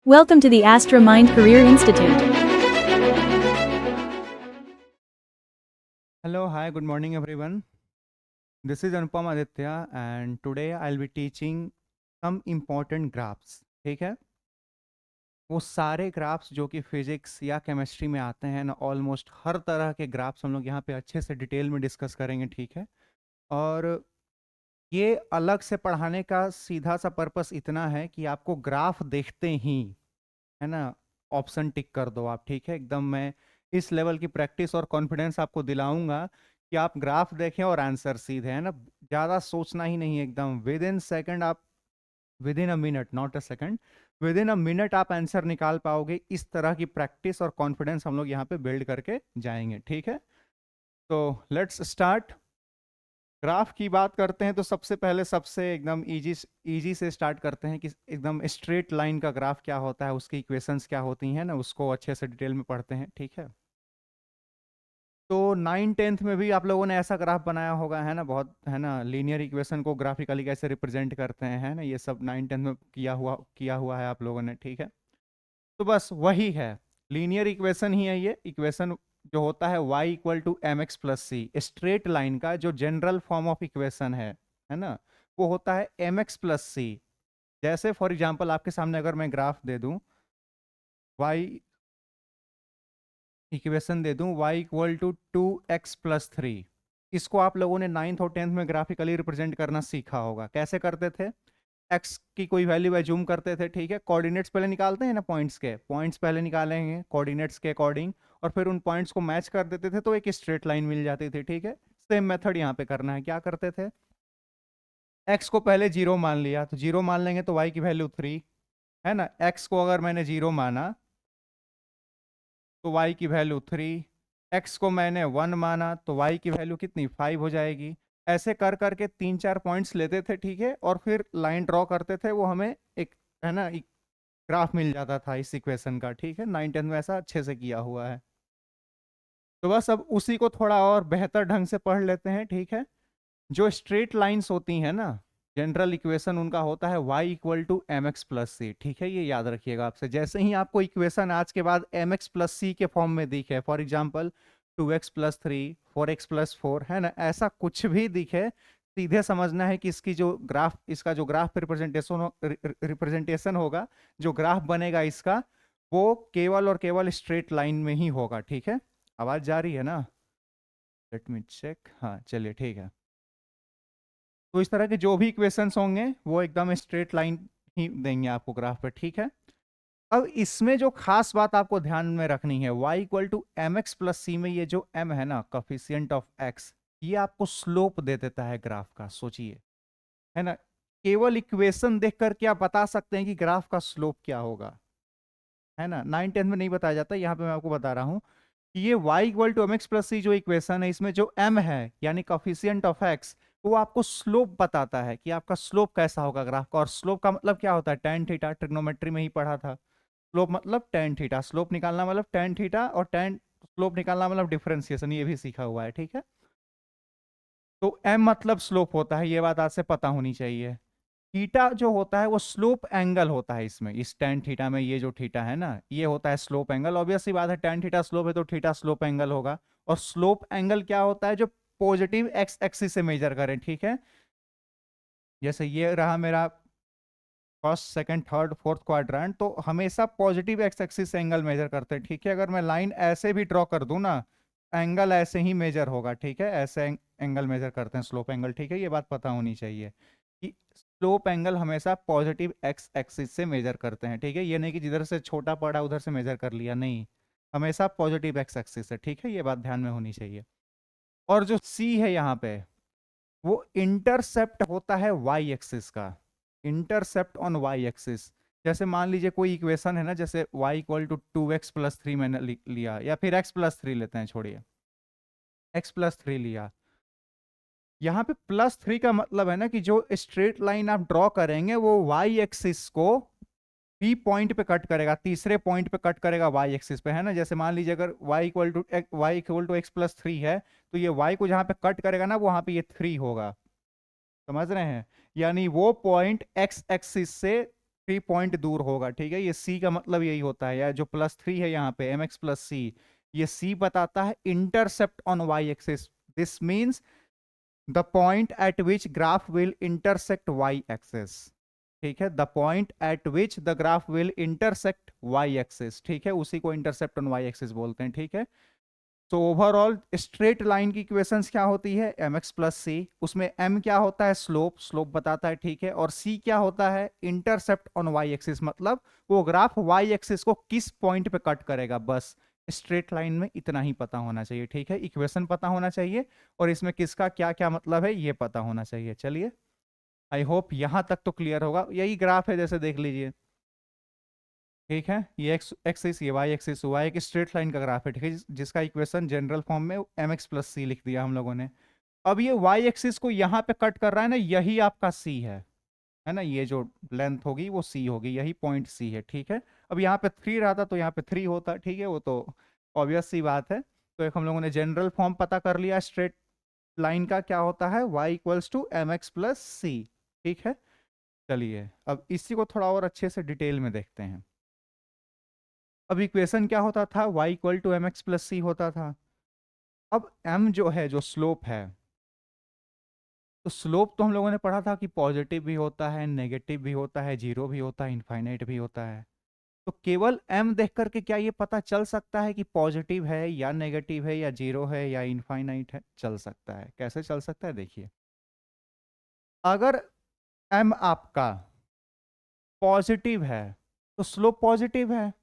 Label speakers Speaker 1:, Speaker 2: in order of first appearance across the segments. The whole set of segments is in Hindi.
Speaker 1: Welcome to the Astra Mind Career Institute.
Speaker 2: Hello, hi, good morning everyone. This is Anupam Aditya and today I'll be teaching some important graphs. ठीक है, वो सारे ग्राफ्स जो कि फिजिक्स या केमिस्ट्री में आते हैं ना, ऑलमोस्ट हर तरह के ग्राफ्स हम लोग यहाँ पे अच्छे से डिटेल में डिस्कस करेंगे। ठीक है, और ये अलग से पढ़ाने का सीधा सा पर्पस इतना है कि आपको ग्राफ देखते ही, है ना, ऑप्शन टिक कर दो आप। ठीक है, एकदम मैं इस लेवल की प्रैक्टिस और कॉन्फिडेंस आपको दिलाऊंगा कि आप ग्राफ देखें और आंसर सीधे, है ना, ज़्यादा सोचना ही नहीं, एकदम विद इन सेकेंड आप, with in a minute, not a second, with in a minute आप आंसर निकाल पाओगे। इस तरह की प्रैक्टिस और कॉन्फिडेंस हम लोग यहाँ पे बिल्ड करके जाएंगे। ठीक है, तो लेट्स स्टार्ट। ग्राफ की बात करते हैं तो सबसे पहले सबसे एकदम इजी इजी से स्टार्ट करते हैं कि एकदम स्ट्रेट लाइन का ग्राफ क्या होता है, उसकी इक्वेशंस क्या होती हैं ना, उसको अच्छे से डिटेल में पढ़ते हैं। ठीक है, तो 9th-10th में भी आप लोगों ने ऐसा ग्राफ बनाया होगा, है ना, बहुत, है ना, लीनियर इक्वेशन को ग्राफिकली कैसे रिप्रेजेंट करते हैं, है ना, ये सब 9th-10th में किया हुआ है आप लोगों ने। ठीक है, तो बस वही है, लीनियर इक्वेशन ही है ये इक्वेशन, जो होता है y equal to M x plus C. Straight line का जो जनरल फॉर्म ऑफ इक्वेशन है ना, वो होता है एम एक्स प्लस सी। जैसे फॉर एग्जांपल आपके सामने अगर मैं ग्राफ दे दूं, y इक्वेशन दे दूं y इक्वल टू 2x+3, इसको आप लोगों ने 9th और 10th में ग्राफिकली रिप्रेजेंट करना सीखा होगा। कैसे करते थे, एक्स की कोई वैल्यू एज्यूम करते थे। ठीक है, कोऑर्डिनेट्स पहले निकालते हैं ना, पॉइंट्स पहले निकालेंगे कोऑर्डिनेट्स के अकॉर्डिंग, और फिर उन पॉइंट्स को मैच कर देते थे तो एक स्ट्रेट लाइन मिल जाती थी। ठीक है, सेम मेथड यहाँ पे करना है। क्या करते थे, एक्स को पहले जीरो मान लिया, तो जीरो मान लेंगे तो वाई की वैल्यू 3, है ना। एक्स को अगर मैंने जीरो माना तो वाई की वैल्यू 3, एक्स को मैंने 1 माना तो वाई की वैल्यू कितनी, 5 हो जाएगी। ऐसे कर करके 3-4 पॉइंट्स लेते थे। ठीक है, और फिर लाइन ड्रॉ करते थे, वो हमें एक, है ना, एक ग्राफ मिल जाता था इस इक्वेशन का। ठीक है, 9th-10th में ऐसा अच्छे से किया हुआ है। तो बस अब उसी को थोड़ा और बेहतर ढंग से पढ़ लेते हैं। ठीक है, जो स्ट्रेट लाइंस होती हैं ना, जनरल इक्वेशन उनका होता है y equal to M x plus c. ठीक है, ये याद रखिएगा आपसे। जैसे ही आपको इक्वेशन आज के बाद एम एक्स प्लस सी के फॉर्म में दिखे, फॉर एग्जाम्पल 2x+3, 4x+4, है ना, ऐसा कुछ भी दिखे, सीधे समझना है कि इसकी जो ग्राफ, इसका जो ग्राफ रिप्रेजेंटेशन होगा, जो ग्राफ बनेगा इसका, वो केवल और केवल स्ट्रेट लाइन में ही होगा। ठीक है, आवाज जा रही है ना, लेट मी चेक, हाँ चलिए ठीक है। तो इस तरह के जो भी इक्वेशंस होंगे वो एकदम स्ट्रेट लाइन ही देंगे आपको ग्राफ पे। ठीक है, अब इसमें जो खास बात आपको ध्यान में रखनी है, y equal to M x plus c में ये जो m है ना, कोफिशिएंट ऑफ x, ये आपको स्लोप दे देता है ग्राफ का। सोचिए, है ना, केवल इक्वेशन देख करके आप बता सकते हैं कि ग्राफ का स्लोप क्या होगा, है ना। 9th-10th में नहीं बताया जाता, यहाँ पे मैं आपको बता रहा हूँ कि ये y equal to M x plus c जो इक्वेशन है, इसमें जो m है यानी कोफिशिएंट ऑफ x, वो आपको स्लोप बताता है कि आपका स्लोप कैसा होगा ग्राफ का। और स्लोप का मतलब क्या होता है, टेन थीटा, ट्रिग्नोमेट्री में ही पढ़ा था। स्लोप मतलब टेन थीटा, स्लोप निकालना मतलब टेन थीटा, और टेन स्लोप निकालना मतलब डिफरेंशिएशन, ये भी सीखा हुआ है। ठीक है, तो m मतलब स्लोप होता है, ये बात आज से पता होनी चाहिए। थीटा जो होता है वो स्लोप एंगल होता है इसमें, इस टेन थीटा में, ये जो थीटा है ना, ये होता है स्लोप एंगल। ऑब्वियस सी बात है, टेन थीटा स्लोप है तो थीटा स्लोप एंगल होगा। और स्लोप एंगल क्या होता है, जो पॉजिटिव एक्स एक्सिस से मेजर करें। ठीक है, जैसे ये रहा मेरा first, second, third, fourth quadrant, तो हमेशा पॉजिटिव एक्स एक्सिस से एंगल मेजर करते हैं। ठीक है, अगर मैं लाइन ऐसे भी ड्रॉ कर दूं ना, एंगल ऐसे ही मेजर होगा। ठीक है, ऐसे एंगल मेजर करते हैं, स्लोप एंगल। ठीक है, ये बात पता होनी चाहिए कि स्लोप एंगल हमेशा पॉजिटिव एक्स एक्सिस से मेजर करते हैं। ठीक है, ये नहीं कि जिधर से छोटा पड़ा उधर से मेजर कर लिया, नहीं, हमेशा पॉजिटिव एक्स एक्सिस है। ठीक है, ये बात ध्यान में होनी चाहिए। और जो सी है यहाँ पे, वो इंटरसेप्ट होता है वाई एक्सिस का, इंटरसेप्ट ऑन वाई एक्सिस। जैसे मान लीजिए कोई इक्वेशन है ना, जैसे y इक्वल टू 2x+3 मैंने लिया, या फिर x+3 लेते हैं, छोड़िए, x+3 लिया। यहाँ पे +3 का मतलब है ना कि जो स्ट्रेट लाइन आप ड्रॉ करेंगे वो y एक्सिस को p पॉइंट पे कट करेगा, तीसरे पॉइंट पे कट करेगा y एक्सिस पे, है ना। जैसे मान लीजिए अगर y इक्वल टू x+3 है, तो ये y को जहाँ पे कट करेगा ना, वहां पे ये 3 होगा। समझ रहे हैं, यानी वो पॉइंट एक्स एक्सिस से 3 पॉइंट दूर होगा, ठीक है। ये सी का मतलब यही होता है, या जो +3 है यहाँ पे mx प्लस सी, ये सी बताता है intercept on Y axis. This means the point at which graph will intersect Y axis, ठीक है। The point at which the graph will intersect Y axis, ठीक है, उसी को इंटरसेप्ट ऑन वाई एक्सिस बोलते हैं, ठीक है। तो ओवरऑल स्ट्रेट लाइन की इक्वेशंस क्या होती है, mx प्लस सी, उसमें m क्या होता है, स्लोप, स्लोप बताता है, ठीक है, और c क्या होता है, इंटरसेप्ट ऑन y एक्सिस, मतलब वो ग्राफ y एक्सिस को किस पॉइंट पे कट करेगा। बस स्ट्रेट लाइन में इतना ही पता होना चाहिए, ठीक है, इक्वेशन पता होना चाहिए और इसमें किसका क्या क्या मतलब है ये पता होना चाहिए। चलिए, आई होप यहां तक तो क्लियर होगा। यही ग्राफ है, जैसे देख लीजिए, ठीक है, ये एक्स एक्सिस, ये वाई एक्सिस हुआ, एक स्ट्रेट लाइन का ग्राफ है, ठीक है, जिसका इक्वेशन जनरल फॉर्म में mx प्लस सी लिख दिया हम लोगों ने। अब ये वाई एक्सिस को यहाँ पे कट कर रहा है ना, यही आपका सी है ना, ये जो लेंथ होगी वो सी होगी, यही पॉइंट सी है, ठीक है। अब यहाँ पे 3 रहता तो यहाँ पे 3 होता, ठीक है, वो तो ऑब्वियस सी बात है। तो एक हम लोगों ने जनरल फॉर्म पता कर लिया स्ट्रेट लाइन का, क्या होता है, y equals to M x plus c, ठीक है। चलिए, अब इसी को थोड़ा और अच्छे से डिटेल में देखते हैं। अब इक्वेशन क्या होता था, y equal to M x plus c होता था। अब m जो है, जो स्लोप है, तो स्लोप तो हम लोगों ने पढ़ा था कि पॉजिटिव भी होता है, नेगेटिव भी होता है, जीरो भी होता है, इनफाइनाइट भी होता है। तो केवल m देख करके क्या ये पता चल सकता है कि पॉजिटिव है या नेगेटिव है या जीरो है या इनफाइनाइट है? चल सकता है। कैसे चल सकता है, देखिए, अगर m आपका पॉजिटिव है तो स्लोप पॉजिटिव है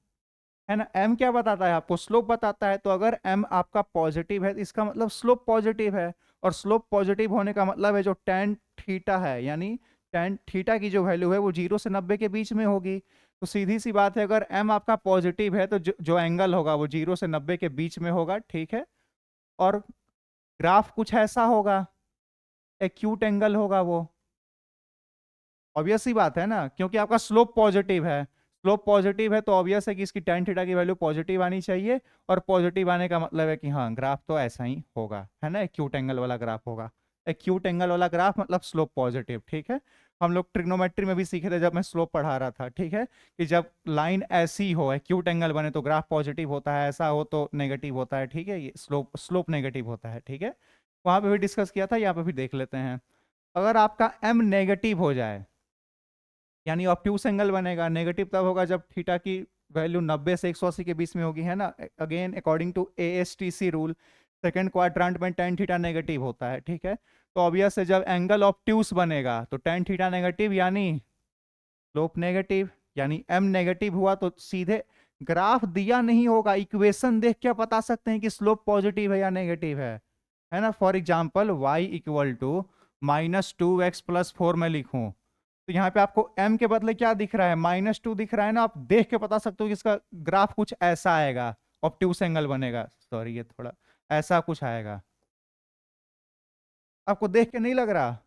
Speaker 2: ना। m क्या बताता है आपको, स्लोप बताता है। तो अगर m आपका पॉजिटिव है तो इसका मतलब स्लोप पॉजिटिव है, और स्लोप पॉजिटिव होने का मतलब है जो tan थीटा है, यानी tan थीटा की जो वैल्यू है वो 0 से 90 के बीच में होगी। तो सीधी सी बात है, अगर m आपका पॉजिटिव है तो जो एंगल होगा वो 0 से 90 के बीच में होगा, ठीक है। और ग्राफ कुछ ऐसा होगा, एक्यूट एंगल होगा वो, ऑब्वियस सी बात है ना, क्योंकि आपका स्लोप पॉजिटिव है। स्लोप पॉजिटिव है तो ऑब्वियस है कि इसकी tan थीटा की वैल्यू पॉजिटिव आनी चाहिए, और पॉजिटिव आने का मतलब है कि हाँ, ग्राफ तो ऐसा ही होगा, है ना, एक्यूट एंगल वाला ग्राफ होगा। एक्यूट एंगल वाला ग्राफ मतलब स्लोप पॉजिटिव, ठीक है। हम लोग ट्रिग्नोमेट्री में भी सीखे थे जब मैं स्लोप पढ़ा रहा था, ठीक है, कि जब लाइन ऐसी हो, एक्यूट एंगल बने तो ग्राफ पॉजिटिव होता है, ऐसा हो तो नेगेटिव होता है, ठीक है, ये स्लोप नेगेटिव होता है, ठीक है। वहां पे भी डिस्कस किया था, यहाँ पे भी देख लेते हैं। अगर आपका m नेगेटिव हो जाए, यानी ऑब्ट्यूस एंगल बनेगा। नेगेटिव तब होगा जब थीटा की वैल्यू 90 से 180 के बीच में होगी, है ना। Again according to ASTC rule, second quadrant में tan थीटा नेगेटिव होता है, ठीक है। तो ऑब्वियस है जब एंगल ऑब्ट्यूस बनेगा तो tan थीटा नेगेटिव यानी स्लोप नेगेटिव, यानी m नेगेटिव हुआ तो सीधे ग्राफ दिया नहीं होगा, इक्वेशन देख के पता सकते हैं कि स्लोप पॉजिटिव है या नेगेटिव है ना। For example y equal to -2x+4 में लिखूं तो यहाँ पे आपको m के बदले क्या दिख रहा है, -2 दिख रहा है ना। आप देख के बता सकते हो कि इसका ग्राफ कुछ ऐसा आएगा, ऑब्ट्यूस एंगल बनेगा, सॉरी ये थोड़ा ऐसा कुछ आएगा। आपको देख के नहीं लग रहा,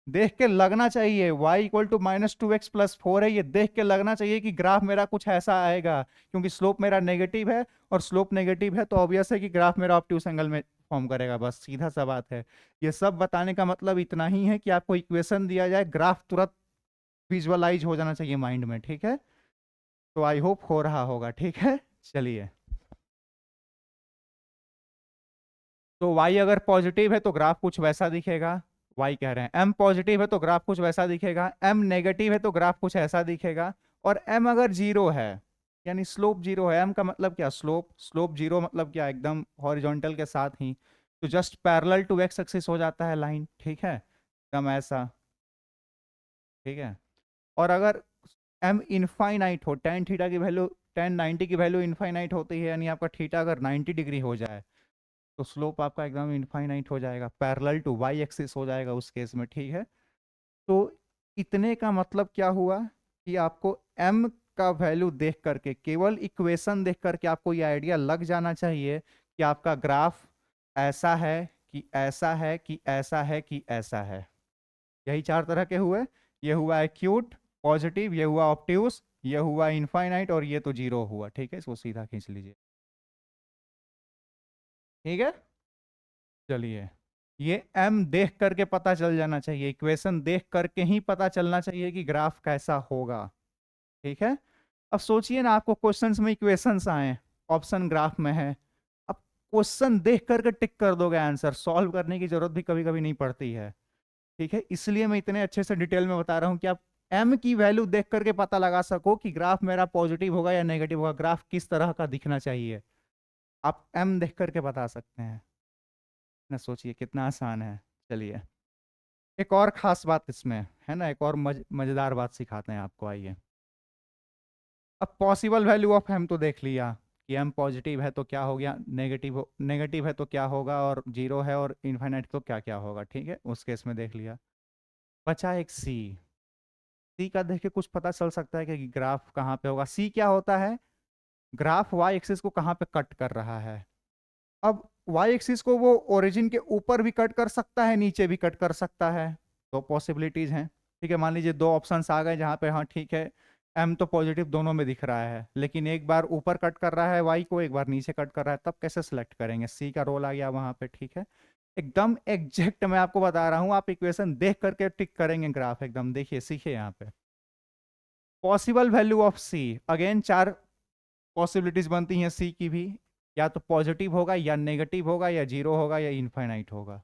Speaker 2: देख के लगना चाहिए। y इक्वल टू -2x+4 है, ये देख के लगना चाहिए कि ग्राफ मेरा कुछ ऐसा आएगा, क्योंकि स्लोप मेरा नेगेटिव है, और स्लोप नेगेटिव है तो ऑब्वियस है कि ग्राफ मेरा ऑब्ट्यूस एंगल में फॉर्म करेगा। बस सीधा सा बात है। ये सब बताने का मतलब इतना ही है कि आपको इक्वेशन दिया जाए, ग्राफ तुरंत विजुअलाइज हो जाना चाहिए माइंड में, ठीक है। तो आई होप हो रहा होगा, ठीक है। चलिए, तो y अगर पॉजिटिव है तो ग्राफ कुछ वैसा दिखेगा, y कह रहे हैं m पॉजिटिव है तो ग्राफ कुछ वैसा दिखेगा, m नेगेटिव है तो ग्राफ कुछ ऐसा दिखेगा, और m अगर जीरो है यानी स्लोप जीरो है। m का मतलब क्या, स्लोप, स्लोप जीरो मतलब क्या, एकदम हॉरिजॉन्टल के साथ ही, तो just parallel to x axis हो जाता है लाइन, ठीक है, एकदम ऐसा, ठीक है। और अगर m इनफाइनाइट हो, tan थीटा की वैल्यू, tan 90 की वैल्यू इनफाइनाइट होती है, यानी आपका थीटा अगर 90 डिग्री हो जाए तो स्लोप आपका एकदम इनफाइनाइट हो जाएगा, पैरेलल टू वाई एक्सिस हो जाएगा उस केस में, ठीक है। तो इतने का मतलब क्या हुआ कि आपको m का वैल्यू देख करके, केवल इक्वेशन देख करके आपको ये आइडिया लग जाना चाहिए कि आपका ग्राफ ऐसा है कि ऐसा है कि ऐसा है कि ऐसा है। यही 4 तरह के हुए, ये हुआ एक्यूट, पॉजिटिव, ये हुआ ऑब्ट्यूस, ये हुआ इनफाइनाइट, और ये तो जीरो हुआ, ठीक है। इसको सीधा खींच लीजिए, ठीक है। चलिए, ये m देख करके पता चल जाना चाहिए, इक्वेशन देख करके ही पता चलना चाहिए कि ग्राफ कैसा होगा। ठीक है। अब सोचिए ना, आपको क्वेश्चंस में इक्वेशंस आए, ऑप्शन ग्राफ में है, अब क्वेश्चन देख करके टिक कर दोगे आंसर, सॉल्व करने की जरूरत भी कभी कभी नहीं पड़ती है। ठीक है, इसलिए मैं इतने अच्छे से डिटेल में बता रहा हूं कि आप m की वैल्यू देख करके पता लगा सको कि ग्राफ मेरा पॉजिटिव होगा या नेगेटिव होगा, ग्राफ किस तरह का दिखना चाहिए, आप m देख करके बता सकते हैं ना। सोचिए कितना आसान है। चलिए, एक और खास बात इसमें है ना, एक और मजेदार बात सिखाते हैं आपको, आइए। अब पॉसिबल वैल्यू ऑफ m तो देख लिया कि m पॉजिटिव है तो क्या हो गया, नेगेटिव है तो क्या होगा, और जीरो है और इनफाइनाइट तो क्या क्या होगा। ठीक है, उस केस में देख लिया। बचा एक सी का देख के कुछ पता चल सकता है कि ग्राफ कहाँ पे होगा। सी क्या होता है, ग्राफ वाई एक्सिस को कहाँ पे कट कर रहा है। अब वाई एक्सिस को वो ओरिजिन के ऊपर भी कट कर सकता है, नीचे भी कट कर सकता है, दो पॉसिबिलिटीज हैं। ठीक है, मान लीजिए दो ऑप्शंस आ गए जहाँ पे, हाँ ठीक है, एम तो पॉजिटिव दोनों में दिख रहा है, लेकिन एक बार ऊपर कट कर रहा है वाई को, एक बार नीचे कट कर रहा है, तब कैसे सिलेक्ट करेंगे। सी का रोल आ गया वहां पे। ठीक है, एकदम एग्जैक्ट मैं आपको बता रहा हूँ, आप इक्वेशन देख करके टिक करेंगे ग्राफ एकदम। देखिए, सीखिए यहाँ पे possible value of C, again चार पॉसिबिलिटीज बनती हैं सी की भी, या तो पॉजिटिव होगा या नेगेटिव होगा या जीरो होगा या इनफाइनाइट होगा।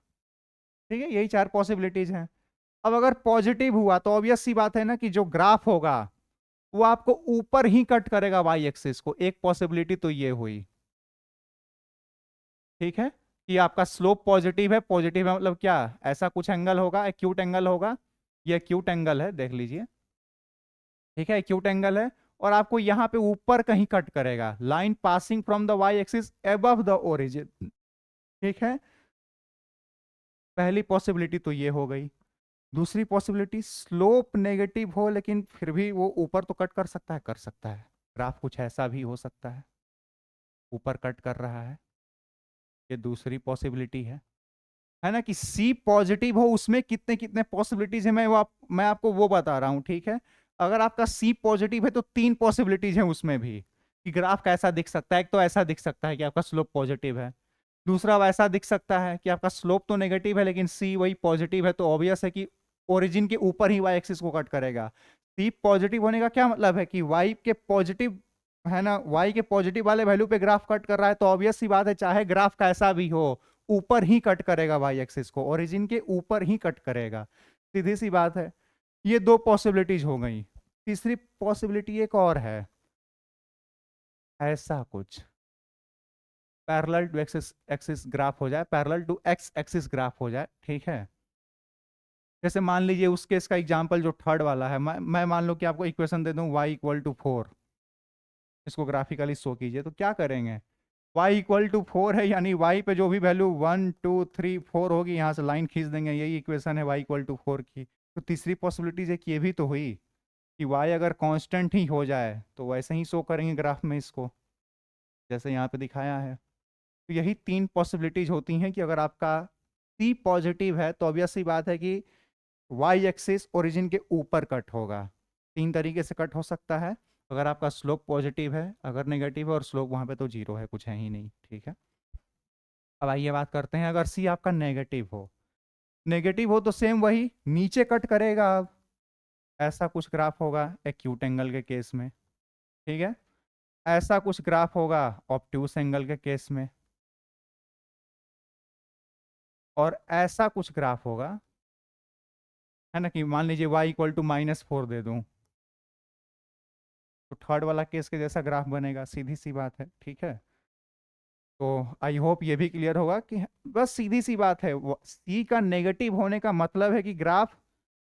Speaker 2: ठीक है, यही चार पॉसिबिलिटीज हैं। अब अगर पॉजिटिव हुआ तो ऑब्वियस सी बात है ना कि जो ग्राफ होगा वो आपको ऊपर ही कट करेगा वाई एक्सिस को, एक पॉसिबिलिटी तो ये हुई। ठीक है, कि आपका स्लोप पॉजिटिव है, पॉजिटिव है मतलब क्या, ऐसा कुछ एंगल होगा, एक्यूट एंगल होगा, ये एक्यूट एंगल है, देख लीजिए। ठीक है, एक्यूट एंगल है, और आपको यहां पे ऊपर कहीं कट करेगा, line passing from the Y axis above the origin. ठीक है, पहली पॉसिबिलिटी तो ये हो गई। दूसरी पॉसिबिलिटी, स्लोप नेगेटिव हो लेकिन फिर भी वो ऊपर तो कट कर सकता है, कर सकता है, ग्राफ कुछ ऐसा भी हो सकता है, ऊपर कट कर रहा है, ये दूसरी पॉसिबिलिटी है ना। कि सी पॉजिटिव हो, उसमें कितने कितने पॉसिबिलिटीज है, मैं आपको वो बता रहा हूं। ठीक है, अगर आपका सी पॉजिटिव है तो तीन पॉसिबिलिटीज है उसमें भी, कि ग्राफ कैसा दिख सकता है। एक तो ऐसा दिख सकता है कि आपका स्लोप पॉजिटिव है, दूसरा वैसा दिख सकता है कि आपका स्लोप तो नेगेटिव है लेकिन सी वही पॉजिटिव है, तो ऑब्वियस है कि ओरिजिन के ऊपर ही वाई एक्सिस को कट करेगा। सी पॉजिटिव होने का क्या मतलब है कि वाई के पॉजिटिव, है ना, वाई के पॉजिटिव वाले वैल्यू पे ग्राफ कट कर रहा है, तो ऑब्वियस सी बात है चाहे ग्राफ कैसा भी हो ऊपर ही कट करेगा वाई एक्सिस को, ओरिजिन के ऊपर ही कट करेगा, सीधी सी बात है। ये दो पॉसिबिलिटीज हो गई। तीसरी पॉसिबिलिटी एक और है, ऐसा कुछ parallel to axis axis graph हो जाए, parallel to X axis graph हो जाए। ठीक है, जैसे मान लीजिए उस केस का एग्जांपल जो थर्ड वाला है, मैं मान लो कि आपको इक्वेशन दे दूं y इक्वल टू 4, इसको ग्राफिकली शो कीजिए, तो क्या करेंगे, y इक्वल टू 4 है, यानी y पे जो भी वैल्यू 1 2 3 4 होगी यहाँ से लाइन खींच देंगे, यही इक्वेशन है y इक्वल टू 4 की। तो तीसरी पॉसिबिलिटीज एक ये भी तो हुई कि y अगर कांस्टेंट ही हो जाए तो वैसे ही शो करेंगे ग्राफ में इसको, जैसे यहाँ पे दिखाया है। तो यही तीन पॉसिबिलिटीज होती हैं कि अगर आपका C पॉजिटिव है तो ऑब्वियस सी बात है कि वाई एक्सिस ओरिजिन के ऊपर कट होगा। तीन तरीके से कट हो सकता है, अगर आपका स्लोप पॉजिटिव है, अगर नेगेटिव है और स्लोप वहां पे तो जीरो है, कुछ है ही नहीं। ठीक है, अब आइए बात करते हैं अगर सी आपका नेगेटिव हो। नेगेटिव हो तो सेम वही नीचे कट करेगा। अब ऐसा कुछ ग्राफ होगा एक्यूट एंगल के केस में। ठीक है, ऐसा कुछ ग्राफ होगा ऑब्ट्यूस एंगल के केस में, और ऐसा कुछ ग्राफ होगा, है ना, कि मान लीजिए y इक्वल टू -4 दे दूं, तो थर्ड वाला केस के जैसा ग्राफ बनेगा, सीधी सी बात है। ठीक है, तो आई होप ये भी क्लियर होगा कि बस सीधी सी बात है, सी का नेगेटिव होने का मतलब है कि ग्राफ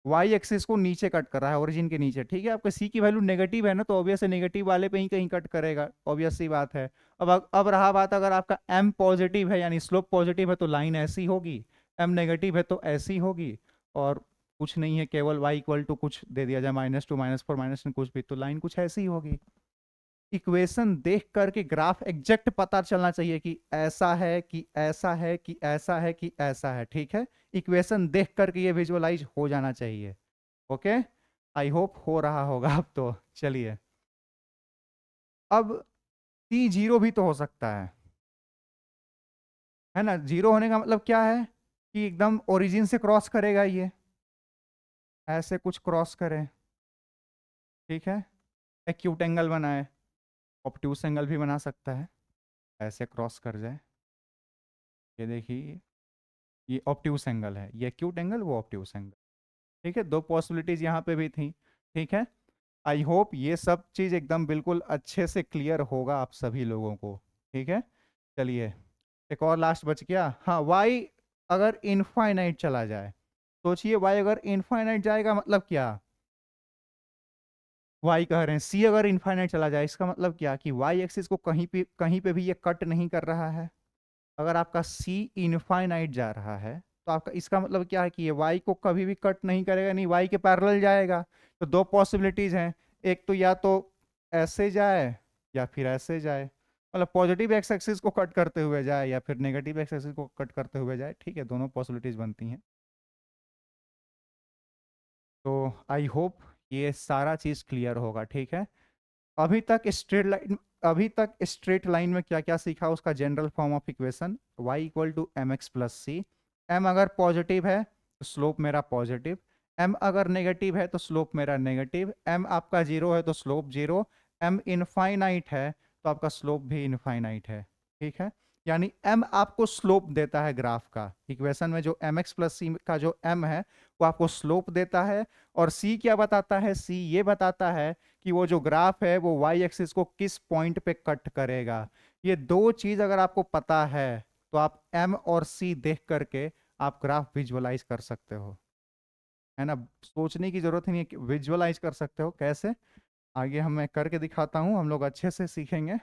Speaker 2: वाई एक्सिस को नीचे कट कर रहा है, ओरिजिन के नीचे। ठीक है, आपका सी की वैल्यू नेगेटिव है ना, तो ऑब्वियस नेगेटिव वाले पे ही कहीं कट करेगा, ऑब्वियस सी बात है। अब रहा बात, अगर आपका एम पॉजिटिव है यानी स्लोप पॉजिटिव है तो लाइन ऐसी होगी, एम नेगेटिव है तो ऐसी होगी, और कुछ नहीं है, केवल वाई इक्वल टू कुछ दे दिया जाए -2 -4 कुछ भी, तो लाइन कुछ ऐसी होगी। इक्वेशन देख करके ग्राफ एग्जैक्ट पता चलना चाहिए कि ऐसा है कि ऐसा है कि ऐसा है कि ऐसा है। ठीक है, इक्वेशन देख करके ये विजुअलाइज हो जाना चाहिए। ओके, आई होप हो रहा होगा अब तो। चलिए, अब सी जीरो भी तो हो सकता है ना। जीरो होने का मतलब क्या है कि एकदम ओरिजिन से क्रॉस करेगा, ये ऐसे कुछ क्रॉस करे। ठीक है, एक्यूट एंगल बनाए, ऑब्ट्यूस एंगल भी बना सकता है, ऐसे क्रॉस कर जाए, ये देखिए ये ऑब्ट्यूस एंगल है, ये एक्यूट एंगल, वो ऑब्ट्यूस एंगल। ठीक है, दो पॉसिबिलिटीज यहाँ पे भी थी। ठीक है, आई होप ये सब चीज़ एकदम बिल्कुल अच्छे से क्लियर होगा आप सभी लोगों को। ठीक है, चलिए एक और लास्ट बच गया। हाँ, वाई अगर इनफाइनाइट चला जाए, सोचिए वाई अगर इनफाइनाइट जाएगा मतलब क्या, वाई कह रहे हैं सी अगर इनफाइनाइट चला जाए, इसका मतलब क्या कि वाई एक्सिस को कहीं पे भी ये कट नहीं कर रहा है। अगर आपका सी इनफाइनाइट जा रहा है तो आपका इसका मतलब क्या है कि ये वाई को कभी भी कट नहीं करेगा, नहीं वाई के पैरेलल जाएगा। तो दो पॉसिबिलिटीज हैं, एक तो या तो ऐसे जाए या फिर ऐसे जाए, मतलब पॉजिटिव एक्स एक्सिस को कट करते हुए जाए या फिर नेगेटिव एक्स एक्सिस को कट करते हुए जाए। ठीक है, दोनों पॉसिबिलिटीज बनती हैं। तो आई होप ये सारा चीज क्लियर होगा। ठीक है, अभी तक स्ट्रेट लाइन में क्या क्या सीखा, उसका general form of equation y equal to M x plus C. M अगर पॉजिटिव है तो स्लोप मेरा पॉजिटिव, एम अगर नेगेटिव है तो स्लोप मेरा नेगेटिव, एम आपका जीरो है तो स्लोप जीरो, एम इनफाइनाइट है तो आपका स्लोप भी इनफाइनाइट है। ठीक है, यानी m आपको स्लोप देता है ग्राफ का, इक्वेशन में जो एम एक्स प्लस सी का जो m है वो आपको स्लोप देता है। और c क्या बताता है, c ये बताता है कि वो जो ग्राफ है वो y एक्सिस को किस पॉइंट पे कट करेगा। ये दो चीज अगर आपको पता है तो आप m और c देख करके आप ग्राफ विजुअलाइज कर सकते हो, है ना। सोचने की जरूरत ही नहीं है, विजुअलाइज कर सकते हो। कैसे, आगे हम मैं करके दिखाता हूं, हम लोग अच्छे से सीखेंगे।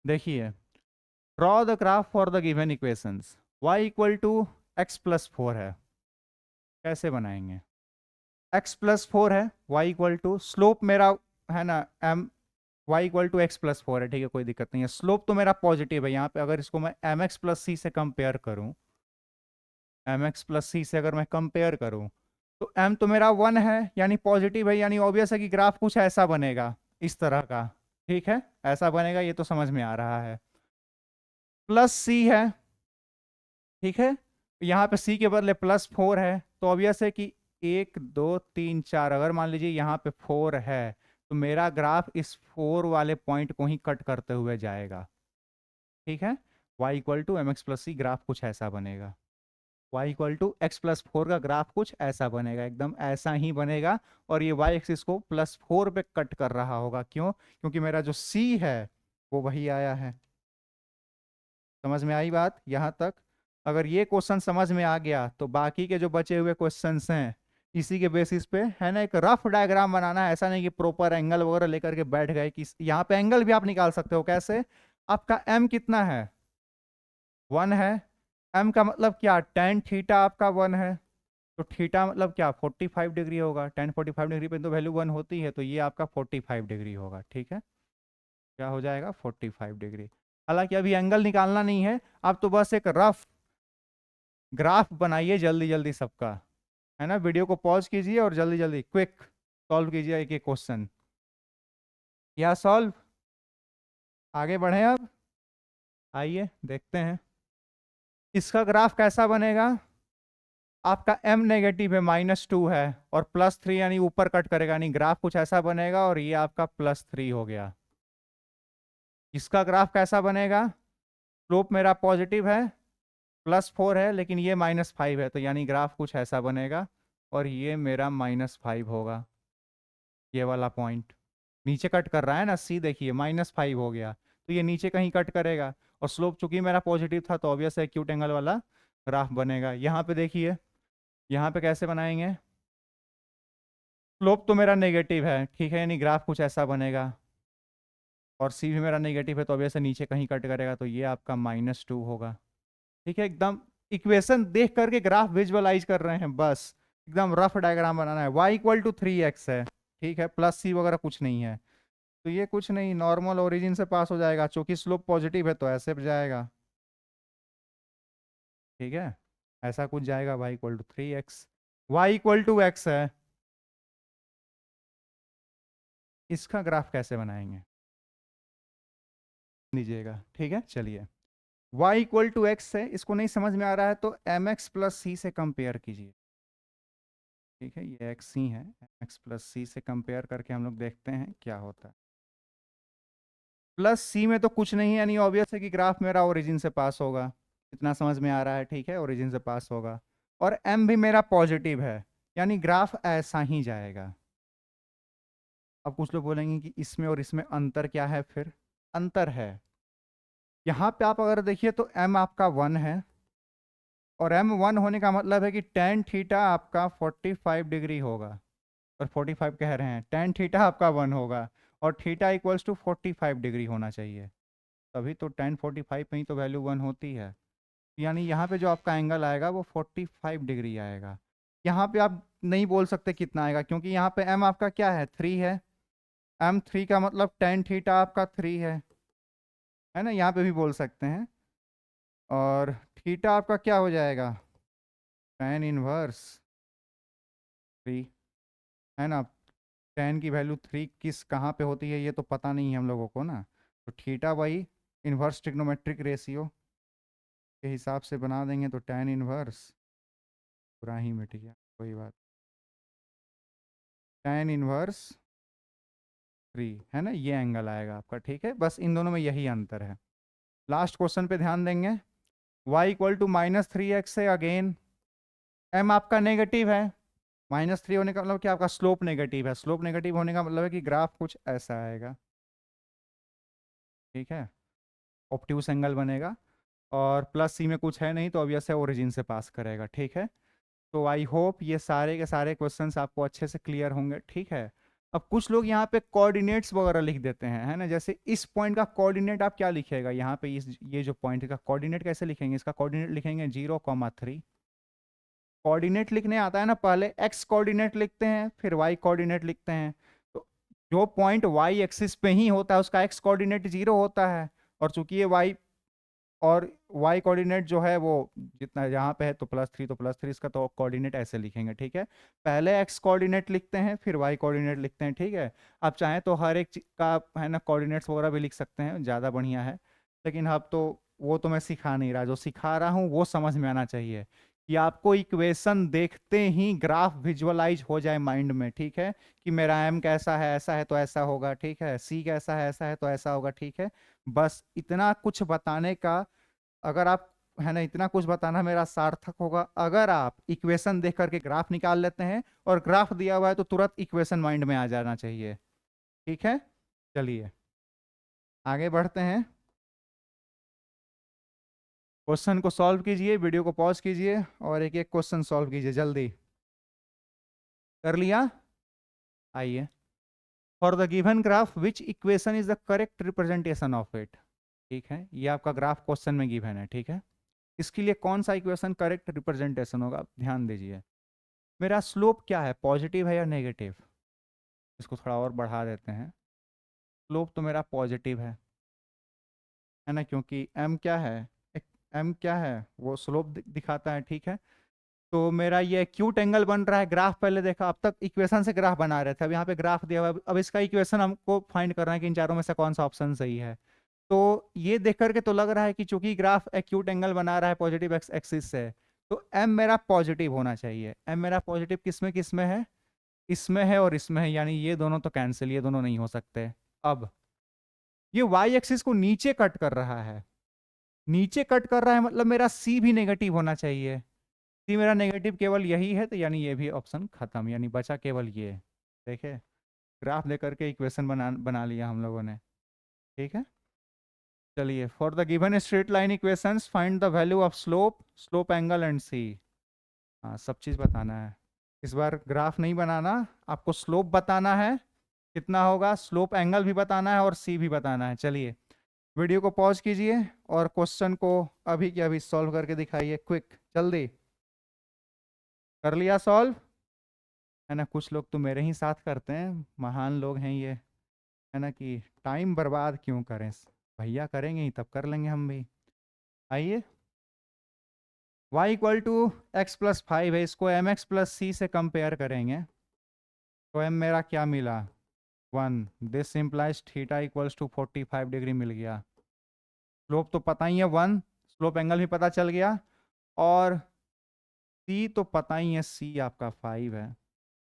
Speaker 2: देखिए, draw the graph for the given equations, y equal to X plus four है, कैसे बनाएंगे। x प्लस फोर है, y इक्वल टू स्लोप मेरा है ना m, y equal to X plus four है। ठीक है, कोई दिक्कत नहीं है, स्लोप तो मेरा पॉजिटिव है। यहाँ पे अगर इसको मैं एम एक्स प्लस सी से कंपेयर करूँ, एम एक्स प्लस सी से अगर मैं कंपेयर करूँ तो m तो मेरा वन है यानी पॉजिटिव है, यानी ऑब्वियस है कि ग्राफ कुछ ऐसा बनेगा, इस तरह का। ठीक है, ऐसा बनेगा, ये तो समझ में आ रहा है। प्लस सी है, ठीक है, यहाँ पे सी के बदले प्लस फोर है तो ऑब्वियस है कि एक दो तीन चार, अगर मान लीजिए यहाँ पे फोर है तो मेरा ग्राफ इस फोर वाले पॉइंट को ही कट करते हुए जाएगा। ठीक है, y equal to M x plus C graph कुछ ऐसा बनेगा, y equal to X plus four का ग्राफ कुछ ऐसा बनेगा, एकदम ऐसा ही बनेगा। और ये y एक्सिस को प्लस फोर पे कट कर रहा होगा, क्यों, क्योंकि मेरा जो c है वो वही आया है। समझ में आई बात यहाँ तक। अगर ये क्वेश्चन समझ में आ गया तो बाकी के जो बचे हुए क्वेश्चंस हैं इसी के बेसिस पे, है ना, एक रफ डायग्राम बनाना है। ऐसा नहीं कि प्रॉपर एंगल वगैरह लेकर के बैठ गए, कि यहाँ पे एंगल भी आप निकाल सकते हो। कैसे, आपका m कितना है, वन है, m का मतलब क्या, टेन थीटा आपका वन है, तो थीटा मतलब क्या 45 डिग्री होगा, टेन 45 डिग्री पे तो वैल्यू वन होती है, तो ये आपका 45 डिग्री होगा। ठीक है, क्या हो जाएगा 45 डिग्री। हालांकि अभी एंगल निकालना नहीं है, आप तो बस एक रफ ग्राफ बनाइए जल्दी जल्दी सबका, है ना। वीडियो को पॉज कीजिए और जल्दी जल्दी क्विक सॉल्व कीजिए एक एक क्वेश्चन। या सॉल्व, आगे बढ़े अब, आइए देखते हैं इसका ग्राफ कैसा बनेगा। आपका m नेगेटिव है, -2 है, और +3 यानी ऊपर कट करेगा, यानी ग्राफ कुछ ऐसा बनेगा, और ये आपका +3 हो गया। इसका ग्राफ कैसा बनेगा, स्लोप मेरा पॉजिटिव है, +4 है, लेकिन ये -5 है, तो यानी ग्राफ कुछ ऐसा बनेगा, और ये मेरा -5 होगा। ये वाला पॉइंट नीचे कट कर रहा है ना, सी देखिए -5 हो गया, तो ये नीचे कहीं कट करेगा। और स्लोप चूंकि मेरा पॉजिटिव था तो ऑब्वियस है एक्यूट एंगल वाला ग्राफ बनेगा। यहाँ पे देखिए, यहाँ पे कैसे बनाएंगे, स्लोप तो मेरा नेगेटिव है, ठीक है, यानी ग्राफ कुछ ऐसा बनेगा, और सी भी मेरा नेगेटिव है तो ऑब्वियस है नीचे कहीं कट करेगा, तो ये आपका -2 होगा। ठीक है, एकदम इक्वेशन देख करके ग्राफ विजुअलाइज कर रहे हैं, बस एकदम रफ डायग्राम बनाना है। y इक्वल टू 3x है, ठीक है, प्लस सी वगैरह कुछ नहीं है, तो ये कुछ नहीं, नॉर्मल ओरिजिन से पास हो जाएगा, चूंकि स्लोप पॉजिटिव है तो ऐसे जाएगा। ठीक है, ऐसा कुछ जाएगा, y equal to 3x, y equal to x है, इसका ग्राफ कैसे बनाएंगे दीजिएगा। ठीक है, चलिए, y इक्वल टू एक्स है, इसको नहीं समझ में आ रहा है तो एम एक्स प्लस सी से कंपेयर कीजिए। ठीक है, ये एक्स ही है, एक्स प्लस सी से कंपेयर करके हम लोग देखते हैं क्या होता है। प्लस सी में तो कुछ नहीं है, यानी ऑब्वियस है कि ग्राफ मेरा ओरिजिन से पास होगा, इतना समझ में आ रहा है, ठीक है, ओरिजिन से पास होगा। और एम भी मेरा पॉजिटिव है, यानी ग्राफ ऐसा ही जाएगा। अब कुछ लोग बोलेंगे कि इसमें और इसमें अंतर क्या है, फिर अंतर है यहाँ पे आप अगर देखिए तो एम आपका 1 है, और एम 1 होने का मतलब है कि टेन थीटा आपका 45 डिग्री होगा, और 45 कह रहे हैं, टेन थीटा आपका 1 होगा, और थीटा इक्वल्स टू 45 डिग्री होना चाहिए, तभी तो टेन 45 में ही तो वैल्यू 1 होती है। यानी यहाँ पे जो आपका एंगल आएगा वो 45 डिग्री आएगा। यहाँ पे आप नहीं बोल सकते कितना आएगा, क्योंकि यहाँ पे एम आपका क्या है, 3 है, एम 3 का मतलब टेन थीटा आपका 3 है ना, यहाँ पे भी बोल सकते हैं। और थीटा आपका क्या हो जाएगा, टेन इनवर्स 3, है ना। टेन की वैल्यू 3 किस कहाँ पे होती है ये तो पता नहीं है हम लोगों को ना, तो theta by inverse trigonometric ratio के हिसाब से बना देंगे तो टेन इनवर्स पूरा ही मिट गया, कोई बात, टेन इनवर्स 3, है ना, ये एंगल आएगा आपका, ठीक है, बस इन दोनों में यही अंतर है। लास्ट क्वेश्चन पे ध्यान देंगे, y इक्वल टू -3x है, अगेन m आपका नेगेटिव है, -3 होने का मतलब कि आपका स्लोप नेगेटिव है, स्लोप नेगेटिव होने का मतलब है कि ग्राफ कुछ ऐसा आएगा, ठीक है, ऑब्ट्यूस एंगल बनेगा, और प्लस सी में कुछ है नहीं तो ऑब्वियस है ओरिजिन से पास करेगा, ठीक है। तो आई होप ये सारे के सारे क्वेश्चंस आपको अच्छे से क्लियर होंगे, ठीक है। अब कुछ लोग यहाँ पे कोऑर्डिनेट्स वगैरह लिख देते हैं, है ना, जैसे इस पॉइंट का कोऑर्डिनेट आप क्या लिखेगा यहाँ पे, इस ये जो पॉइंट का कोऑर्डिनेट कैसे लिखेंगे, इसका कोऑर्डिनेट लिखेंगे 0,3। कोऑर्डिनेट लिखने आता है ना, पहले एक्स कोऑर्डिनेट लिखते हैं फिर वाई कोऑर्डिनेट लिखते हैं, तो जो पॉइंट वाई एक्सिस पे ही होता है उसका एक्स कोऑर्डिनेट 0 होता है, और चूंकि ये वाई और y कोऑर्डिनेट जो है वो जितना यहाँ पे है तो +3, तो +3 इसका तो कोऑर्डिनेट ऐसे लिखेंगे, ठीक है, पहले x कोऑर्डिनेट लिखते हैं फिर y कोऑर्डिनेट लिखते हैं, ठीक है। आप चाहें तो हर एक का है ना कोऑर्डिनेट्स वगैरह भी लिख सकते हैं, ज़्यादा बढ़िया है, लेकिन अब तो वो तो मैं सिखा नहीं रहा, जो सिखा रहा हूँ वो समझ में आना चाहिए, कि आपको इक्वेशन देखते ही ग्राफ विजुअलाइज हो जाए माइंड में, ठीक है, कि मेरा m कैसा है ऐसा है तो ऐसा होगा, ठीक है, c कैसा है ऐसा है तो ऐसा होगा, ठीक है। बस इतना कुछ बताने का, अगर आप है ना, इतना कुछ बताना मेरा सार्थक होगा अगर आप इक्वेशन देख करके ग्राफ निकाल लेते हैं, और ग्राफ दिया हुआ है तो तुरंत इक्वेशन माइंड में आ जाना चाहिए, ठीक है। चलिए आगे बढ़ते हैं, क्वेश्चन को सॉल्व कीजिए, वीडियो को पॉज कीजिए और एक एक क्वेश्चन सॉल्व कीजिए, जल्दी कर लिया। आइए, for the given graph which equation is the correct representation of it, ठीक है, ये आपका ग्राफ क्वेश्चन में गिवन है, ठीक है, इसके लिए कौन सा इक्वेशन करेक्ट रिप्रेजेंटेशन होगा, ध्यान दीजिए। मेरा स्लोप क्या है, पॉजिटिव है या नेगेटिव, इसको थोड़ा और बढ़ा देते हैं, स्लोप तो मेरा पॉजिटिव है ना, क्योंकि m क्या है, m क्या है, वो स्लोप दिखाता है, ठीक है। तो मेरा ये एक्यूट एंगल बन रहा है, ग्राफ पहले देखा, अब तक इक्वेशन से ग्राफ बना रहे थे, अब यहाँ पे ग्राफ दिया हुआ है, अब इसका इक्वेशन हमको फाइंड करना है कि इन चारों में से कौन सा ऑप्शन सही है। तो ये देख करके तो लग रहा है कि चूंकि ग्राफ एक्यूट एंगल बना रहा है पॉजिटिव एक्स एक्सिस से, तो m मेरा पॉजिटिव होना चाहिए, m मेरा पॉजिटिव किस में है, इसमें है और इसमें है, यानी ये दोनों तो कैंसिल, ये दोनों नहीं हो सकते। अब ये वाई एक्सिस को नीचे कट कर रहा है, नीचे कट कर रहा है मतलब मेरा सी भी नेगेटिव होना चाहिए, सी मेरा नेगेटिव केवल यही है, तो यानी ये भी ऑप्शन खत्म, यानी बचा केवल ये, देखे, ग्राफ दे करके इक्वेशन बना लिया हम लोगों ने, ठीक है। चलिए, for the given straight line equations find the value of slope, slope angle and c, हाँ सब चीज़ बताना है, इस बार ग्राफ नहीं बनाना, आपको स्लोप बताना है कितना होगा, स्लोप एंगल भी बताना है और सी भी बताना है। चलिए वीडियो को पॉज कीजिए और क्वेश्चन को अभी के अभी सॉल्व करके दिखाइए, क्विक, जल्दी कर लिया सॉल्व, है ना, कुछ लोग तो मेरे ही साथ करते हैं, महान लोग हैं ये, है ना, कि टाइम बर्बाद क्यों करें, भैया करेंगे ही तब कर लेंगे हम भी। आइए, y equal to X plus 5 है, इसको एम एक्स प्लस सी से कंपेयर करेंगे, तो m मेरा क्या मिला 1, this implies theta equals to 45 degree मिल गया, स्लोप तो पता ही है 1, स्लोप एंगल भी पता चल गया, और c तो पता ही है, c आपका 5 है,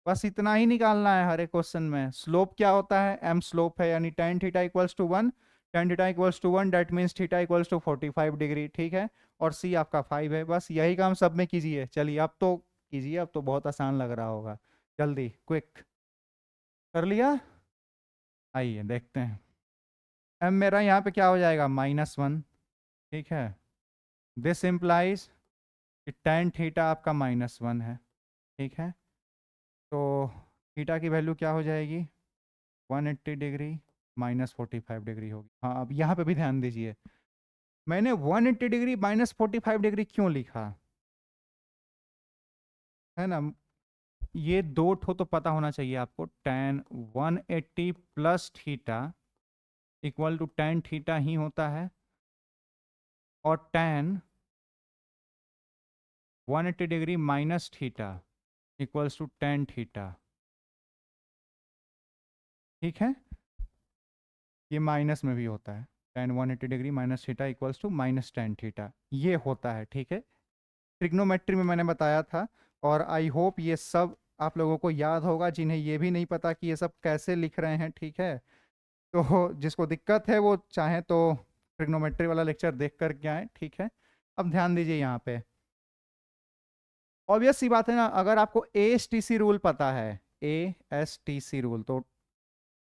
Speaker 2: बस इतना ही निकालना है हर एक क्वेश्चन में। स्लोप क्या होता है, एम स्लोप है, यानी tan थीटा इक्वल्स टू 1, tan थीटा equals to 1 that means theta equals to 45 degree, ठीक है। और सी आपका 5 है। बस यही काम सब में कीजिए। चलिए अब तो कीजिए, अब तो बहुत आसान लग रहा होगा। जल्दी क्विक कर लिया। आइए देखते हैं। एम मेरा यहाँ पे क्या हो जाएगा, -1, ठीक है। दिस इम्प्लाइज कि tan थीटा आपका -1 है, ठीक है। तो थीटा की वैल्यू क्या हो जाएगी, 180 डिग्री -45 डिग्री होगी। हाँ अब यहाँ पे भी ध्यान दीजिए, मैंने 180 डिग्री -45 डिग्री क्यों लिखा है ना। ये दो ठो तो पता होना चाहिए आपको। tan 180 plus theta equal to tan theta ही होता है, और tan 180 degree minus theta equals to tan theta, ठीक है। ये माइनस में भी होता है, tan 180 degree minus theta equals to minus tan theta, ये होता है, ठीक है। ट्रिग्नोमेट्री में मैंने बताया था, और आई होप ये सब आप लोगों को याद होगा, जिन्हें ये भी नहीं पता कि ये सब कैसे लिख रहे हैं, ठीक है। तो जिसको दिक्कत है वो चाहे तो ट्रिग्नोमेट्री वाला लेक्चर देख कर के आए, ठीक है। अब ध्यान दीजिए यहाँ पे, ऑब्वियस सी बात है ना, अगर आपको ASTC रूल पता है, ASTC रूल, तो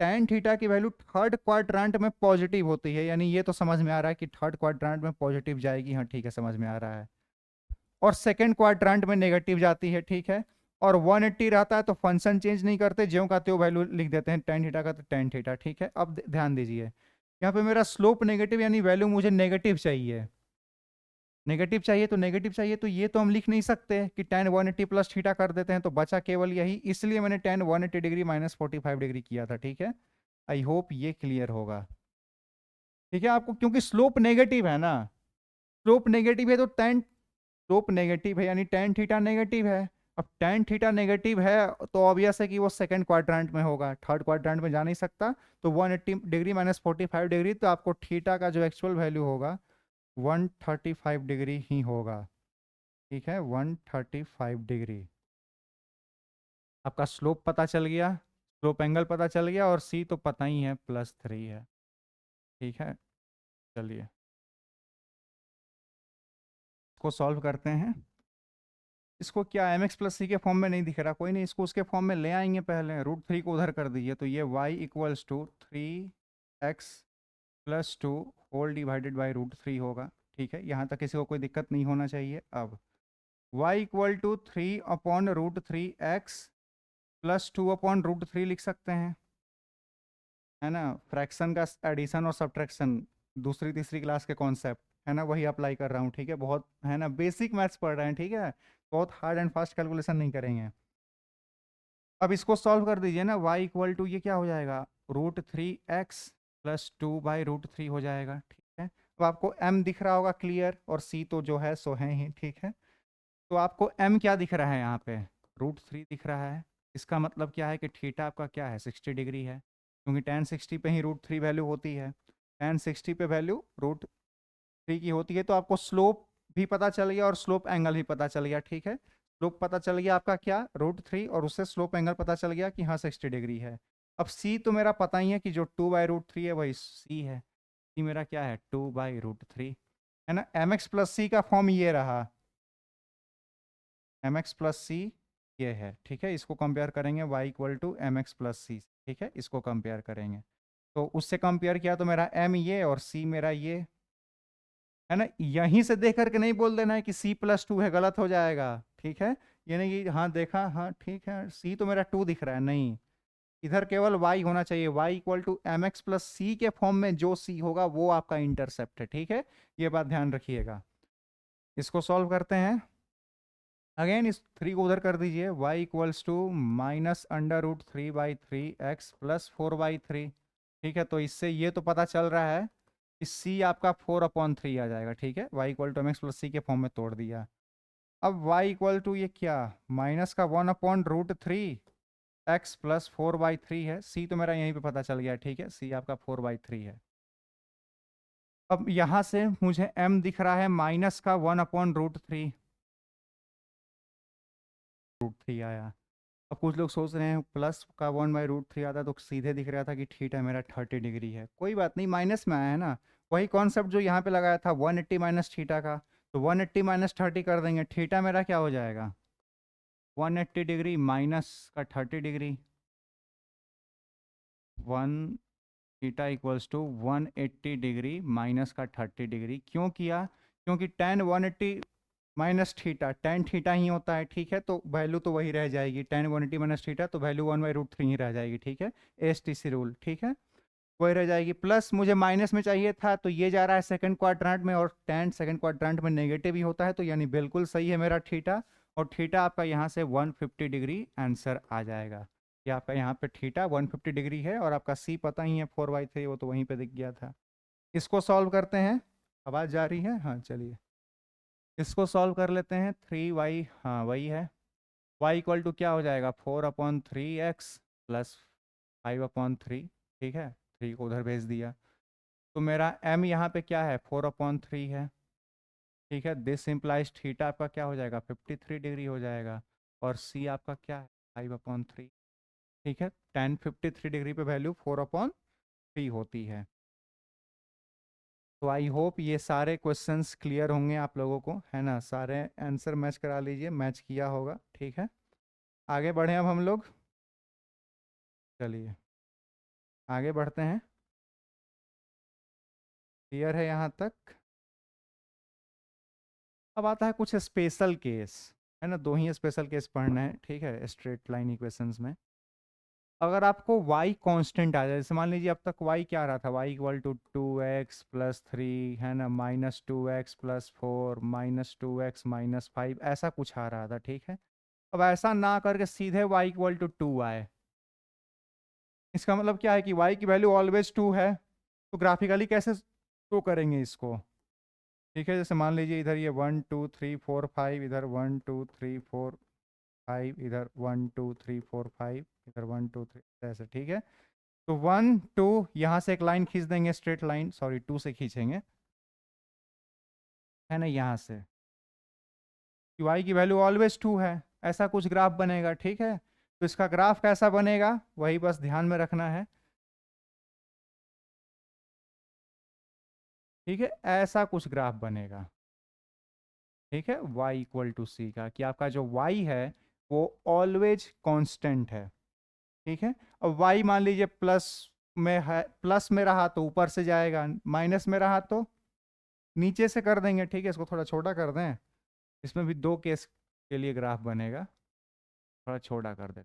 Speaker 2: tan थीटा की वैल्यू थर्ड क्वाड्रेंट में पॉजिटिव होती है, यानी ये तो समझ में आ रहा है कि थर्ड क्वाड्रेंट में पॉजिटिव जाएगी, हाँ ठीक है, समझ में आ रहा है। और सेकंड क्वाड्रेंट में नेगेटिव जाती है, ठीक है। और 180 रहता है तो फंक्शन चेंज नहीं करते, ज्यों का त्यों वैल्यू लिख देते हैं, tan थीटा का तो tan थीटा, ठीक है। अब ध्यान दीजिए, यहाँ पे मेरा स्लोप नेगेटिव, यानी वैल्यू मुझे नेगेटिव चाहिए। नेगेटिव चाहिए तो नेगेटिव चाहिए, तो ये तो हम लिख नहीं सकते कि tan 180 प्लस थीटा कर देते हैं, तो बचा केवल यही, इसलिए मैंने tan 180 डिग्री -45 डिग्री किया था, ठीक है। आई होप ये क्लियर होगा, ठीक है आपको, क्योंकि स्लोप नेगेटिव है ना। स्लोप नेगेटिव है तो tan, स्लोप नेगेटिव है यानी tan थीटा नेगेटिव है। अब tan थीटा नेगेटिव है तो ऑब्वियस है कि वो सेकंड क्वाड्रेंट में होगा, थर्ड क्वाड्रेंट में जा नहीं सकता। तो 180 डिग्री -45 डिग्री, तो आपको थीटा का जो एक्चुअल वैल्यू होगा 135 डिग्री ही होगा, ठीक है, 135 डिग्री। आपका स्लोप पता चल गया, स्लोप एंगल पता चल गया, और सी तो पता ही है, +3 है, ठीक है। चलिए इसको सॉल्व करते हैं। इसको क्या mx+c के फॉर्म में नहीं दिख रहा, कोई नहीं, इसको उसके फॉर्म में ले आएंगे। पहले √3 को उधर कर दीजिए, तो ये y equals to 3x+2 whole divided by √3 होगा, ठीक है। यहाँ तक किसी को कोई दिक्कत नहीं होना चाहिए। अब y इक्वल टू 3/√3x+2/√3 लिख सकते हैं, है ना। फ्रैक्शन का एडिशन और सब्ट्रैक्शन दूसरी तीसरी क्लास के कॉन्सेप्ट है ना, वही अप्लाई कर रहा हूँ, ठीक है। बहुत है ना, बेसिक मैथ्स पढ़ रहे हैं, ठीक है, बहुत हार्ड एंड फास्ट कैलकुलेशन नहीं करेंगे। अब इसको सॉल्व कर दीजिए ना, y इक्वल टू ये क्या हो जाएगा, √3x+2/√3 हो जाएगा, ठीक है। अब आपको m दिख रहा होगा क्लियर, और c तो जो है सो है ही, ठीक है। तो आपको m क्या दिख रहा है यहाँ पे, √3 दिख रहा है। इसका मतलब क्या है कि थीटा आपका क्या है, 60 डिग्री है, क्योंकि tan 60 पे ही √3 वैल्यू होती है। tan 60 पे वैल्यू √3 की होती है, तो आपको स्लोप भी पता चल गया और स्लोप एंगल भी पता चल गया, ठीक है। स्लोप पता चल गया आपका क्या, √3, और उससे स्लोप एंगल पता चल गया कि हाँ 60 डिग्री है। अब c तो मेरा पता ही है कि जो 2/√3 है वही c है, c मेरा क्या है 2/√3, है ना। mx+c का फॉर्म ये रहा, mx+c ये है, ठीक है। इसको कंपेयर करेंगे y इक्वल टू mx+c, ठीक है, इसको कंपेयर करेंगे। तो उससे कंपेयर किया तो मेरा m ये और c मेरा ये, है ना। यहीं से देख करके नहीं बोल देना है कि c+2 है, गलत हो जाएगा, ठीक है। ये नहीं कि हाँ देखा, हाँ ठीक है, c तो मेरा 2 दिख रहा है, नहीं, इधर केवल y होना चाहिए। y इक्वल टू mx+c के फॉर्म में जो c होगा वो आपका इंटरसेप्ट है, ठीक है। ये बात ध्यान रखिएगा। इसको सॉल्व करते हैं। अगेन इस 3 को उधर कर दीजिए, y इक्वल्स टू -√3/3x+4/3, ठीक है। तो इससे ये तो पता चल रहा है कि c आपका 4/3 आ जाएगा, ठीक है। y इक्वल टू mx+c के फॉर्म में तोड़ दिया। अब y इक्वल टू ये क्या, माइनस का 1/√3 x+4/3 है, c तो मेरा यहीं पे पता चल गया, ठीक है, c आपका 4/3 है। अब यहां से मुझे m दिख रहा है माइनस का 1/√3 आया, अब कुछ लोग सोच रहे हैं प्लस का 1/√3 आता तो सीधे दिख रहा था कि थीटा मेरा 30 डिग्री है। कोई बात नहीं, माइनस में आया है ना, वही कॉन्सेप्ट जो यहाँ पे लगाया था 180 माइनस थीटा का, तो 180 माइनस 30 कर देंगे, थीटा मेरा क्या हो जाएगा 180 डिग्री माइनस का 30 degree, 1 theta equals to 180 degree minus का 30 डिग्री। क्यों किया? क्योंकि tan 180 minus theta tan theta ही होता है, ठीक है, तो वैल्यू तो वही रह जाएगी, tan 180 माइनस थीटा तो वैल्यू 1/√3 ही रह जाएगी, ठीक है, ASTC रूल, ठीक है, वही रह जाएगी। प्लस मुझे माइनस में चाहिए था तो ये जा रहा है सेकंड क्वाड्रेंट में, और tan सेकंड क्वाड्रेंट में नेगेटिव ही होता है, तो यानी बिल्कुल सही है मेरा थीटा, और थीटा आपका यहाँ से 150 डिग्री आंसर आ जाएगा। ये आपका यहाँ पे थीटा 150 डिग्री है, और आपका सी पता ही है 4/3, वो तो वहीं पे दिख गया था। इसको सॉल्व करते हैं, आवाज़ जा रही है, हाँ चलिए इसको सॉल्व कर लेते हैं। 3y, हाँ वही है, y इक्वल टू क्या हो जाएगा 4/3x प्लस 5/3, ठीक है, 3 को उधर भेज दिया, तो मेरा m यहाँ पे क्या है 4/3 है, ठीक है, दिस इम्प्लाइज थीटा आपका क्या हो जाएगा 53 डिग्री हो जाएगा, और c आपका क्या है 5/3, ठीक है, tan 53 डिग्री पे वैल्यू 4/3 होती है। तो आई होप ये सारे क्वेश्चंस क्लियर होंगे आप लोगों को, है ना, सारे आंसर मैच करा लीजिए, मैच किया होगा, ठीक है। आगे बढ़े अब हम लोग, चलिए आगे बढ़ते हैं, क्लियर है यहाँ तक। अब आता है कुछ स्पेशल केस, है ना, दो ही स्पेशल केस पढ़ना है, ठीक है, स्ट्रेट लाइन इक्वेशंस में। अगर आपको y कांस्टेंट आ जाए, जैसे मान लीजिए अब तक y क्या आ रहा था, y इक्वल टू 2x+3, है ना, -2x+4 -2x-5, ऐसा कुछ आ रहा था, ठीक है। अब ऐसा ना करके सीधे y इक्वल टू 2 आए, इसका मतलब क्या है कि y की वैल्यू ऑलवेज 2 है, तो ग्राफिकली कैसे शो करेंगे इसको, ठीक है, जैसे मान लीजिए इधर ये 1 2 3 4 5, इधर 1 2 3 4 5, इधर 1 2 3 4 5, इधर 1 2 3, ऐसे, ठीक है। तो 1 2 यहाँ से एक लाइन खींच देंगे, स्ट्रेट लाइन, सॉरी 2 से खींचेंगे, है ना, यहाँ से y की वैल्यू ऑलवेज 2 है, ऐसा कुछ ग्राफ बनेगा, ठीक है। तो इसका ग्राफ कैसा बनेगा वही बस ध्यान में रखना है, ठीक है, ऐसा कुछ ग्राफ बनेगा, ठीक है, y इक्वल टू सी का, कि आपका जो y है वो ऑलवेज कांस्टेंट है, ठीक है। अब y मान लीजिए प्लस में है, प्लस में रहा तो ऊपर से जाएगा, माइनस में रहा तो नीचे से कर देंगे, ठीक है, इसको थोड़ा छोटा कर दें, इसमें भी दो केस के लिए ग्राफ बनेगा, थोड़ा छोटा कर दे।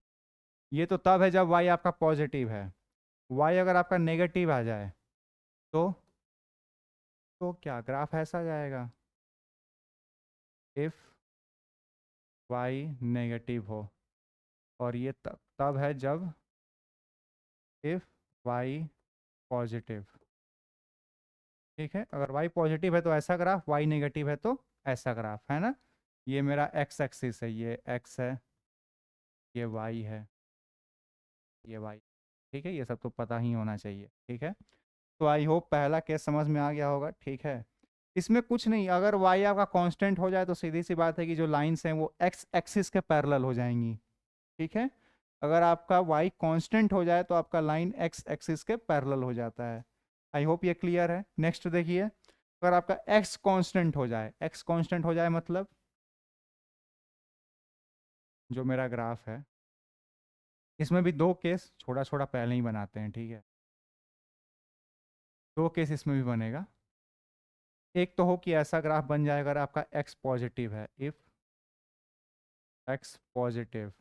Speaker 2: ये तो तब है जब y आपका पॉजिटिव है, y अगर आपका नेगेटिव आ जाए तो क्या ग्राफ ऐसा जाएगा, इफ y नेगेटिव हो, और ये तब है जब इफ y पॉजिटिव, ठीक है, अगर y पॉजिटिव है तो ऐसा ग्राफ, y नेगेटिव है तो ऐसा ग्राफ, है ना। ये मेरा x एक्सिस है, ये x है, ये y है, ये y, ठीक है, ये सब तो पता ही होना चाहिए, ठीक है। तो आई होप पहला केस समझ में आ गया होगा, ठीक है। इसमें कुछ नहीं, अगर y आपका कांस्टेंट हो जाए तो सीधी सी बात है कि जो लाइंस हैं वो x एक्सिस के पैरेलल हो जाएंगी, ठीक है। अगर आपका y कांस्टेंट हो जाए तो आपका लाइन x एक्सिस के पैरेलल हो जाता है। आई होप ये क्लियर है। नेक्स्ट देखिए, अगर आपका x कांस्टेंट हो जाए, x कांस्टेंट हो जाए मतलब जो मेरा ग्राफ है, इसमें भी दो केस छोटा छोटा पहले ही बनाते हैं, ठीक है, दो केस इसमें भी बनेगा। एक तो हो कि ऐसा ग्राफ बन जाए अगर आपका x पॉजिटिव है, इफ x पॉजिटिव,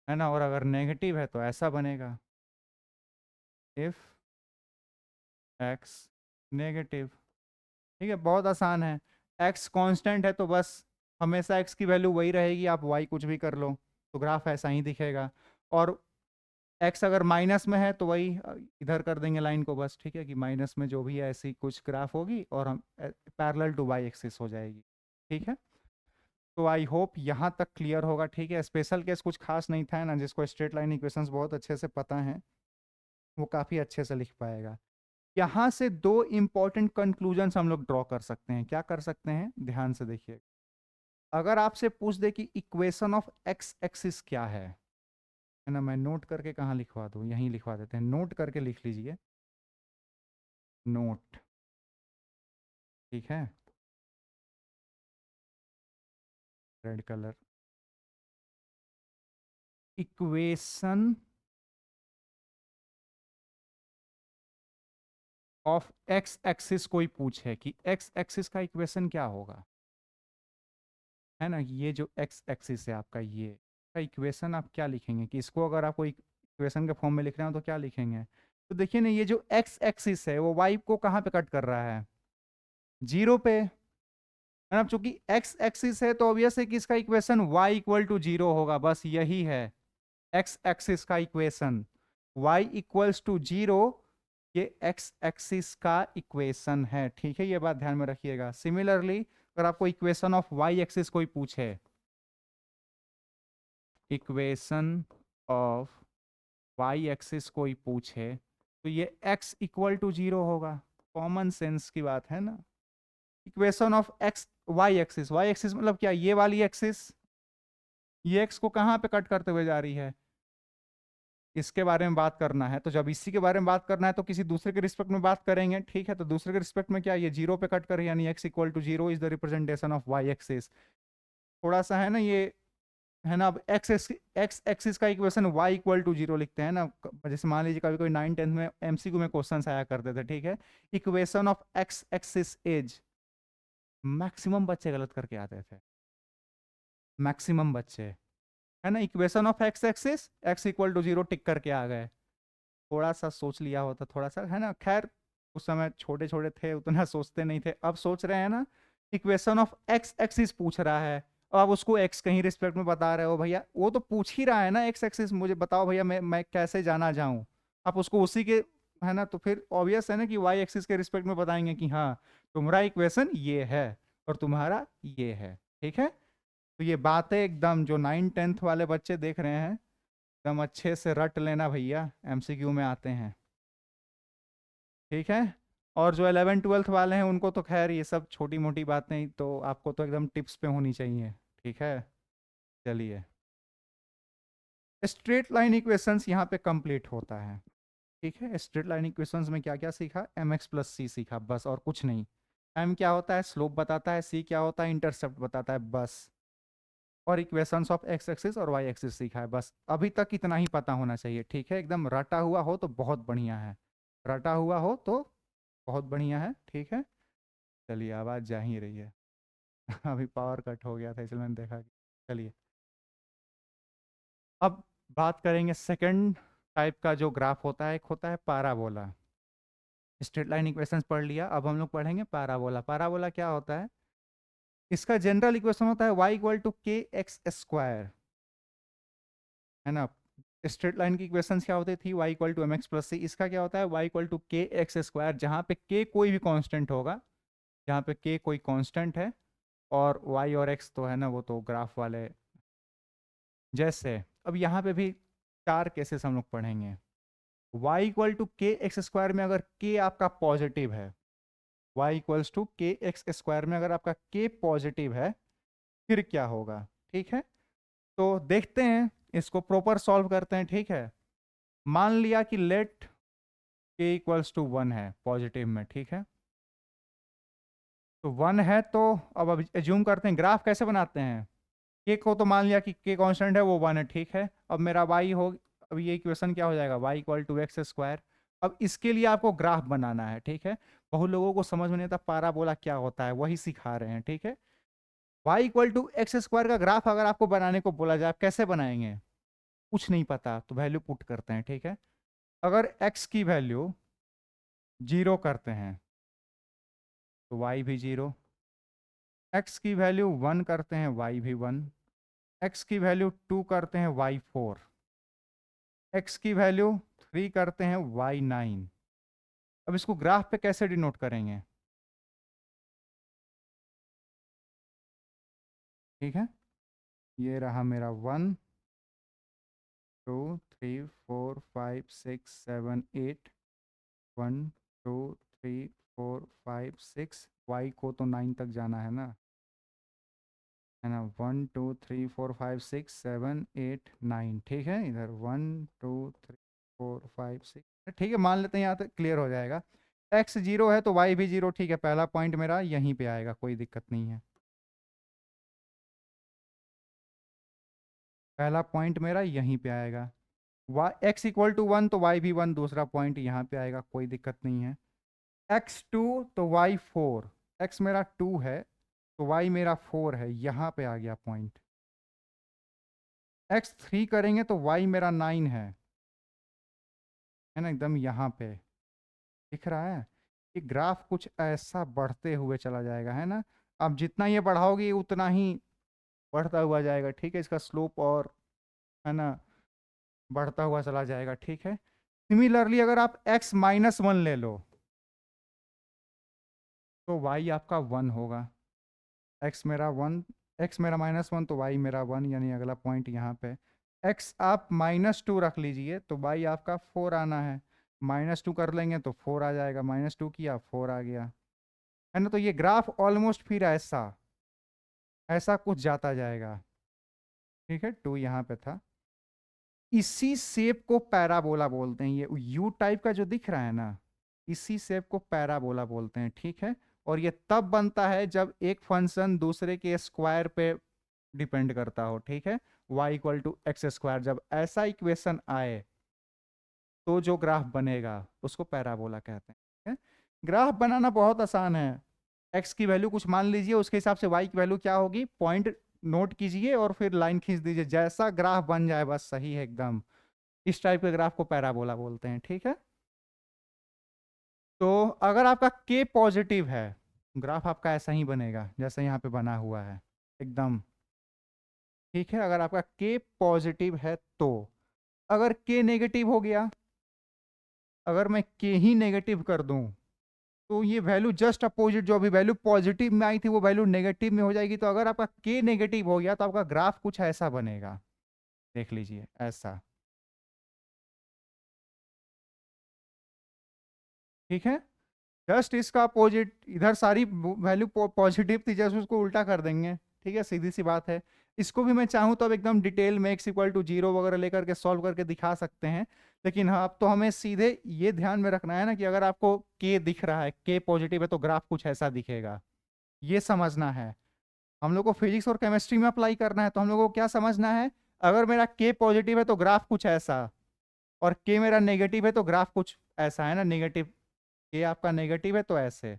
Speaker 2: है ना, और अगर नेगेटिव है तो ऐसा बनेगा, इफ x नेगेटिव, ठीक है, बहुत आसान है। x कांस्टेंट है तो बस हमेशा x की वैल्यू वही रहेगी, आप y कुछ भी कर लो तो ग्राफ ऐसा ही दिखेगा, और x अगर माइनस में है तो वही इधर कर देंगे लाइन को बस, ठीक है, कि माइनस में जो भी है ऐसी कुछ ग्राफ होगी और हम पैरेलल टू y एक्सिस हो जाएगी, ठीक है। तो आई होप यहाँ तक क्लियर होगा, ठीक है। स्पेशल केस कुछ खास नहीं था ना, जिसको स्ट्रेट लाइन इक्वेशंस बहुत अच्छे से पता है वो काफ़ी अच्छे से लिख पाएगा। यहाँ से दो इंपॉर्टेंट कंक्लूजन्स हम लोग ड्रॉ कर सकते हैं, क्या कर सकते हैं, ध्यान से देखिए। अगर आपसे पूछ दे कि इक्वेशन ऑफ एक्स एक्सिस क्या है ना, मैं नोट करके कहाँ लिखवा दूँ, यहीं लिखवा देते हैं, नोट करके लिख लीजिए, नोट, ठीक है, red colour. Equation of x axis कोई पूछे कि एक्स एक्सिस का इक्वेशन क्या होगा, है ना, ये जो एक्स एक्सिस है आपका, ये का इक्वेशन आप क्या लिखेंगे, कि इसको अगर आपको इक्वेशन के फॉर्म में लिख रहे हो तो क्या लिखेंगे। तो देखिए ना, ये जो एक्स एक्सिस है वो वाई को कहाँ पे कट कर रहा है, जीरो पे, है ना। चूंकि एक्स एक्सिस है तो ऑब्वियस है कि इसका equation y equal to zero होगा, बस यही है एक्स एक्सिस का equation, y equals to zero, ये एक्स एक्सिस का इक्वेशन है, ठीक है, ये बात ध्यान में रखिएगा। सिमिलरली अगर आपको इक्वेशन ऑफ y एक्सिस कोई पूछे, इक्वेशन ऑफ y एक्सिस कोई पूछे, तो ये x इक्वल टू जीरो होगा, कॉमन सेंस की बात है ना। Equation of X Y axis मतलब क्या, ये वाली एक्सिस, ये एक्स को कहाँ पे कट करते हुए जा रही है, इसके बारे में बात करना है। तो जब इसी के बारे में बात करना है तो किसी दूसरे के रिस्पेक्ट में बात करेंगे, ठीक है। तो दूसरे के रिस्पेक्ट में क्या, ये जीरो पे कट कर, यानी X equal to zero is the representation of Y axis. थोड़ा सा है ना ये, है ना, अब एक्स एक्सिस का equation Y equal to zero लिखते हैं ना, जैसे मान लीजिए कभी कोई 9th-10th में एमसीक्यू में क्वेश्चन आया करते थे, ठीक है। Equation of x axis is, maximum बच्चे गलत करके आते थे, मैक्सिमम बच्चे, है ना। Equation of x axis x equal to zero tick करके आ गए, थोड़ा सा सोच लिया होता, थोड़ा सा, है ना। खैर उस समय छोटे छोटे थे, उतना सोचते नहीं थे, अब सोच रहे हैं ना। इक्वेशन ऑफ एक्स एक्सिस पूछ रहा है, और आप उसको एक्स कहीं रिस्पेक्ट में बता रहे हो, भैया वो तो पूछ ही रहा है ना एक्स एक्सिस, मुझे बताओ भैया मैं कैसे जाना जाऊं, आप उसको उसी के, है ना। तो फिर ऑब्वियस है ना कि वाई एक्सिस के रिस्पेक्ट में बताएंगे कि हाँ तुम्हारा इक्वेशन ये है और तुम्हारा ये है, ठीक है। तो ये बातें एकदम जो 9th-10th वाले बच्चे देख रहे हैं, एकदम अच्छे से रट लेना भैया, एमसीक्यू में आते हैं, ठीक है। और जो 11th-12th वाले हैं उनको तो खैर ये सब छोटी मोटी बातें, तो आपको तो एकदम टिप्स पे होनी चाहिए, ठीक है। चलिए, स्ट्रेट लाइन इक्वेशंस यहाँ पे कंप्लीट होता है, ठीक है। स्ट्रेट लाइन इक्वेशंस में क्या क्या सीखा, एम एक्स प्लस सी सीखा, बस और कुछ नहीं। एम क्या होता है, स्लोप बताता है, सी क्या होता है, इंटरसेप्ट बताता है, बस। और इक्वेशंस ऑफ एक्स एक्सिस और वाई एक्सिस सीखा है, बस अभी तक इतना ही पता होना चाहिए, ठीक है। एकदम रटा हुआ हो तो बहुत बढ़िया है, रटा हुआ हो तो बहुत बढ़िया है, ठीक है। चलिए, आवाज़ जा ही रही है अभी पावर कट हो गया था इसलिए मैंने देखा कि, चलिए अब बात करेंगे सेकंड टाइप का जो ग्राफ होता है, एक होता है पैराबोला। स्ट्रेट लाइन इक्वेशंस पढ़ लिया, अब हम लोग पढ़ेंगे पैराबोला। पैराबोला क्या होता है, इसका जनरल इक्वेशन होता है y equal to k x square, है ना। स्ट्रेट लाइन की इक्वेशंस क्या होती थी, y equal to M x plus c, इसका क्या होता है y equal to k x square, जहाँ पे k कोई भी कांस्टेंट होगा, जहाँ पे k कोई कांस्टेंट है, और y और x तो है ना वो तो ग्राफ वाले, जैसे अब यहाँ पे भी चार केसेस हम लोग पढ़ेंगे। y equal to k x square में अगर k आपका पॉजिटिव है, y equals to k x square में अगर आपका k पॉजिटिव है, फिर क्या होगा, ठीक है। तो देखते हैं, इसको प्रॉपर सॉल्व करते हैं, ठीक है। मान लिया कि लेट k इक्वल्स टू 1 है पॉजिटिव में, ठीक है। तो 1 है तो अब एज्यूम करते हैं, ग्राफ कैसे बनाते हैं, के को तो मान लिया कि के कांस्टेंट है वो 1 है, ठीक है। अब मेरा y हो, अब ये इक्वेशन क्या हो जाएगा, y equal to x square. अब इसके लिए आपको ग्राफ बनाना है, ठीक है। बहुत लोगों को समझ में नहीं आता पैराबोला क्या होता है, वही सिखा रहे हैं, ठीक है। y equal to x square का ग्राफ अगर आपको बनाने को बोला जाए, आप कैसे बनाएंगे, कुछ नहीं पता तो वैल्यू पुट करते हैं, ठीक है। अगर x की वैल्यू जीरो करते हैं तो y भी जीरो, x की वैल्यू 1 करते हैं y भी 1, x की वैल्यू 2 करते हैं y 4, x की वैल्यू 3 करते हैं y 9। अब इसको ग्राफ पे कैसे डिनोट करेंगे, ठीक है। ये रहा मेरा 1 2 3 4 5 6 7 8, 1 2 3 4 5 6, y को तो 9 तक जाना है ना, है ना, 1 2 3 4 5 6 7 8 9, ठीक है, इधर 1 2 3 4 5 6, ठीक है, मान लेते हैं यहाँ तक क्लियर हो जाएगा। x 0 है तो y भी 0, ठीक है, पहला पॉइंट मेरा यहीं पे आएगा, कोई दिक्कत नहीं है। पहला पॉइंट मेरा यहीं पे आएगा। x इक्वल टू 1 तो y भी 1, दूसरा पॉइंट यहाँ पे आएगा, कोई दिक्कत नहीं है। x 2 तो y 4, x मेरा 2 है तो y मेरा 4 है, यहाँ पे आ गया पॉइंट। x 3 करेंगे तो y मेरा 9 है ना, एकदम यहाँ पे दिख रहा है। ये ग्राफ कुछ ऐसा बढ़ते हुए चला जाएगा, है ना। अब जितना ये बढ़ाओगे उतना ही बढ़ता हुआ जाएगा, ठीक है, इसका स्लोप और, है ना, बढ़ता हुआ चला जाएगा, ठीक है। सिमिलरली अगर आप x -1 ले लो तो y आपका 1 होगा। x मेरा 1, x मेरा -1 तो y मेरा 1, यानी अगला पॉइंट यहाँ पे। x आप -2 रख लीजिए तो y आपका 4 आना है, -2 कर लेंगे तो 4 आ जाएगा, -2 किया 4 आ गया, है ना। तो ये ग्राफ ऑलमोस्ट फिर ऐसा ऐसा कुछ जाता जाएगा, ठीक है। 2 यहाँ पे था। इसी शेप को पैराबोला बोलते हैं, ये यू टाइप का जो दिख रहा है ना, इसी शेप को पैराबोला बोलते हैं, ठीक है। और ये तब बनता है जब एक फंक्शन दूसरे के स्क्वायर पे डिपेंड करता हो, ठीक है। y equal to x square, जब ऐसा इक्वेशन आए तो जो ग्राफ बनेगा उसको पैराबोला कहते हैं, ठीक है। ग्राफ बनाना बहुत आसान है। x की वैल्यू कुछ मान लीजिए, उसके हिसाब से y की वैल्यू क्या होगी, पॉइंट नोट कीजिए और फिर लाइन खींच दीजिए, जैसा ग्राफ बन जाए बस सही है एकदम। इस टाइप के ग्राफ को पैराबोला बोलते हैं, ठीक है। तो अगर आपका k पॉजिटिव है, ग्राफ आपका ऐसा ही बनेगा जैसा यहाँ पे बना हुआ है एकदम, ठीक है। अगर आपका k पॉजिटिव है तो, अगर k नेगेटिव हो गया, अगर मैं k ही नेगेटिव कर दूं तो ये वैल्यू जस्ट अपोजिट, जो अभी वैल्यू पॉजिटिव में आई थी वो वैल्यू नेगेटिव में हो जाएगी। तो अगर आपका k नेगेटिव हो गया तो आपका ग्राफ कुछ ऐसा बनेगा, देख लीजिए ऐसा, ठीक है। जस्ट इसका अपोजिट, इधर सारी वैल्यू पॉजिटिव थी, जस्ट उसको उल्टा कर देंगे, ठीक है, सीधी सी बात है। इसको भी मैं चाहूँ तो अब एकदम डिटेल में x इक्वल टू 0 वगैरह लेकर के सॉल्व करके दिखा सकते हैं, लेकिन हाँ अब तो हमें सीधे ये ध्यान में रखना है ना कि अगर आपको k दिख रहा है, k पॉजिटिव है तो ग्राफ कुछ ऐसा दिखेगा, ये समझना है। हम लोग को फिजिक्स और केमिस्ट्री में अप्लाई करना है, तो हम लोग को क्या समझना है, अगर मेरा k पॉजिटिव है तो ग्राफ कुछ ऐसा, और k मेरा नेगेटिव है तो ग्राफ कुछ ऐसा, है ना, नेगेटिव, k आपका नेगेटिव है तो ऐसे,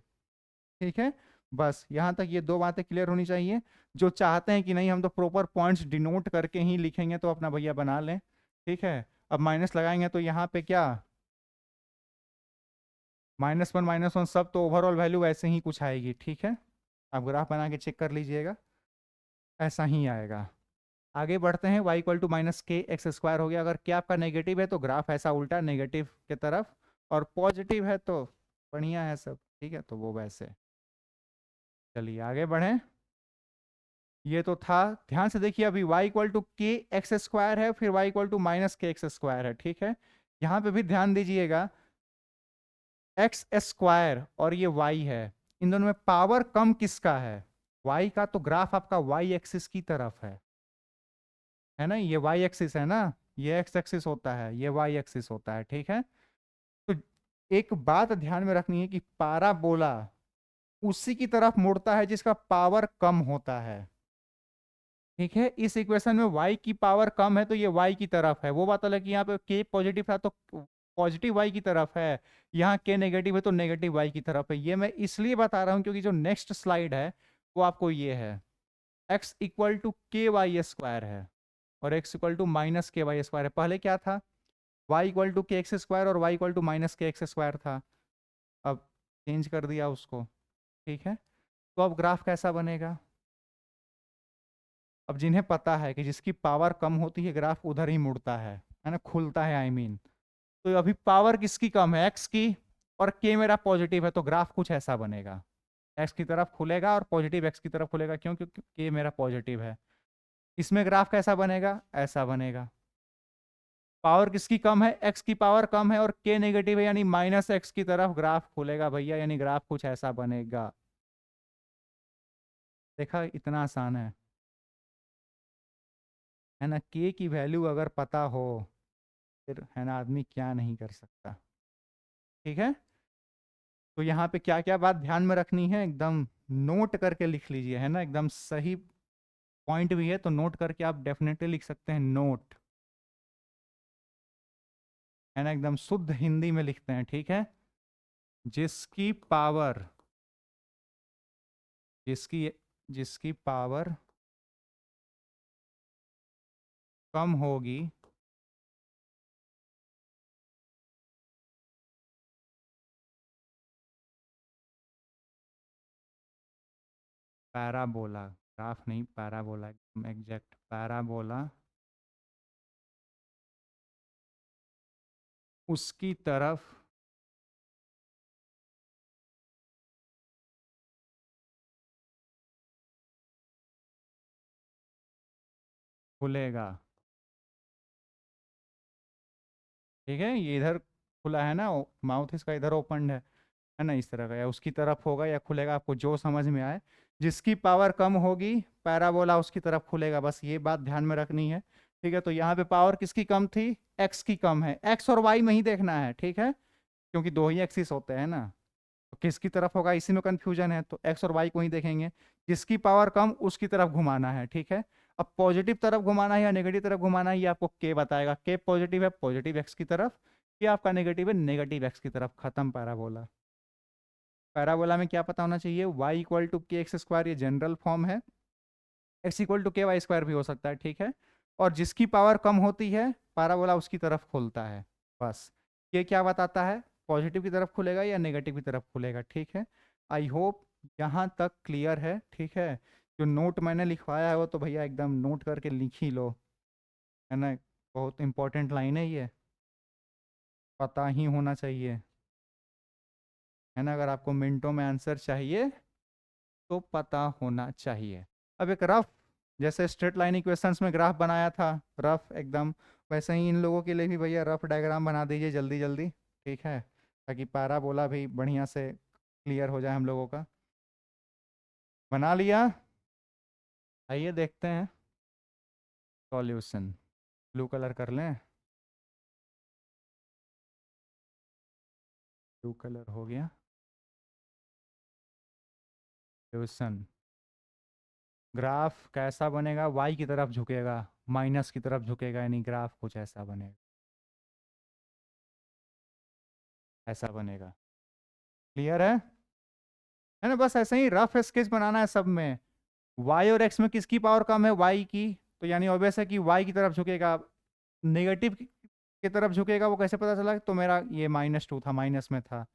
Speaker 2: ठीक है। बस यहाँ तक ये दो बातें क्लियर होनी चाहिए। जो चाहते हैं कि नहीं हम तो प्रॉपर पॉइंट्स डिनोट करके ही लिखेंगे तो अपना भैया बना लें, ठीक है। अब माइनस लगाएंगे तो यहाँ पे क्या, -1 सब तो ओवरऑल वैल्यू ऐसे ही कुछ आएगी, ठीक है। आप ग्राफ बना के चेक कर लीजिएगा, ऐसा ही आएगा। आगे बढ़ते हैं, y इक्वल टू -k(x²) हो गया। अगर क्या आपका नेगेटिव है तो ग्राफ ऐसा उल्टा नेगेटिव के तरफ, और पॉजिटिव है तो बढ़िया है सब, ठीक है, तो वो वैसे। चलिए आगे बढ़ें। ये तो था, ध्यान से देखिए, अभी y इक्वल टू k(x²) है, फिर y इक्वल टू -k(x²) है, ठीक है। यहाँ पे भी ध्यान दीजिएगा, x² और ये y है, इन दोनों में पावर कम किसका है, y का। तो ग्राफ आपका y एक्सिस की तरफ है ना, ये y एक्सिस है ना, ये x एक्सिस होता है, ये y एक्सिस होता है, ठीक है। तो एक बात ध्यान में रखनी है कि पाराबोला उसी की तरफ मुड़ता है जिसका पावर कम होता है, ठीक है। इस इक्वेशन में y की पावर कम है तो ये y की तरफ है, वो बात अलग कि यहाँ पे k पॉजिटिव था तो पॉजिटिव y की तरफ है, यहाँ k नेगेटिव है तो नेगेटिव y की तरफ है। ये मैं इसलिए बता रहा हूँ क्योंकि जो नेक्स्ट स्लाइड है वो आपको ये है, x इक्वल टू k(y²) है और x इक्वल टू -k(y²) है। पहले क्या था, y इक्वल टू k(x²) और y इक्वल टू -k(x²) था, अब चेंज कर दिया उसको, ठीक है। तो अब ग्राफ कैसा बनेगा, अब जिन्हें पता है कि जिसकी पावर कम होती है ग्राफ उधर ही मुड़ता है ना, खुलता है, आई मीन। तो अभी पावर किसकी कम है, x की, और k मेरा पॉजिटिव है तो ग्राफ कुछ ऐसा बनेगा, x की तरफ खुलेगा और पॉजिटिव x की तरफ खुलेगा, क्यों, क्योंकि k मेरा पॉजिटिव है। इसमें ग्राफ कैसा बनेगा, ऐसा बनेगा। पावर किसकी कम है, x की पावर कम है और k नेगेटिव है, यानी -x की तरफ ग्राफ खुलेगा भैया, यानी ग्राफ कुछ ऐसा बनेगा। देखा, इतना आसान है। है ना। के की वैल्यू अगर पता हो फिर है ना आदमी क्या नहीं कर सकता। ठीक है, तो यहाँ पे क्या क्या बात ध्यान में रखनी है एकदम नोट करके लिख लीजिए, है ना। एकदम सही पॉइंट भी है तो नोट करके आप डेफिनेटली लिख सकते हैं नोट, है ना। एकदम शुद्ध हिंदी में लिखते हैं, ठीक है। जिसकी पावर जिसकी जिसकी पावर कम होगी पैराबोला, ग्राफ नहीं पैराबोला, एग्जैक्ट पैराबोला, उसकी तरफ खुलेगा। ठीक है, ये इधर खुला है ना, माउथ इसका इधर ओपन है ना, इस तरह का, या उसकी तरफ होगा या खुलेगा, आपको जो समझ में आए। जिसकी पावर कम होगी पैराबोला उसकी तरफ खुलेगा, बस ये बात ध्यान में रखनी है। ठीक है, तो यहाँ पे पावर किसकी कम थी, एक्स की कम है, एक्स और वाई में ही देखना है, ठीक है, क्योंकि दो ही एक्सिस होते हैं ना। तो किसकी तरफ होगा इसी में कंफ्यूजन है, तो एक्स और वाई को ही देखेंगे। जिसकी पावर कम उसकी तरफ घुमाना है, ठीक है। अब पॉजिटिव तरफ घुमाना है या नेगेटिव तरफ घुमाना है ये आपको के बताएगा। के पॉजिटिव है पॉजिटिव एक्स की तरफ, ये आपका नेगेटिव है नेगेटिव एक्स की तरफ, खत्म पैराबोला। पैराबोला में क्या पता होना चाहिए, y equal to k x square, ये जनरल फॉर्म है। x इक्वल टू के वाई स्क्वायर भी हो सकता है, ठीक है। और जिसकी पावर कम होती है पैराबोला उसकी तरफ खुलता है, बस। ये क्या बताता है, पॉजिटिव की तरफ खुलेगा या नेगेटिव की तरफ खुलेगा, ठीक है। आई होप यहाँ तक क्लियर है, ठीक है। जो नोट मैंने लिखवाया है वो तो भैया एकदम नोट करके लिख ही लो, है ना। बहुत इंपॉर्टेंट लाइन है ये, पता ही होना चाहिए, है ना। अगर आपको मिनटों में आंसर चाहिए तो पता होना चाहिए। अब एक रफ, जैसे स्ट्रेट लाइन इक्वेशंस में ग्राफ बनाया था रफ एकदम, वैसे ही इन लोगों के लिए भी भैया रफ डायग्राम बना दीजिए जल्दी जल्दी, ठीक है, ताकि पैराबोला भी बढ़िया से क्लियर हो जाए हम लोगों का। बना लिया, आइए देखते हैं सॉल्यूशन। ब्लू कलर कर लें, ब्लू कलर हो गया। सॉल्यूशन, ग्राफ कैसा बनेगा, वाई की तरफ झुकेगा, माइनस की तरफ झुकेगा, यानी ग्राफ कुछ ऐसा बनेगा, ऐसा बनेगा। क्लियर है ना। बस ऐसे ही रफ स्केच बनाना है सब में। y और x में किसकी पावर कम है, y की, तो यानी ऑब्वियस है कि y की तरफ झुकेगा। नेगेटिव की तरफ झुकेगा वो कैसे पता चला, तो मेरा ये -2 था, माइनस में था।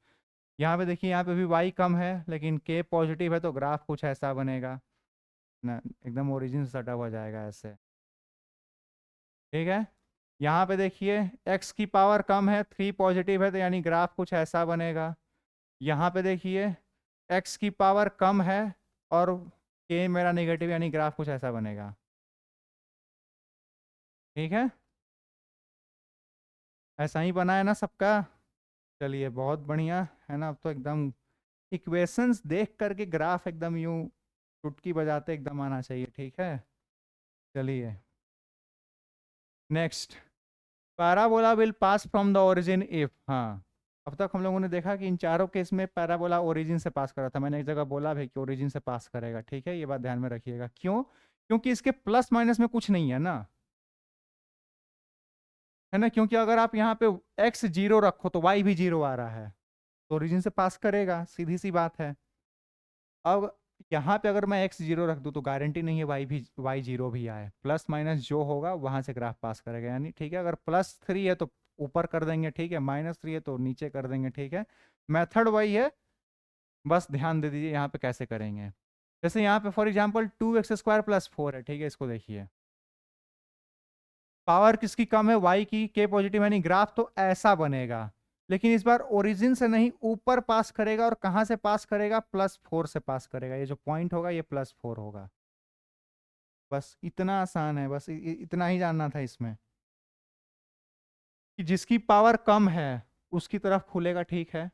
Speaker 2: यहाँ पे देखिए, यहाँ पे भी y कम है लेकिन k पॉजिटिव है, तो ग्राफ कुछ ऐसा बनेगा ना, एकदम ओरिजिन से सटा हुआ जाएगा ऐसे, ठीक है। यहाँ पे देखिए x की पावर कम है, 3 पॉजिटिव है, तो यानी ग्राफ कुछ ऐसा बनेगा। यहाँ पे देखिए x की पावर कम है और k मेरा नेगेटिव, यानी ग्राफ कुछ ऐसा बनेगा, ठीक है। ऐसा ही बना है ना सबका, चलिए बहुत बढ़िया, है ना। अब तो एकदम इक्वेशंस देख करके ग्राफ एकदम यूं चुटकी बजाते एकदम आना चाहिए, ठीक है। चलिए next, parabola will pass from the origin if, हाँ। अब तक हम लोगों ने देखा कि इन चारों केस में पैराबोला ओरिजिन से पास कर रहा था, मैंने एक जगह बोला भी कि ओरिजिन से पास करेगा, ठीक है। ये बात ध्यान में रखिएगा, क्यों, क्योंकि इसके प्लस माइनस में कुछ नहीं है ना, है ना। क्योंकि अगर आप यहाँ पे x 0 रखो तो y भी 0 आ रहा है, तो ओरिजिन से पास करेगा, सीधी सी बात है। अब यहाँ पे अगर मैं x 0 रख दूँ तो गारंटी नहीं है y 0 भी आए, प्लस माइनस जो होगा वहां से ग्राफ पास करेगा, यानी ठीक है। अगर +3 है तो ऊपर कर देंगे, ठीक है, -3 है तो नीचे कर देंगे, ठीक है। मेथड वही है, बस ध्यान दे दीजिए यहाँ पे कैसे करेंगे। जैसे यहाँ पे फॉर एग्जाम्पल 2x² + 4 है, ठीक है। इसको देखिए, पावर किसकी कम है, y की, k पॉजिटिव, यानी ग्राफ तो ऐसा बनेगा। लेकिन इस बार ओरिजिन से नहीं ऊपर पास करेगा, और कहां से पास करेगा, +4 से पास करेगा। ये जो पॉइंट होगा ये +4 होगा, बस इतना आसान है, बस इतना ही जानना था इसमें, कि जिसकी पावर कम है उसकी तरफ खुलेगा, ठीक है।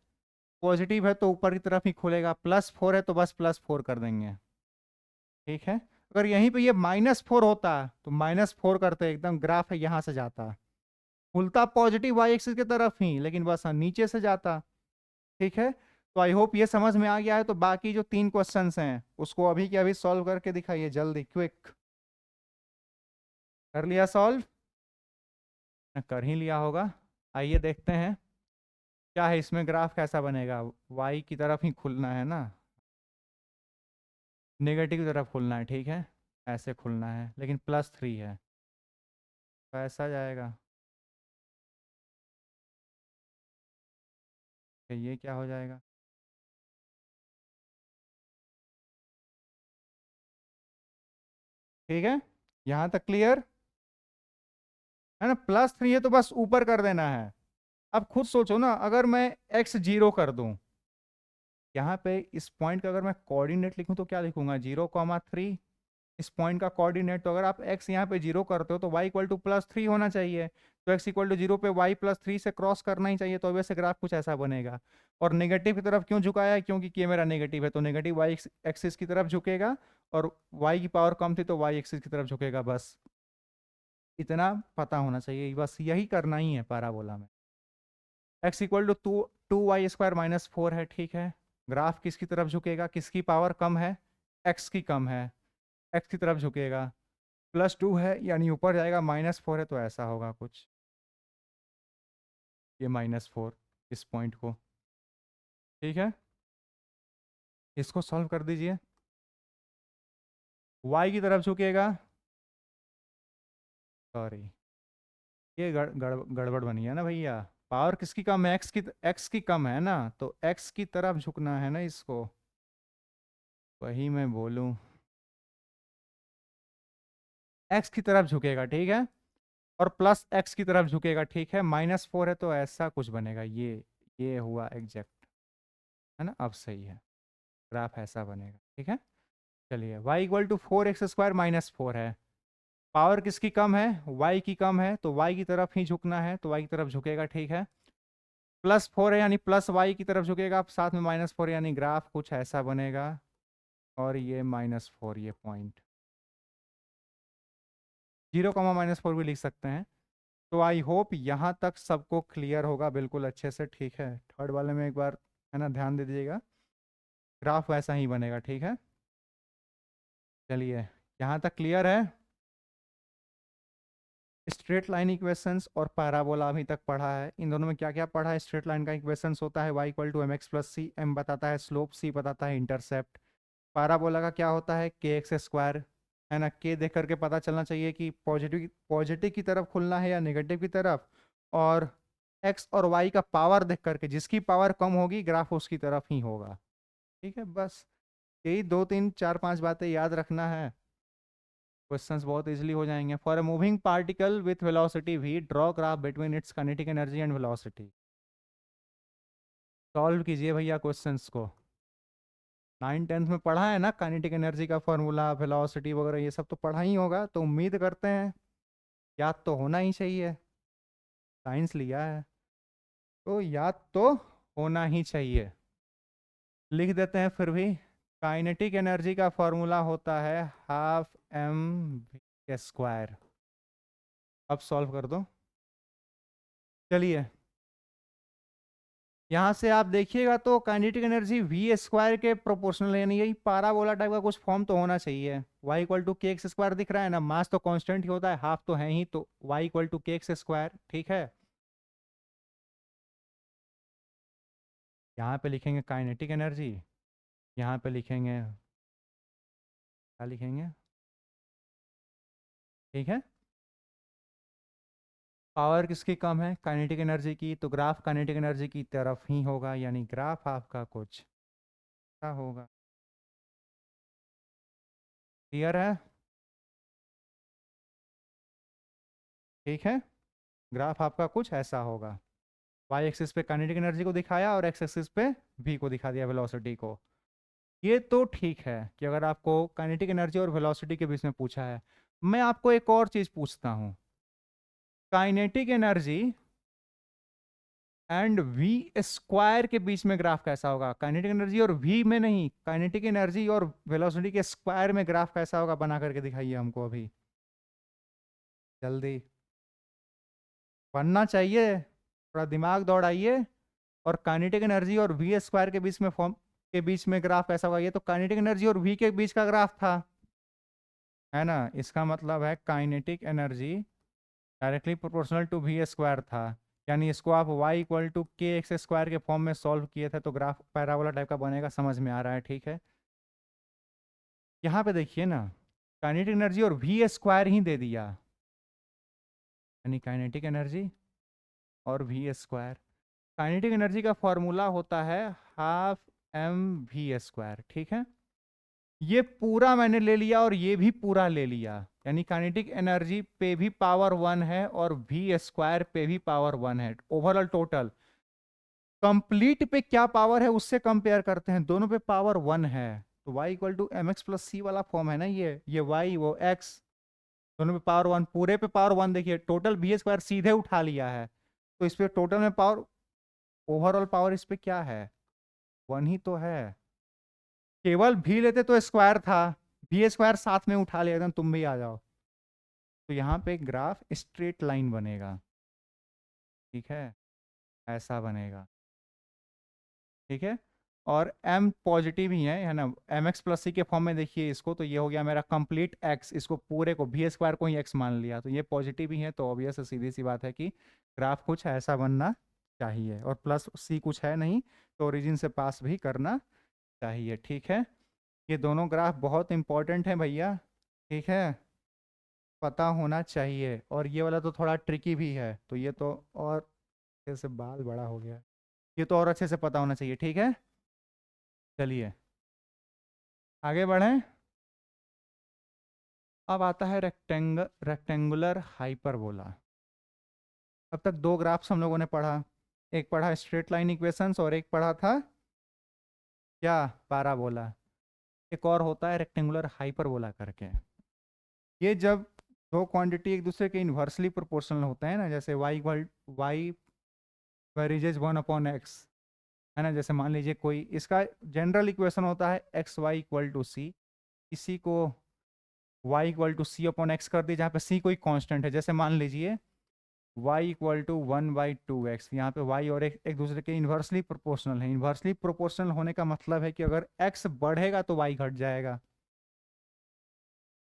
Speaker 2: पॉजिटिव है तो ऊपर की तरफ ही खुलेगा, +4 है तो बस +4 कर देंगे, ठीक है। अगर यहीं पे ये -4 होता तो -4 करते एकदम ग्राफ है यहाँ से जाता, खुलता पॉजिटिव वाई एक्सिस की तरफ ही, लेकिन बस नीचे से जाता। ठीक है, तो आई होप ये समझ में आ गया है। तो बाकी जो 3 क्वेश्चंस हैं उसको अभी के अभी सॉल्व करके दिखाइए जल्दी, क्विक। कर लिया सॉल्व? कर ही लिया होगा। आइए देखते हैं क्या है इसमें, ग्राफ कैसा बनेगा। वाई की तरफ ही खुलना है ना, नेगेटिव की तरफ खुलना है, ठीक है, ऐसे खुलना है, लेकिन +3 है तो ऐसा जाएगा। तो ये क्या हो जाएगा, ठीक है, यहाँ तक क्लियर है ना। +3 है तो बस ऊपर कर देना है। अब खुद सोचो ना, अगर मैं x 0 कर दूं, यहाँ पे इस पॉइंट का अगर मैं कोऑर्डिनेट लिखूं तो क्या लिखूंगा, 0,3 इस पॉइंट का कोऑर्डिनेट। तो अगर आप x यहाँ पे 0 करते हो तो y इक्वल टू +3 होना चाहिए, तो x इक्वल टू 0 पे y +3 से क्रॉस करना ही चाहिए, तो वैसे ग्राफ कुछ ऐसा बनेगा। और नेगेटिव की तरफ क्यों झुकाया है, क्योंकि ये मेरा नेगेटिव है तो नेगेटिव y एक्सिस की तरफ झुकेगा, और y की पावर कम थी तो y एक्सिस की तरफ झुकेगा। बस इतना पता होना चाहिए, बस यही करना ही है पैराबोला में। x इक्वल टू 2y² - 4 है, ठीक है। ग्राफ किसकी तरफ झुकेगा, किसकी पावर कम है, x की कम है, x की तरफ झुकेगा। +2 है यानी ऊपर जाएगा, -4 है तो ऐसा होगा कुछ, ये -4 इस पॉइंट को, ठीक है। इसको सॉल्व कर दीजिए, y की तरफ झुकेगा, सॉरी ये गड़बड़ बनी है ना भैया। पावर किसकी कम है, x की कम है ना, तो x की तरफ झुकना है ना इसको, वही मैं बोलूं, x की तरफ झुकेगा, ठीक है, और +x की तरफ झुकेगा, ठीक है। -4 है तो ऐसा कुछ बनेगा, ये हुआ एग्जैक्ट, है ना, अब सही है, ग्राफ ऐसा बनेगा, ठीक है। चलिए y इक्वल टू 4x² - 4 है, पावर किसकी कम है, y की कम है, तो y की तरफ ही झुकना है, तो y की तरफ झुकेगा, ठीक है। +4 है यानी +y की तरफ झुकेगा, साथ में -4 यानी ग्राफ कुछ ऐसा बनेगा, और ये -4 ये पॉइंट 0, -4 भी लिख सकते हैं। तो आई होप यहाँ तक सबको क्लियर होगा बिल्कुल अच्छे से, ठीक है। थर्ड वाले में एक बार है ना ध्यान दे दीजिएगा, ग्राफ वैसा ही बनेगा, ठीक है। चलिए यहाँ तक क्लियर है। स्ट्रेट लाइन इक्वेशंस और पैराबोला अभी तक पढ़ा है, इन दोनों में क्या क्या पढ़ा है। स्ट्रेट लाइन का इक्वेशंस होता है y equal to mx+c, m बताता है स्लोप, c बताता है इंटरसेप्ट। पैराबोला का क्या होता है, kx², है ना, k देख करके पता चलना चाहिए कि पॉजिटिव पॉजिटिव की तरफ खुलना है या नेगेटिव की तरफ, और x और y का पावर देख करके जिसकी पावर कम होगी ग्राफ उसकी तरफ ही होगा, ठीक है। बस यही 2 3 4 5 बातें याद रखना है, क्वेश्चंस बहुत इजीली हो जाएंगे। For a moving particle with velocity v, draw graph between its kinetic energy and velocity. Solve कीजिए भैया क्वेश्चंस को। 9th 10th में पढ़ा है ना काइनेटिक एनर्जी का फॉर्मूला, वेलोसिटी वगैरह ये सब तो पढ़ा ही होगा, तो उम्मीद करते हैं याद तो होना ही चाहिए, साइंस लिया है तो याद तो होना ही चाहिए। लिख देते हैं फिर भी, काइनेटिक एनर्जी का फॉर्मूला होता है 12mv²। अब सॉल्व कर दो। चलिए यहाँ से आप देखिएगा तो काइनेटिक एनर्जी v² के प्रोपोर्शनल है, यानी यही पाराबोला टाइप का कुछ फॉर्म तो होना चाहिए। y इक्वल टू kx² दिख रहा है ना, मास तो कांस्टेंट ही होता है, हाफ तो है ही, तो y इक्वल टू kx², ठीक है। यहाँ पे लिखेंगे काइनेटिक एनर्जी, यहाँ पे लिखेंगे, क्या लिखेंगे, ठीक है। पावर किसकी कम है, काइनेटिक एनर्जी की, तो ग्राफ काइनेटिक एनर्जी की तरफ ही होगा, यानी ग्राफ आपका कुछ ऐसा होगा। क्लियर है, ठीक है। ग्राफ आपका कुछ ऐसा होगा, वाई एक्सिस पे काइनेटिक एनर्जी को दिखाया और एक्स एक्सिस पे v को दिखा दिया, वेलोसिटी को। ये तो ठीक है कि अगर आपको काइनेटिक एनर्जी और वेलोसिटी के बीच में पूछा है। मैं आपको एक और चीज पूछता हूं, kinetic energy and v square के बीच में ग्राफ कैसा होगा, काइनेटिक एनर्जी और वी में नहीं, काइनेटिक एनर्जी और वेलोसिटी के स्क्वायर में ग्राफ कैसा होगा, बना करके दिखाइए हमको अभी जल्दी, बनना चाहिए, थोड़ा दिमाग दौड़ाइए। और काइनेटिक एनर्जी और वी स्क्वायर के बीच में फॉर्म के बीच में ग्राफ कैसा होगा, ये तो काइनेटिक एनर्जी और वी के बीच का ग्राफ था, है ना, इसका मतलब है kinetic energy directly proportional to v square था। यानी इसको आप y equal to k x square के फॉर्म में सॉल्व किए थे तो ग्राफ पैराबोला टाइप का बनेगा, समझ में आ रहा है, ठीक है। यहाँ पे देखिए ना, काइनेटिक एनर्जी और वी स्क्वायर ही दे दिया, यानी काइनेटिक एनर्जी और वी स्क्वायर। काइनेटिक एनर्जी का फॉर्मूला होता है हाफ एम वी स्क्वायर, ठीक है। ये पूरा मैंने ले लिया और ये भी पूरा ले लिया, यानी काइनेटिक एनर्जी पे भी पावर 1 है और वी स्क्वायर पे भी पावर 1 है, ओवरऑल टोटल कंप्लीट पे क्या पावर है उससे कंपेयर करते हैं, दोनों पे पावर 1 है। तो y equal to M x plus c वाला फॉर्म है ना, ये y वो x, दोनों पे पावर 1, पूरे पे पावर 1, देखिए टोटल वी स्क्वायर सीधे उठा लिया है, तो इस पे टोटल में पावर, ओवरऑल पावर इस पे क्या है, 1 ही तो है। केवल भी लेते तो स्क्वायर था, भी स्क्वायर साथ में उठा लिया एकदम, तुम भी आ जाओ, तो यहाँ पे ग्राफ स्ट्रेट लाइन बनेगा, ठीक है, ऐसा बनेगा, ठीक है। और m पॉजिटिव ही है ना, एम एक्स प्लस सी के फॉर्म में देखिए इसको, तो ये हो गया मेरा कंप्लीट x, इसको पूरे को भी स्क्वायर को ही x मान लिया, तो ये पॉजिटिव ही है, तो ऑब्वियस सीधी सी बात है कि ग्राफ कुछ ऐसा बनना चाहिए, और प्लस c कुछ है नहीं तो ओरिजिन से पास भी करना चाहिए, ठीक है। ये दोनों ग्राफ बहुत इंपॉर्टेंट है भैया, ठीक है, पता होना चाहिए। और ये वाला तो थोड़ा ट्रिकी भी है, तो ये तो और अच्छे से, बाल बड़ा हो गया, ये तो और अच्छे से पता होना चाहिए, ठीक है। चलिए आगे बढ़ें। अब आता है रेक्टेंगुलर हाइपरबोला। अब तक दो ग्राफ्स हम लोगों ने पढ़ा, एक पढ़ा स्ट्रेट लाइन इक्वेशंस और एक पढ़ा था क्या, पैराबोला। एक और होता है रेक्टेंगुलर हाइपरबोला करके, ये जब दो क्वांटिटी एक दूसरे के इन्वर्सली प्रोपोर्शनल होते हैं ना, जैसे y वेरिजेज 1/x, है ना, जैसे मान लीजिए कोई, इसका जनरल इक्वेशन होता है x y equal to c, इसी को y equal to c upon x कर दी, जहाँ पे c कोई कांस्टेंट है, जैसे मान लीजिए y इक्वल टू 1/2x, यहाँ पे y और एक दूसरे के इन्वर्सली प्रोपोर्शनल है। इन्वर्सली प्रोपोर्शनल होने का मतलब है कि अगर x बढ़ेगा तो y घट जाएगा।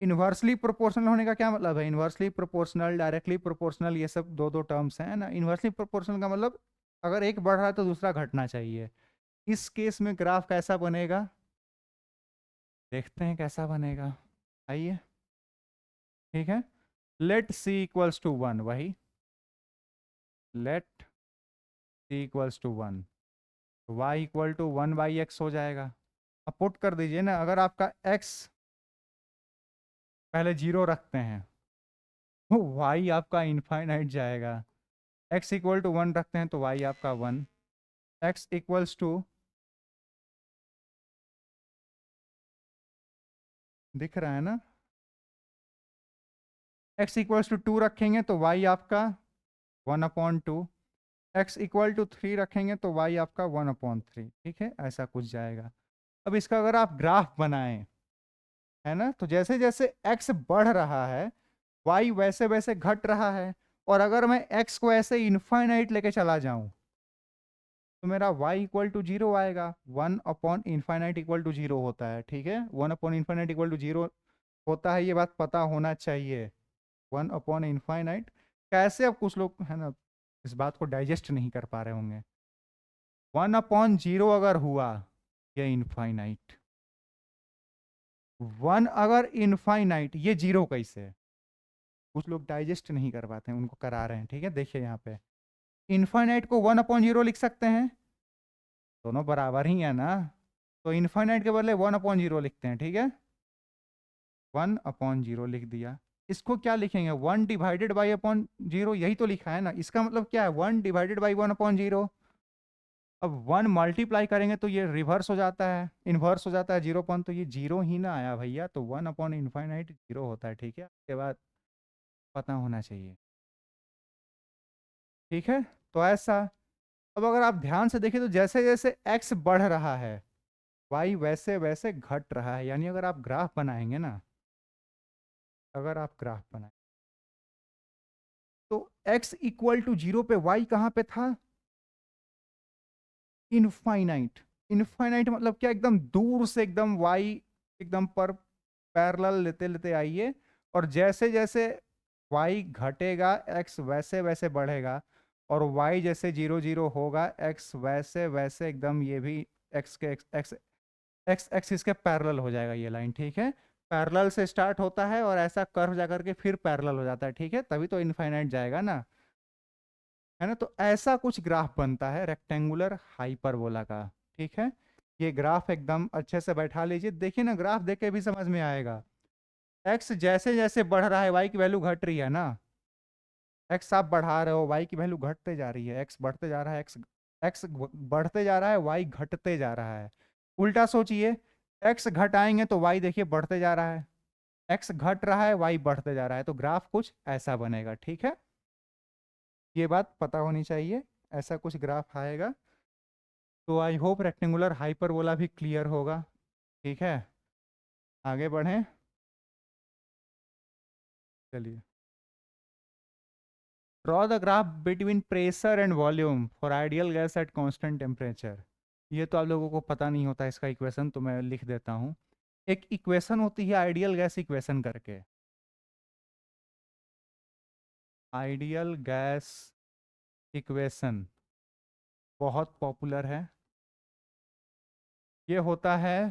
Speaker 2: इन्वर्सली प्रोपोर्शनल होने का क्या मतलब है, इन्वर्सली प्रोपोर्शनल, डायरेक्टली प्रोपोर्शनल, ये सब दो दो टर्म्स हैं ना। इन्वर्सली प्रोपोर्शनल का मतलब अगर एक बढ़ रहा है तो दूसरा घटना चाहिए। इस केस में ग्राफ कैसा बनेगा, देखते हैं कैसा बनेगा, आइए, ठीक है। लेट सी इक्वल्स टू 1, वही let c equals to 1, y equal to 1/x हो जाएगा। अब पुट कर दीजिए ना, अगर आपका x पहले 0 रखते हैं तो y आपका इनफाइनाइट जाएगा, x इक्वल टू 1 रखते हैं तो y आपका 1, x इक्वल्स टू, दिख रहा है ना, x इक्वल्स टू 2 रखेंगे तो y आपका 1/2, x इक्वल टू 3 रखेंगे तो y आपका 1/3, ठीक है, ऐसा कुछ जाएगा। अब इसका अगर आप ग्राफ बनाएं, है ना, तो जैसे जैसे x बढ़ रहा है y वैसे वैसे घट रहा है, और अगर मैं x को ऐसे इनफाइनाइट लेके चला जाऊं तो मेरा y इक्वल टू 0 आएगा, 1/इनफाइनाइट इक्वल टू 0 होता है, ठीक है, 1/इनफाइनाइट इक्वल टू 0 होता है, ये बात पता होना चाहिए। 1/इनफाइनाइट कैसे, अब कुछ लोग है ना इस बात को डाइजेस्ट नहीं कर पा रहे होंगे, 1/0 अगर हुआ ये इनफाइनाइट, 1 अगर इनफाइनाइट ये 0 कैसे, कुछ लोग डाइजेस्ट नहीं कर पाते हैं, उनको करा रहे हैं, ठीक है। देखिए यहाँ पे इनफाइनाइट को 1/0 लिख सकते हैं, दोनों बराबर ही है ना, तो इनफाइनाइट के बदले 1/0 लिखते हैं, ठीक है, 1/0 लिख दिया। इसको क्या लिखेंगे, 1 डिवाइडेड बाई अपॉन 0, यही तो लिखा है ना, इसका मतलब क्या है 1 डिवाइडेड बाई 1/0। अब 1 मल्टीप्लाई करेंगे तो ये रिवर्स हो जाता है, इन्वर्स हो जाता है 0 तो ये 0 ही ना आया भैया, तो 1/इनफाइनाइट 0 होता है, ठीक है, उसके बाद पता होना चाहिए, ठीक है। तो ऐसा अब अगर आप ध्यान से देखें तो जैसे जैसे x बढ़ रहा है y वैसे वैसे घट रहा है। यानी अगर आप ग्राफ बनाएंगे ना, अगर आप ग्राफ बनाएं तो x इक्वल टू 0 पे y कहाँ पे था? इनफाइनाइट। इनफाइनाइट मतलब क्या? एकदम दूर से एकदम y एकदम पर पैरेलल लेते लेते आइए, और जैसे जैसे y घटेगा x वैसे वैसे बढ़ेगा, और y जैसे 0 0 होगा x वैसे वैसे एकदम ये भी x के x एक्सिस के पैरेलल हो जाएगा ये लाइन। ठीक है, पैरेलल से स्टार्ट होता है और ऐसा कर्व जा करके फिर पैरेलल हो जाता है। ठीक है, तभी तो इनफाइनाइट जाएगा ना, है ना। तो ऐसा कुछ ग्राफ बनता है रेक्टेंगुलर हाइपरबोला का। ठीक है, ये ग्राफ एकदम अच्छे से बैठा लीजिए, देखिए ना, ग्राफ देख के भी समझ में आएगा। एक्स जैसे जैसे बढ़ रहा है वाई की वैल्यू घट रही है ना, एक्स आप बढ़ा रहे हो वाई की वैल्यू घटते जा रही है, एक्स बढ़ते जा रहा है, एक्स एक्स बढ़ते जा रहा है, वाई घटते जा रहा है। उल्टा सोचिए, एक्स घटाएंगे तो वाई देखिए बढ़ते जा रहा है, एक्स घट रहा है वाई बढ़ते जा रहा है, तो ग्राफ कुछ ऐसा बनेगा। ठीक है, ये बात पता होनी चाहिए, ऐसा कुछ ग्राफ आएगा। तो आई होप रेक्टेंगुलर हाइपरबोला भी क्लियर होगा। ठीक है, आगे बढ़ें, चलिए। Draw the graph between pressure and volume for ideal gas at constant temperature. ये तो आप लोगों को पता नहीं होता इसका इक्वेशन, तो मैं लिख देता हूँ। एक इक्वेशन होती है आइडियल गैस इक्वेशन करके, आइडियल गैस इक्वेशन बहुत पॉपुलर है। ये होता है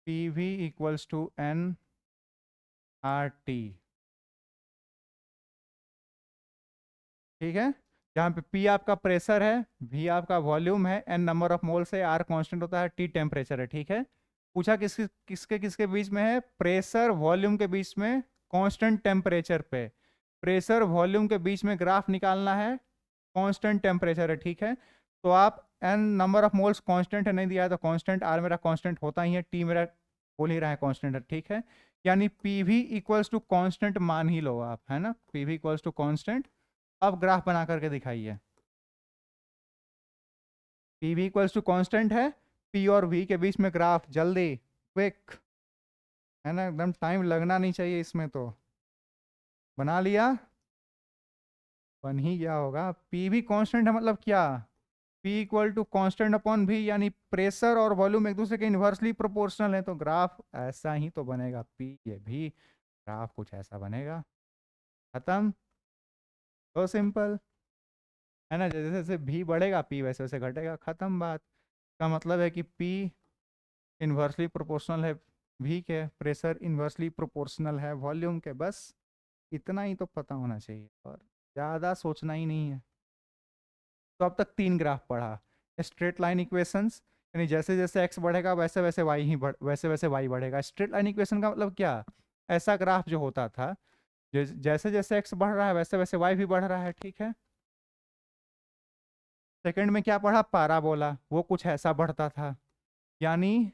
Speaker 2: P V equals to n R T. ठीक है, जहाँ पे P आपका प्रेशर है, V आपका वॉल्यूम है, N नंबर ऑफ मोल्स है, R कांस्टेंट होता है, T टेम्परेचर है। ठीक है, पूछा किसके किसके किसके बीच में है? प्रेशर वॉल्यूम के बीच में कांस्टेंट टेम्परेचर पे। प्रेशर वॉल्यूम के बीच में ग्राफ निकालना है, कांस्टेंट टेम्परेचर है। ठीक है, तो आप N number of moles constant है, नहीं दिया है तो कांस्टेंट, R मेरा कांस्टेंट होता ही है, T मेरा बोल ही रहा है कांस्टेंट है। ठीक है, यानी P V equals to constant मान ही लो आप, है ना, P V equals to constant. अब ग्राफ बना करके दिखाइए। P V equals to constant है, पी और वी के बीच में ग्राफ, जल्दी, क्विक, है ना, एकदम टाइम लगना नहीं चाहिए इसमें। तो बना लिया, बन ही गया होगा। पी वी कॉन्स्टेंट है मतलब क्या? P equal to constant upon V, यानी प्रेशर और वॉल्यूम एक दूसरे के इन्वर्सली प्रोपोर्शनल है, तो ग्राफ ऐसा ही तो बनेगा। पी ये भी ग्राफ कुछ ऐसा बनेगा। खत्म, तो सिंपल, है ना। जैसे जैसे भी बढ़ेगा पी वैसे वैसे घटेगा, खत्म बात। का मतलब है कि पी इन्वर्सली प्रोपोर्शनल है वी के, प्रेशर इन्वर्सली प्रोपोर्शनल है वॉल्यूम के, बस इतना ही तो पता होना चाहिए, और ज़्यादा सोचना ही नहीं है। तो अब तक 3 ग्राफ पढ़ा। स्ट्रेट लाइन इक्वेशंस, यानी जैसे जैसे एक्स बढ़ेगा वैसे वैसे वाई ही वैसे वैसे वाई बढ़ेगा। स्ट्रेट लाइन इक्वेशन का मतलब क्या? ऐसा ग्राफ जो होता था, जैसे जैसे एक्स बढ़ रहा है वैसे वैसे वाई भी बढ़ रहा है। ठीक है, सेकंड में क्या पढ़ा? पैराबोला, वो कुछ ऐसा बढ़ता था, यानी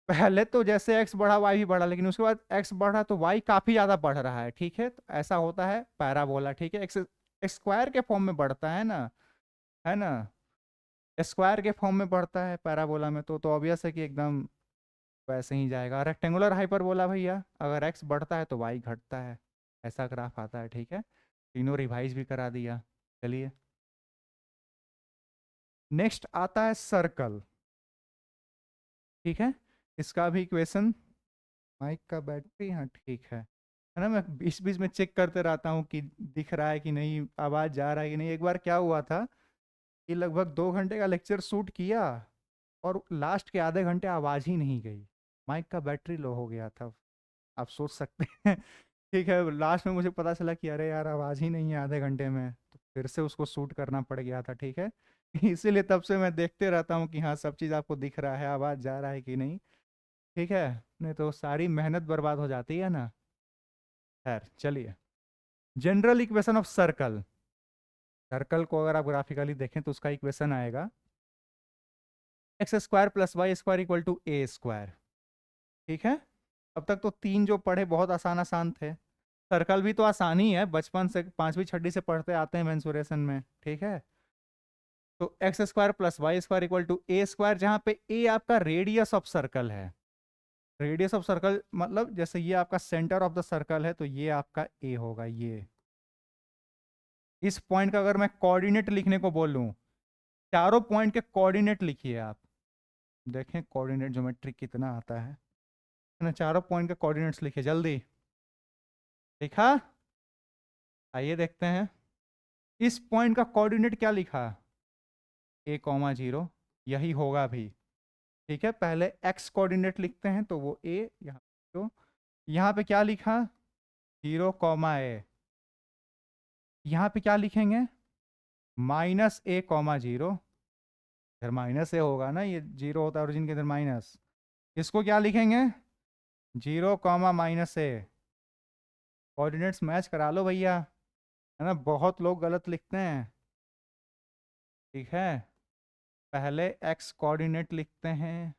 Speaker 2: पहले तो जैसे x बढ़ा y भी बढ़ा, लेकिन उसके बाद x बढ़ा तो y काफी ज्यादा बढ़ रहा है। ठीक है, तो ऐसा होता है पैराबोला। ठीक है, x स्क्वायर के फॉर्म में बढ़ता है ना, स्क्वायर के फॉर्म में बढ़ता है पैराबोला में, तो ऑब्वियस है कि एकदम वैसे ही जाएगा। रेक्टेंगुलर हाइपरबोला भैया, अगर x बढ़ता है तो y घटता है, ऐसा ग्राफ आता है। ठीक है, तीनों रिवाइज भी करा दिया। चलिए, नेक्स्ट आता है सर्कल। ठीक है, इसका भी इक्वेशन, माइक का बैटरी, हाँ ठीक है ना। मैं बीच बीच में चेक करते रहता हूँ कि दिख रहा है कि नहीं, आवाज़ जा रहा है कि नहीं। एक बार क्या हुआ था कि लगभग 2 घंटे का लेक्चर शूट किया, और लास्ट के आधे घंटे आवाज़ ही नहीं गई, माइक का बैटरी लो हो गया था, आप सोच सकते हैं। ठीक है, लास्ट में मुझे पता चला कि अरे यार आवाज़ ही नहीं है आधे घंटे में, तो फिर से उसको शूट करना पड़ गया था। ठीक है, इसीलिए तब से मैं देखते रहता हूँ कि हाँ सब चीज़ आपको दिख रहा है, आवाज़ जा रहा है कि नहीं। ठीक है, नहीं तो सारी मेहनत बर्बाद हो जाती है ना। खैर चलिए, general equation of circle. Circle को अगर आप ग्राफिकली देखें तो उसका इक्वेशन आएगा x square plus y square equal to a square. ठीक है, अब तक तो 3 जो पढ़े बहुत आसान आसान थे। सर्कल भी तो आसान ही है, बचपन से 5वीं 6वीं से पढ़ते आते हैं मेंसुरेशन में। ठीक है, तो x square plus y square equal to a square, जहां पे ए आपका रेडियस ऑफ सर्कल है। रेडियस ऑफ सर्कल मतलब जैसे ये आपका सेंटर ऑफ द सर्कल है, तो ये आपका ए होगा। ये इस पॉइंट का अगर मैं कोऑर्डिनेट लिखने को बोलूं, चारों पॉइंट के कोऑर्डिनेट लिखिए आप। देखें कोऑर्डिनेट ज्योमेट्री कितना आता है ना। चारों पॉइंट के कोऑर्डिनेट्स लिखिए जल्दी। लिखा? आइए देखते हैं। इस पॉइंट का कोऑर्डिनेट क्या लिखा? ए कॉमा जीरो, यही होगा भी। ठीक है, पहले एक्स कोऑर्डिनेट लिखते हैं, तो वो ए यहाँ। तो यहाँ पे क्या लिखा? 0, यहाँ पे क्या लिखेंगे? -a, 0। इधर माइनस ए होगा ना, ये जीरो होता है ओरिजिन के इधर माइनस। इसको क्या लिखेंगे? 0, -a। कोऑर्डिनेट्स मैच करा लो भैया, है ना। बहुत लोग गलत लिखते हैं। ठीक है, पहले एक्स कोऑर्डिनेट लिखते हैं,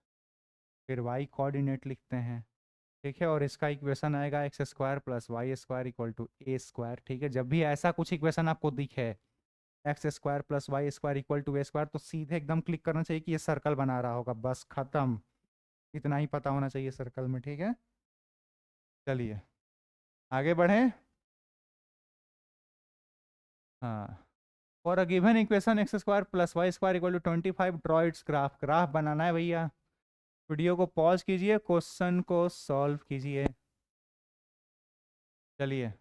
Speaker 2: फिर वाई कोऑर्डिनेट लिखते हैं। ठीक है, और इसका इक्वेशन आएगा x square plus y square equal to a square. ठीक है, जब भी ऐसा कुछ इक्वेशन आपको दिखे, x square plus y square equal to a square, तो सीधे एकदम क्लिक करना चाहिए कि ये सर्कल बना रहा होगा। बस खत्म, इतना ही पता होना चाहिए सर्कल में। ठीक है, चलिए आगे बढ़ें। हाँ, for a given equation x square plus y square equal to 25, draw its graph. Graph बनाना है भैया। वीडियो को पॉज कीजिए, क्वेश्चन को सॉल्व कीजिए। चलिए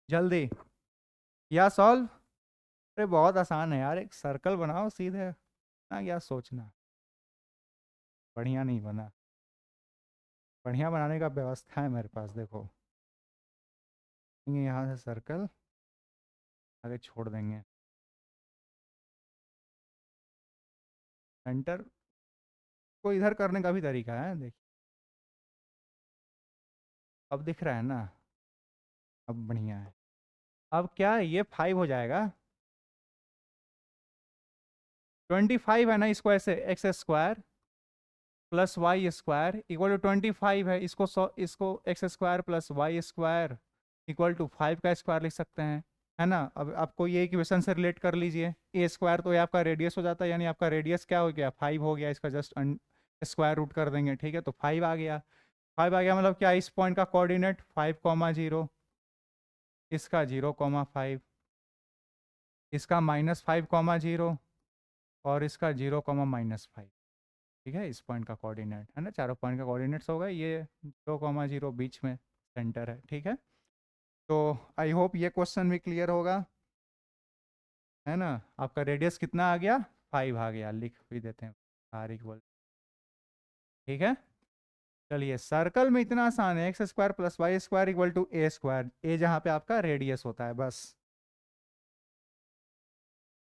Speaker 2: जल्दी, या सॉल्व। अरे बहुत आसान है यार, एक सर्कल बनाओ सीधे ना, क्या सोचना। बढ़िया नहीं बना? बढ़िया बनाने का व्यवस्था है मेरे पास, देखो। यहाँ से सर्कल आगे छोड़ देंगे, सेंटर को इधर करने का भी तरीका है, देखिए। अब दिख रहा है ना? अब बढ़िया है। अब क्या है, ये 5 हो जाएगा। 25 है ना, इसको ऐसे x square plus y square equal to 25 है। इसको x square plus y square equal to 5 का स्क्वायर लिख सकते हैं, है ना। अब आपको ये इक्वेशन से रिलेट कर लीजिए। ए स्क्वायर तो ये आपका रेडियस हो जाता है, यानी आपका रेडियस क्या हो गया? 5 हो गया। इसका जस्ट स्क्वायर रूट कर देंगे। ठीक है, तो 5 आ गया। 5 आ गया मतलब क्या? इस पॉइंट का कोऑर्डिनेट 5, 0, इसका 0, 5, इसका -5, 0, और इसका 0, -5। ठीक है, इस पॉइंट का कोऑर्डिनेट है ना। चारों पॉइंट का कोऑर्डिनेट्स होगा। ये 0, 0 बीच में सेंटर है। ठीक है, तो आई होप ये क्वेश्चन भी क्लियर होगा, है ना। आपका रेडियस कितना आ गया? 5 आ गया। लिख भी देते हैं आर इक्वल। ठीक है, चलिए सर्कल में इतना आसान है। X square plus y square equal to a square. A जहाँ पे आपका रेडियस होता है, बस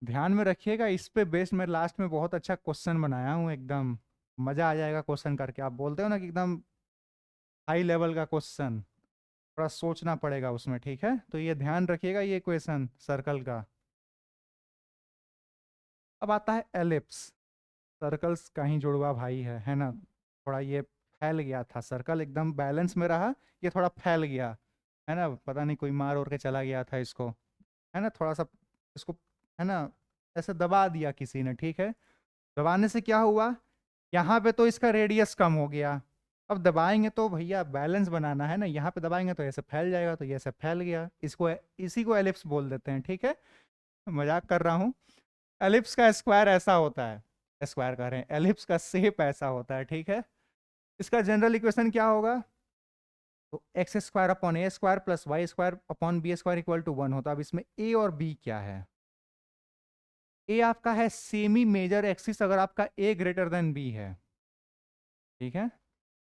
Speaker 2: ध्यान में रखिएगा। इस पे बेस्ड मैं लास्ट में बहुत अच्छा क्वेश्चन बनाया हूँ, एकदम मजा आ जाएगा क्वेश्चन करके। आप बोलते हो ना कि एकदम हाई लेवल का क्वेश्चन, थोड़ा सोचना पड़ेगा उसमें। ठीक है, तो ये ध्यान रखिएगा, ये क्वेश्चन सर्कल का। अब आता है एलिप्स। सर्कल्स का ही जुड़वा भाई है ना। थोड़ा ये फैल गया था, सर्कल एकदम बैलेंस में रहा, ये थोड़ा फैल गया, है ना। पता नहीं कोई मार और के चला गया था इसको, है ना। थोड़ा सा इसको, है ना, ऐसे दबा दिया किसी ने। ठीक है, दबाने से क्या हुआ? यहाँ पे तो इसका रेडियस कम हो गया। अब दबाएंगे तो भैया बैलेंस बनाना है ना, यहाँ पे दबाएंगे तो ऐसे फैल जाएगा, तो ये ऐसे फैल गया। इसको, इसी को एलिप्स बोल देते हैं। ठीक है, मजाक कर रहा हूँ। एलिप्स का स्क्वायर ऐसा होता है, स्क्वायर कह रहे हैं, एलिप्स का शेप ऐसा होता है। ठीक है, इसका जनरल इक्वेशन क्या होगा? तो x square upon a square plus y square upon b square equal to 1 होता है। अब इसमें ए और बी क्या है? ए आपका है सेमी मेजर एक्सिस, अगर आपका ए ग्रेटर देन बी है। ठीक है,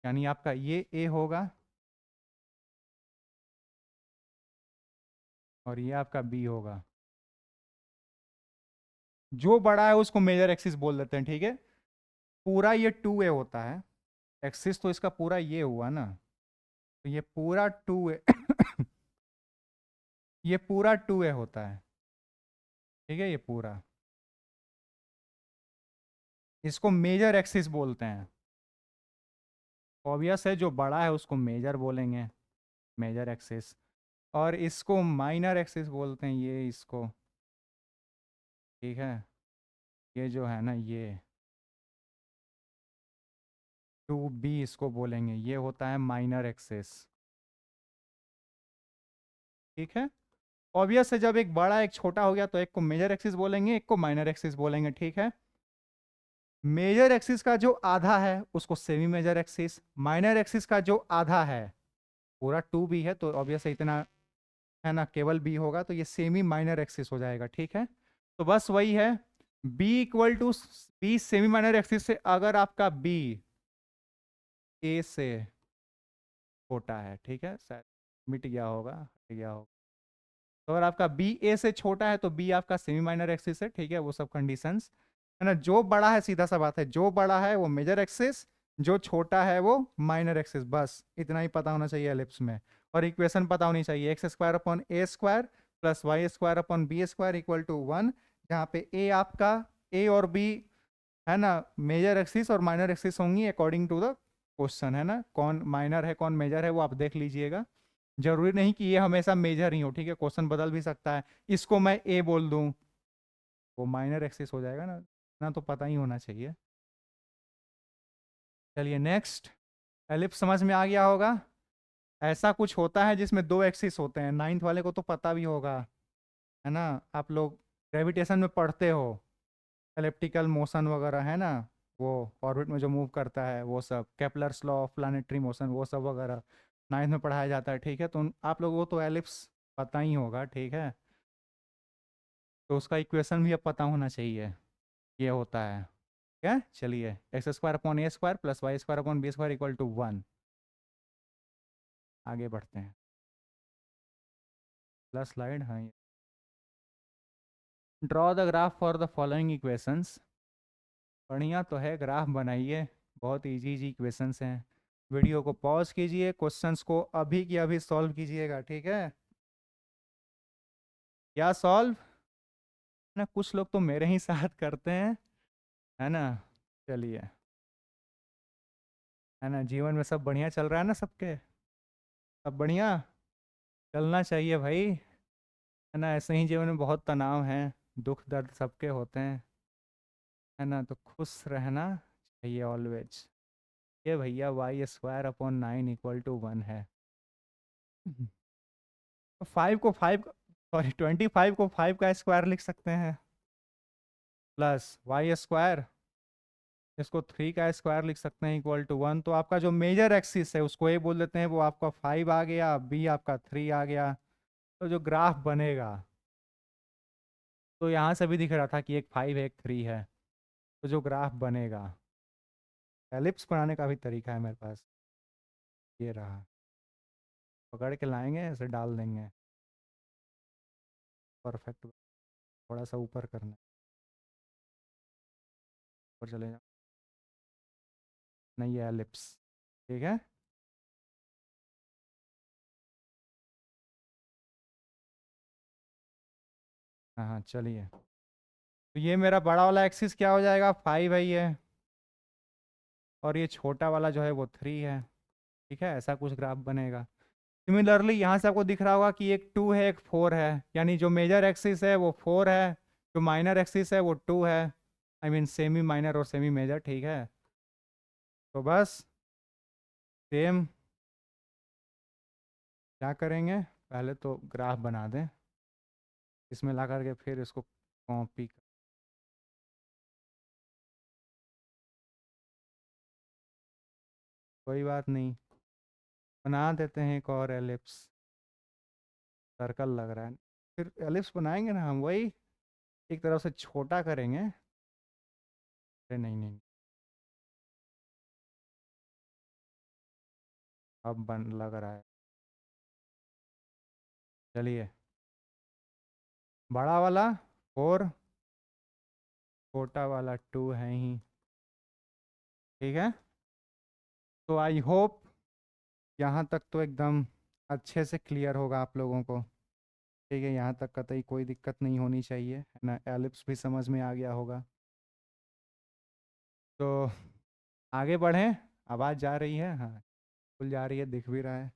Speaker 2: यानी आपका ये ए होगा और ये आपका बी होगा। जो बड़ा है उसको मेजर एक्सिस बोल देते हैं। ठीक है, पूरा ये 2a होता है, एक्सिस तो इसका पूरा ये हुआ ना, तो ये पूरा 2a ये पूरा 2a होता है। ठीक है, ये पूरा, इसको मेजर एक्सिस बोलते हैं। ऑब्वियस है, जो बड़ा है उसको मेजर बोलेंगे, मेजर एक्सिस। और इसको माइनर एक्सिस बोलते हैं, ये इसको। ठीक है, ये जो है ना ये 2b इसको बोलेंगे, ये होता है माइनर एक्सिस। ठीक है, ऑब्वियस है, जब एक बड़ा एक छोटा हो गया तो एक को मेजर एक्सिस बोलेंगे, एक को माइनर एक्सिस बोलेंगे। ठीक है, मेजर एक्सिस का जो आधा है उसको semi major axis, minor axis का जो आधा है पूरा 2b है तो ऑब्वियस इतना है ना, केवल b होगा तो ये सेमी माइनर एक्सिस हो जाएगा। ठीक है, तो बस वही है, b equal to b semi minor axis से अगर आपका b a से छोटा है, ठीक है, शायद मिट गया होगा, हट गया होगा, तो अगर आपका बी ए से छोटा है तो बी आपका सेमी माइनर एक्सिस है। ठीक है, वो सब कंडीशंस है ना, जो बड़ा है सीधा सा बात है, जो बड़ा है वो मेजर एक्सिस, जो छोटा है वो माइनर एक्सिस, बस इतना ही पता होना चाहिए एलिप्स में। और इक्वेशन पता होनी चाहिए, x square upon a square plus y square upon b square equal to 1, जहाँ पे ए आपका ए और बी है ना मेजर एक्सिस और माइनर एक्सिस होंगी अकॉर्डिंग टू द क्वेश्चन, है ना, कौन माइनर है कौन मेजर है वो आप देख लीजिएगा। जरूरी नहीं कि ये हमेशा मेजर ही हो, ठीक है, क्वेश्चन बदल भी सकता है, इसको मैं ए बोल दूं वो माइनर एक्सिस हो जाएगा ना, ना तो पता ही होना चाहिए। चलिए नेक्स्ट, एलिप्स समझ में आ गया होगा। ऐसा कुछ होता है जिसमें दो एक्सिस होते हैं, नाइन्थ वाले को तो पता भी होगा, है ना, आप लोग ग्रेविटेशन में पढ़ते हो, एलिप्टिकल मोशन वगैरह, है ना, वो ऑर्बिट में जो मूव करता है वो सब, Kepler's law of planetary motion वो सब वगैरह नाइन्थ में पढ़ाया जाता है। ठीक है, तो आप लोगों को तो एलिप्स पता ही होगा। ठीक है, तो उसका इक्वेशन भी अब पता होना चाहिए, ये होता है क्या, चलिए x square upon a square plus y square upon b square equal to 1। आगे बढ़ते हैं, प्लस स्लाइड, हाँ, draw the graph for the following equations. बढ़िया तो है, ग्राफ बनाइए, बहुत इजी इजी इक्वेशंस हैं। वीडियो को पॉज कीजिए, क्वेश्चंस को अभी की अभी सॉल्व कीजिएगा। ठीक है, क्या सॉल्व ना, कुछ लोग तो मेरे ही साथ करते हैं, है ना, चलिए, है ना, जीवन में सब बढ़िया चल रहा है ना, सबके सब बढ़िया चलना चाहिए भाई, है ना, ऐसे ही जीवन में बहुत तनाव है, दुख दर्द सबके होते हैं, है ना, तो खुश रहना चाहिए ऑलवेज। ये भैया y square upon 9 equal to 1 है। तो 5 को 5, सॉरी 25 को 5 का स्क्वायर लिख सकते हैं, प्लस वाई स्क्वायर, इसको 3 का स्क्वायर लिख सकते हैं इक्वल टू 1। तो आपका जो मेजर एक्सिस है उसको ए बोल देते हैं, वो आपका 5 आ गया, बी आपका 3 आ गया। तो जो ग्राफ बनेगा, तो यहाँ से भी दिख रहा था कि एक 5 है एक 3 है, तो जो ग्राफ बनेगा, एलिप्स बनाने का भी तरीका है मेरे पास, ये रहा, पकड़ के लाएंगे ऐसे डाल देंगे, परफेक्ट, थोड़ा सा ऊपर करना है, ऊपर चले जाओ, नहीं, ये एलिप्स। ठीक है, हाँ हाँ, चलिए, तो ये मेरा बड़ा वाला एक्सिस क्या हो जाएगा, 5 है ये, और ये छोटा वाला जो है वो 3 है। ठीक है, ऐसा कुछ ग्राफ बनेगा। सिमिलरली यहाँ से आपको दिख रहा होगा कि एक 2 है एक 4 है, यानी जो मेजर एक्सिस है वो 4 है, जो माइनर एक्सिस है वो 2 है, आई मीन सेमी माइनर और सेमी मेजर। ठीक है, तो बस सेम क्या करेंगे, पहले तो ग्राफ बना दें, इसमें ला करके फिर इसको कॉपी, कोई बात नहीं, बना देते हैं एक और एलिप्स, सर्कल लग रहा है, फिर एलिप्स बनाएंगे ना हम, वही एक तरफ से छोटा करेंगे, अरे नहीं नहीं, अब बन लग रहा है, चलिए, बड़ा वाला 4, छोटा वाला 2 है ही। ठीक है, तो आई होप यहाँ तक तो एकदम अच्छे से क्लियर होगा आप लोगों को। ठीक है, यहाँ तक कतई कोई दिक्कत नहीं होनी चाहिए, है ना, एलिप्स भी समझ में आ गया होगा। तो आगे बढ़ें, आवाज़ जा रही है, हाँ, फुल जा रही है, दिख भी रहा है,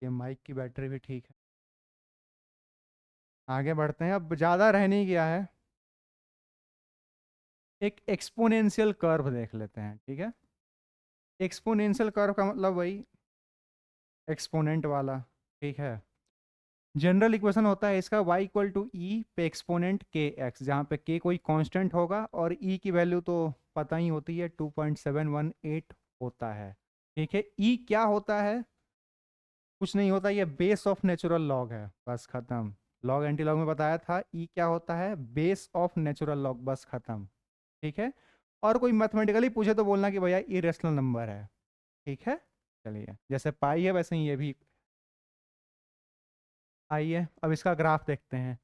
Speaker 2: ये माइक की बैटरी भी ठीक है। आगे बढ़ते हैं, अब ज़्यादा रह नहीं गया है, एक एक्सपोनेंशियल कर्व देख लेते हैं, ठीक है। एक्सपोनेंशियल कर्व का मतलब वही एक्सपोनेंट वाला, ठीक है। जनरल इक्वेशन होता है इसका y इक्वल टू ई पे एक्सपोनेंट के एक्स, जहाँ पे k कोई कांस्टेंट होगा और e की वैल्यू तो पता ही होती है 2.718 होता है, ठीक है। e क्या होता है, कुछ नहीं होता, ये बेस ऑफ नेचुरल लॉग है, बस खत्म। लॉग एंटी लॉग में बताया था e क्या होता है, बेस ऑफ नेचुरल लॉग, बस खत्म, ठीक है। और कोई मैथमेटिकली पूछे तो बोलना कि भैया इरेशनल नंबर है, ठीक है। चलिए, जैसे पाई है वैसे ही ये भी। आइए अब इसका ग्राफ देखते हैं।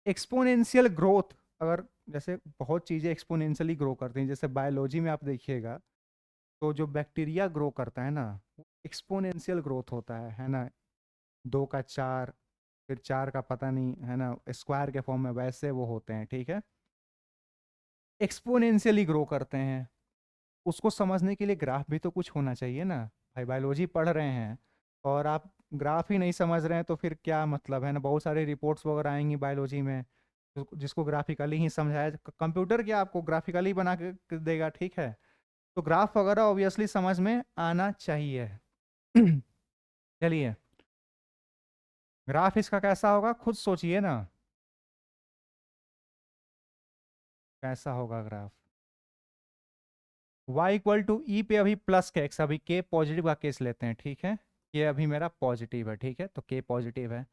Speaker 2: एक्सपोनेंशियल ग्रोथ, अगर जैसे बहुत चीज़ें एक्सपोनेंशियली ग्रो करती हैं, जैसे बायोलॉजी में आप देखिएगा तो जो बैक्टीरिया ग्रो करता है ना, वो एक्सपोनेंशियल ग्रोथ होता है ना। 2 का 4, फिर 4 का पता नहीं, है ना, स्क्वायर के फॉर्म में, वैसे वो होते हैं, ठीक है। एक्सपोनेंशियली ग्रो करते हैं, उसको समझने के लिए ग्राफ भी तो कुछ होना चाहिए ना। भाई बायोलॉजी पढ़ रहे हैं और आप ग्राफ ही नहीं समझ रहे हैं तो फिर क्या मतलब है ना। बहुत सारे रिपोर्ट्स वगैरह आएंगी बायोलॉजी में जिसको ग्राफिकली ही समझाया, कंप्यूटर क्या आपको ग्राफिकली बना के देगा, ठीक है। तो ग्राफ वगैरह ऑब्वियसली समझ में आना चाहिए। चलिए, ग्राफ इसका कैसा होगा खुद सोचिए ना, कैसा होगा ग्राफ। y इक्वल टू ई पे अभी प्लस के एक्स, अभी k पॉजिटिव का केस लेते हैं, ठीक है। ये अभी मेरा पॉजिटिव है, ठीक है, तो k पॉजिटिव है।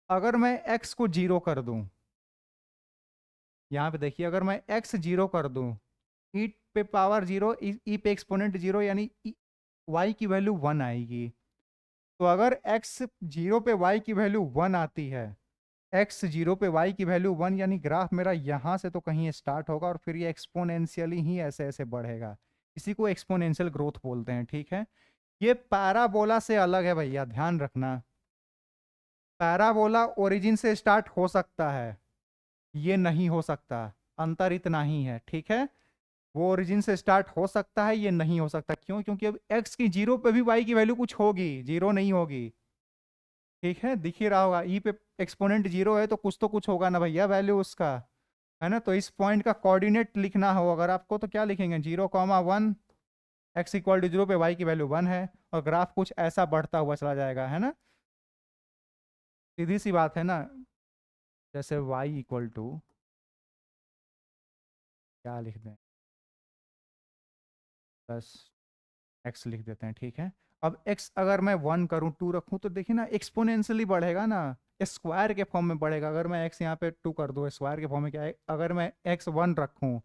Speaker 2: अगर मैं x को 0 कर दूं, यहाँ पे देखिए, अगर मैं x 0 कर दूं, e पे पावर 0, e पे एक्सपोनेंट 0, यानी y की वैल्यू 1 आएगी। तो अगर x 0 पे y की वैल्यू 1 आती है, x 0 पे y की वैल्यू 1, यानी ग्राफ मेरा यहाँ से तो कहीं स्टार्ट होगा और फिर ये एक्सपोनेंशियली ही ऐसे ऐसे बढ़ेगा। इसी को एक्सपोनेंशियल ग्रोथ बोलते हैं, ठीक है। ये पैराबोला से अलग है भैया, ध्यान रखना। पैराबोला ओरिजिन से स्टार्ट हो सकता है, ये नहीं हो सकता, अंतर इतना ही है, ठीक है। वो ओरिजिन से स्टार्ट हो सकता है, ये नहीं हो सकता, क्यों, क्योंकि अब x की 0 पे भी y की वैल्यू कुछ होगी, 0 नहीं होगी, ठीक है। दिख ही रहा होगा, e पे एक्सपोनेंट 0 है तो कुछ तो कुछ होगा ना भैया वैल्यू उसका, है ना। तो इस पॉइंट का कोऑर्डिनेट लिखना हो अगर आपको तो क्या लिखेंगे, 0,1, x इक्वल टू 0 पे y की वैल्यू 1 है, और ग्राफ कुछ ऐसा बढ़ता हुआ चला जाएगा, है ना। सीधी सी बात है ना। जैसे y इक्वल टू, क्या लिख दें, प्लस x लिख देते हैं, ठीक है। अब x अगर मैं 1 करूं, 2 रखूं, तो देखिए ना एक्सपोनेंशियली बढ़ेगा ना, स्क्वायर के फॉर्म में बढ़ेगा। अगर मैं x यहाँ पे 2 कर दूं, स्क्वायर के फॉर्म में क्या है, अगर मैं x 1 रखूं,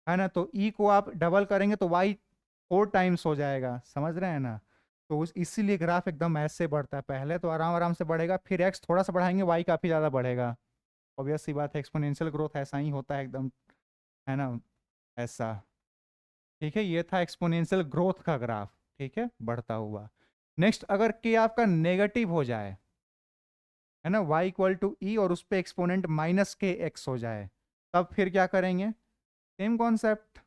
Speaker 2: है ना, तो e को आप डबल करेंगे तो y 4 टाइम्स हो जाएगा, समझ रहे हैं ना। तो इसीलिए ग्राफ एकदम ऐसे बढ़ता है, पहले तो आराम आराम से बढ़ेगा, फिर x थोड़ा सा बढ़ाएंगे y काफी ज्यादा बढ़ेगा। ऑब्वियस सी बात है, एक्सपोनेंशियल ग्रोथ ऐसा ही होता है एकदम, है ना, ऐसा, ठीक है। ये था एक्सपोनेंशियल ग्रोथ का ग्राफ, ठीक है, बढ़ता हुआ। नेक्स्ट, अगर k आपका नेगेटिव हो जाए, है ना, y इक्वल टू ई और उस पे एक्सपोनेंट माइनस के एक्स हो जाए, तब फिर क्या करेंगे, सेम कॉन्सेप्ट,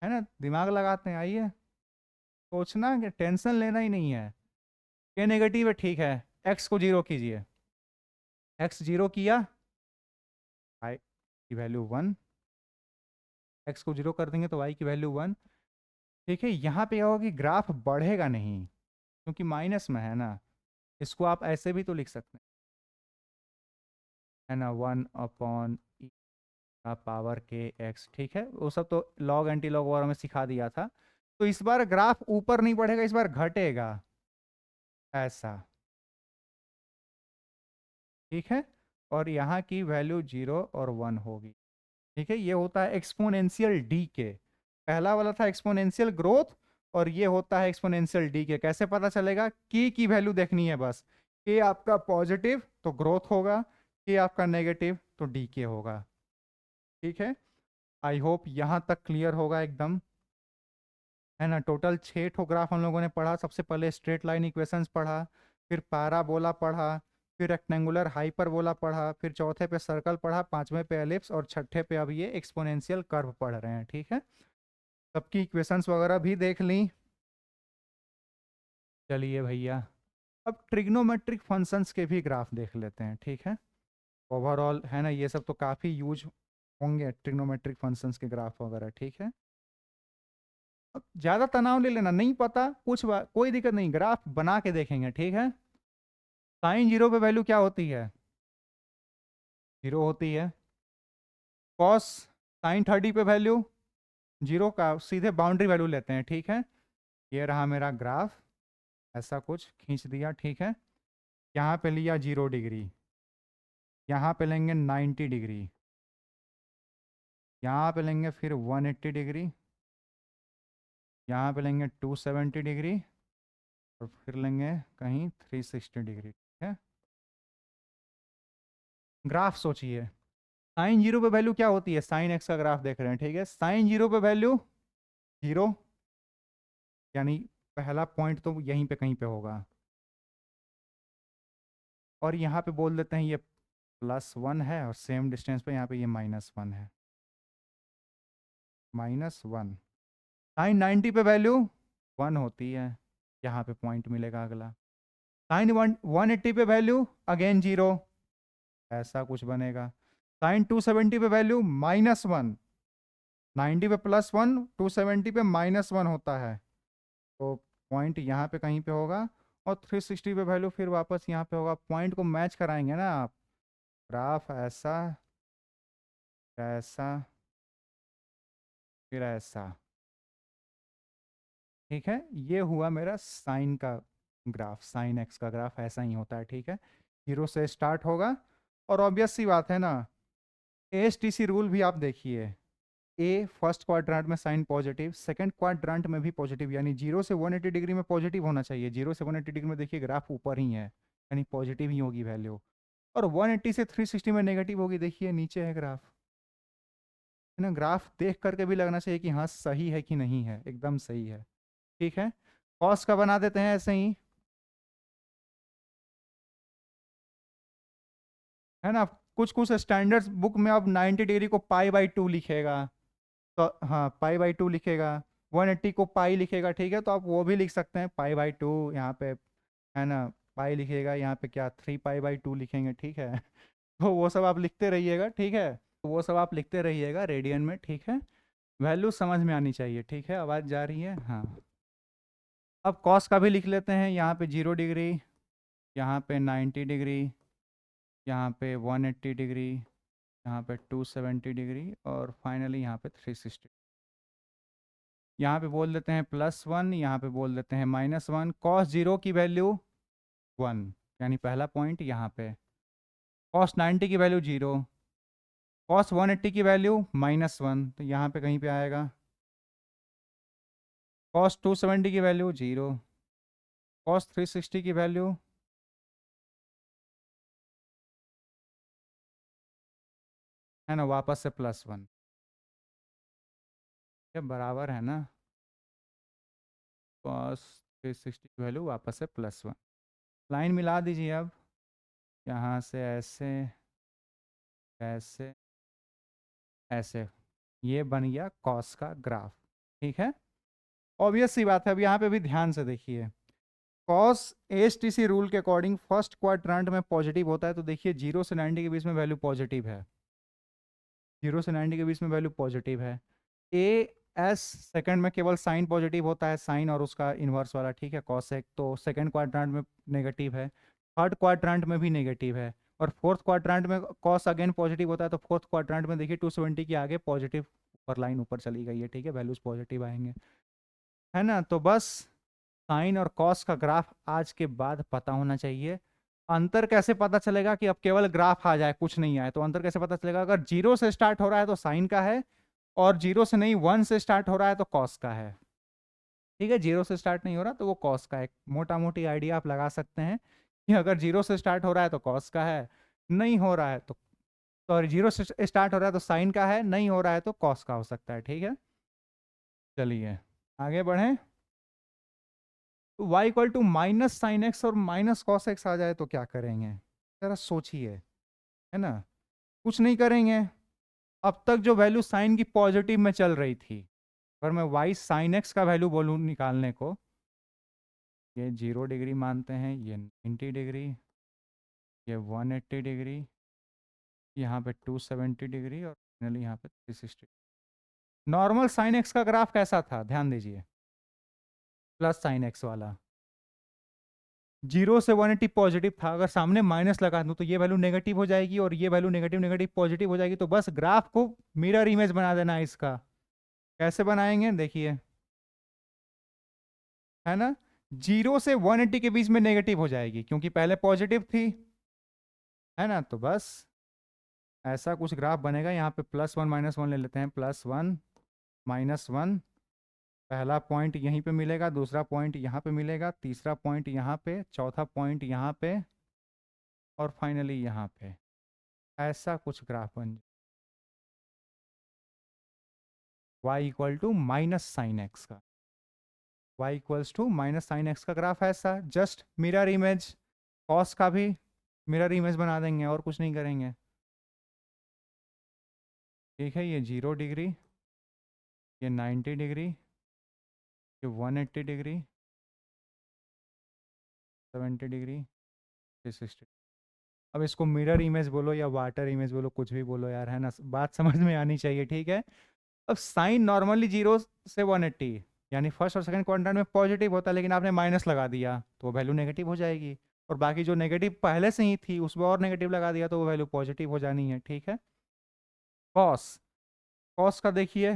Speaker 2: है ना, दिमाग लगाते हैं। आइए, सोचना कि टेंशन लेना ही नहीं है। k नेगेटिव है, ठीक है, x को 0 कीजिए, x 0 किया, y की वैल्यू 1, x को 0 कर देंगे तो y की वैल्यू 1, ठीक है। यहाँ पे क्या होगा कि ग्राफ बढ़ेगा नहीं, क्योंकि माइनस में है ना। इसको आप ऐसे भी तो लिख सकते हैं, है ना, 1/e का पावर के एक्स, ठीक है। वो सब तो लॉग एंटी लॉग वगैरह में सिखा दिया था। तो इस बार ग्राफ ऊपर नहीं बढ़ेगा, इस बार घटेगा, ऐसा, ठीक है। और यहाँ की वैल्यू 0 और 1 होगी, ठीक है। ये होता है एक्सपोनेंशियल डी के, पहला वाला था एक्सपोनेंशियल ग्रोथ, और ये होता है एक्सपोनेंशियल डी के। कैसे पता चलेगा, की वैल्यू देखनी है बस, के आपका पॉजिटिव तो ग्रोथ होगा, के आपका नेगेटिव तो डी के होगा, ठीक है। आई होप यहाँ तक क्लियर होगा एकदम, है ना। टोटल 6 ठो ग्राफ हम लोगों ने पढ़ा। सबसे पहले स्ट्रेट लाइन इक्वेशंस पढ़ा, फिर पैराबोला पढ़ा, फिर रेक्टेंगुलर हाइपरबोला पढ़ा, फिर चौथे पे सर्कल पढ़ा, पांचवें पे एलिप्स, और छठे पे अब ये एक्सपोनेंशियल कर्व पढ़ रहे हैं, ठीक है। सबकी इक्वेशंस वगैरह भी देख ली। चलिए भैया, अब ट्रिग्नोमेट्रिक फंक्शंस के भी ग्राफ देख लेते हैं, ठीक है। ओवरऑल, है ना, ये सब तो काफ़ी यूज होंगे ट्रिग्नोमेट्रिक फंक्शंस के ग्राफ वगैरह, ठीक है। अब ज़्यादा तनाव ले लेना, नहीं पता कोई दिक्कत नहीं, ग्राफ बना के देखेंगे, ठीक है। साइन जीरो पे वैल्यू क्या होती है? जीरो होती है। कॉस साइन 30 पे वैल्यू जीरो का सीधे बाउंड्री वैल्यू लेते हैं, ठीक है। ये रहा मेरा ग्राफ, ऐसा कुछ खींच दिया, ठीक है। यहाँ पे लिया 0 डिग्री, यहाँ पे लेंगे 90 डिग्री, यहाँ पे लेंगे फिर 180 डिग्री, यहाँ पे लेंगे 270 डिग्री, और फिर लेंगे कहीं 360 डिग्री, ठीक है। ग्राफ सोचिए, साइन जीरो पे वैल्यू क्या होती है? साइन एक्स का ग्राफ देख रहे हैं, ठीक है। साइन जीरो पे वैल्यू जीरो, यानी पहला पॉइंट तो यहीं पे कहीं पे होगा, और यहाँ पे बोल देते हैं ये +1 है, और सेम डिस्टेंस पे यहाँ पे ये -1 है, -1। साइन 90 पे वैल्यू 1 होती है, यहाँ पे पॉइंट मिलेगा अगला। साइन 180 पे वैल्यू अगेन जीरो, ऐसा कुछ बनेगा। साइन 270 पे वैल्यू -1, 90 पे +1, 270 पे -1 होता है, तो पॉइंट यहाँ पे कहीं पे होगा, और 360 पे वैल्यू फिर वापस यहाँ पे होगा। पॉइंट को मैच कराएंगे ना आप, ग्राफ ऐसा, ऐसा, फिर ऐसा, ठीक है। ये हुआ मेरा साइन का ग्राफ, साइन एक्स का ग्राफ ऐसा ही होता है, ठीक है। जीरो से स्टार्ट होगा, और ऑब्वियस सी बात है ना, एएसटीसी रूल भी आप देखिए, ए फर्स्ट क्वाड्रेंट में साइन पॉजिटिव, सेकंड क्वाड्रेंट में भी पॉजिटिव, यानी 0 से 180 डिग्री में पॉजिटिव होना चाहिए। 0 से 180 डिग्री में देखिए ग्राफ ऊपर ही है, यानी पॉजिटिव ही होगी वैल्यू, और 180 से 360 में नेगेटिव होगी, देखिए नीचे है ग्राफ, है ना। ग्राफ देख करके भी लगना चाहिए कि हाँ सही है कि नहीं है, एकदम सही है, ठीक है। कॉस का बना देते हैं ऐसे ही, है ना। कुछ कुछ स्टैंडर्ड्स बुक में अब 90 डिग्री को π/2 लिखेगा, तो हाँ π/2 लिखेगा, 180 को पाई लिखेगा, ठीक है। तो आप वो भी लिख सकते हैं π/2 यहाँ पे, है ना। पाई लिखेगा यहाँ पे, क्या 3π/2 लिखेंगे, ठीक है। तो वो सब आप लिखते रहिएगा, ठीक है। तो वो सब आप लिखते रहिएगा रेडियन में, ठीक है। वैल्यू समझ में आनी चाहिए, ठीक है। आवाज़ जा रही है, हाँ। अब कॉस का भी लिख लेते हैं, यहाँ पे 0 डिग्री, यहाँ पे 90 डिग्री, यहाँ पे 180 डिग्री, यहाँ पे 270 डिग्री, और फाइनली यहाँ पे 360। यहाँ पे बोल देते हैं +1, यहाँ पे बोल देते हैं -1। कॉस जीरो की वैल्यू 1, यानी पहला पॉइंट यहाँ पे। कॉस 90 की वैल्यू 0, कॉस 180 की वैल्यू -1, तो यहाँ पे कहीं पे आएगा। कॉस 270 की वैल्यू 0, कॉस 360 की वैल्यू, है ना, वापस से +1, ये बराबर है ना। कॉस 360 की वैल्यू वापस से +1। लाइन मिला दीजिए अब, यहाँ से ऐसे, ऐसे, ऐसे, ये बन गया कॉस का ग्राफ, ठीक है। ऑब्वियस सी बात है। अब यहाँ पे भी ध्यान से देखिए, कॉस एएसटीसी रूल के अकॉर्डिंग फर्स्ट क्वाड्रेंट में पॉजिटिव होता है, तो देखिए 0 से 90 के बीच में वैल्यू पॉजिटिव है, 0 से 90 के बीच में वैल्यू पॉजिटिव है। ए एस सेकंड में केवल साइन पॉजिटिव होता है, साइन और उसका इन्वर्स वाला, ठीक है, कॉसेक, तो सेकंड क्वाड्रेंट में नेगेटिव है, थर्ड क्वाड्रेंट में भी नेगेटिव है, और फोर्थ क्वाड्रेंट में कॉस अगेन पॉजिटिव होता है, तो फोर्थ क्वाड्रेंट में देखिए 270 के आगे पॉजिटिव ऊपर लाइन ऊपर चली गई है, ठीक है, वैल्यूज पॉजिटिव आएंगे, है ना। तो बस साइन और कॉस का ग्राफ आज के बाद पता होना चाहिए। अंतर कैसे पता चलेगा कि अब केवल ग्राफ आ जाए कुछ नहीं आए, तो अंतर कैसे पता चलेगा? अगर 0 से स्टार्ट हो रहा है तो साइन का है, और 0 से नहीं 1 से स्टार्ट हो रहा है तो कॉस का है, ठीक है। 0 से स्टार्ट नहीं हो रहा तो वो कॉस का है। मोटा मोटी आइडिया आप लगा सकते हैं कि अगर 0 से स्टार्ट हो रहा है तो कॉस का है, नहीं हो रहा है तो, सॉरी, 0 से स्टार्ट हो रहा है तो साइन का है, नहीं हो रहा है तो कॉस का हो सकता है, ठीक है। चलिए आगे बढ़ें। y equal to -sin x और -cos x आ जाए तो क्या करेंगे, जरा सोचिए, है ना। कुछ नहीं करेंगे। अब तक जो वैल्यू साइन की पॉजिटिव में चल रही थी, अगर मैं y sin x का वैल्यू बोलूँ निकालने को, ये 0 डिग्री मानते हैं, ये 90 डिग्री, ये 180 डिग्री, यहाँ पे 270 डिग्री, और फाइनली यहाँ पे 360। नॉर्मल साइन एक्स का ग्राफ कैसा था, ध्यान दीजिए, प्लस साइन एक्स वाला 0 से 180 पॉजिटिव था। अगर सामने माइनस लगा दूं तो ये वैल्यू नेगेटिव हो जाएगी और ये वैल्यू नेगेटिव नेगेटिव पॉजिटिव हो जाएगी। तो बस ग्राफ को मिरर इमेज बना देना है इसका। कैसे बनाएंगे देखिए, है ना, 0 से 180 के बीच में नेगेटिव हो जाएगी क्योंकि पहले पॉजिटिव थी, है ना। तो बस ऐसा कुछ ग्राफ बनेगा। यहाँ पे +1 -1 ले लेते हैं, +1 -1। पहला पॉइंट यहीं पे मिलेगा, दूसरा पॉइंट यहाँ पे मिलेगा, तीसरा पॉइंट यहाँ पे, चौथा पॉइंट यहाँ पे, और फाइनली यहाँ पे। ऐसा कुछ ग्राफ बन y equal to minus sine x का, y equals to minus sine x का ग्राफ ऐसा। जस्ट मिरर इमेज, कॉस का भी मिरर इमेज बना देंगे और कुछ नहीं करेंगे। ठीक है, ये 0 डिग्री, ये 90 डिग्री, ये 180 डिग्री, 70 डिग्री, 360। अब इसको मिरर इमेज बोलो या वाटर इमेज बोलो, कुछ भी बोलो यार, है ना, बात समझ में आनी चाहिए। ठीक है, अब साइन नॉर्मली 0 से 180 यानी फर्स्ट और सेकंड क्वाड्रेंट में पॉजिटिव होता है, लेकिन आपने माइनस लगा दिया तो वो वैल्यू नेगेटिव हो जाएगी। और बाकी जो नेगेटिव पहले से ही थी उसमें और नेगेटिव लगा दिया तो वो वैल्यू पॉजिटिव हो जानी है। ठीक है, कॉस, कॉस का देखिए,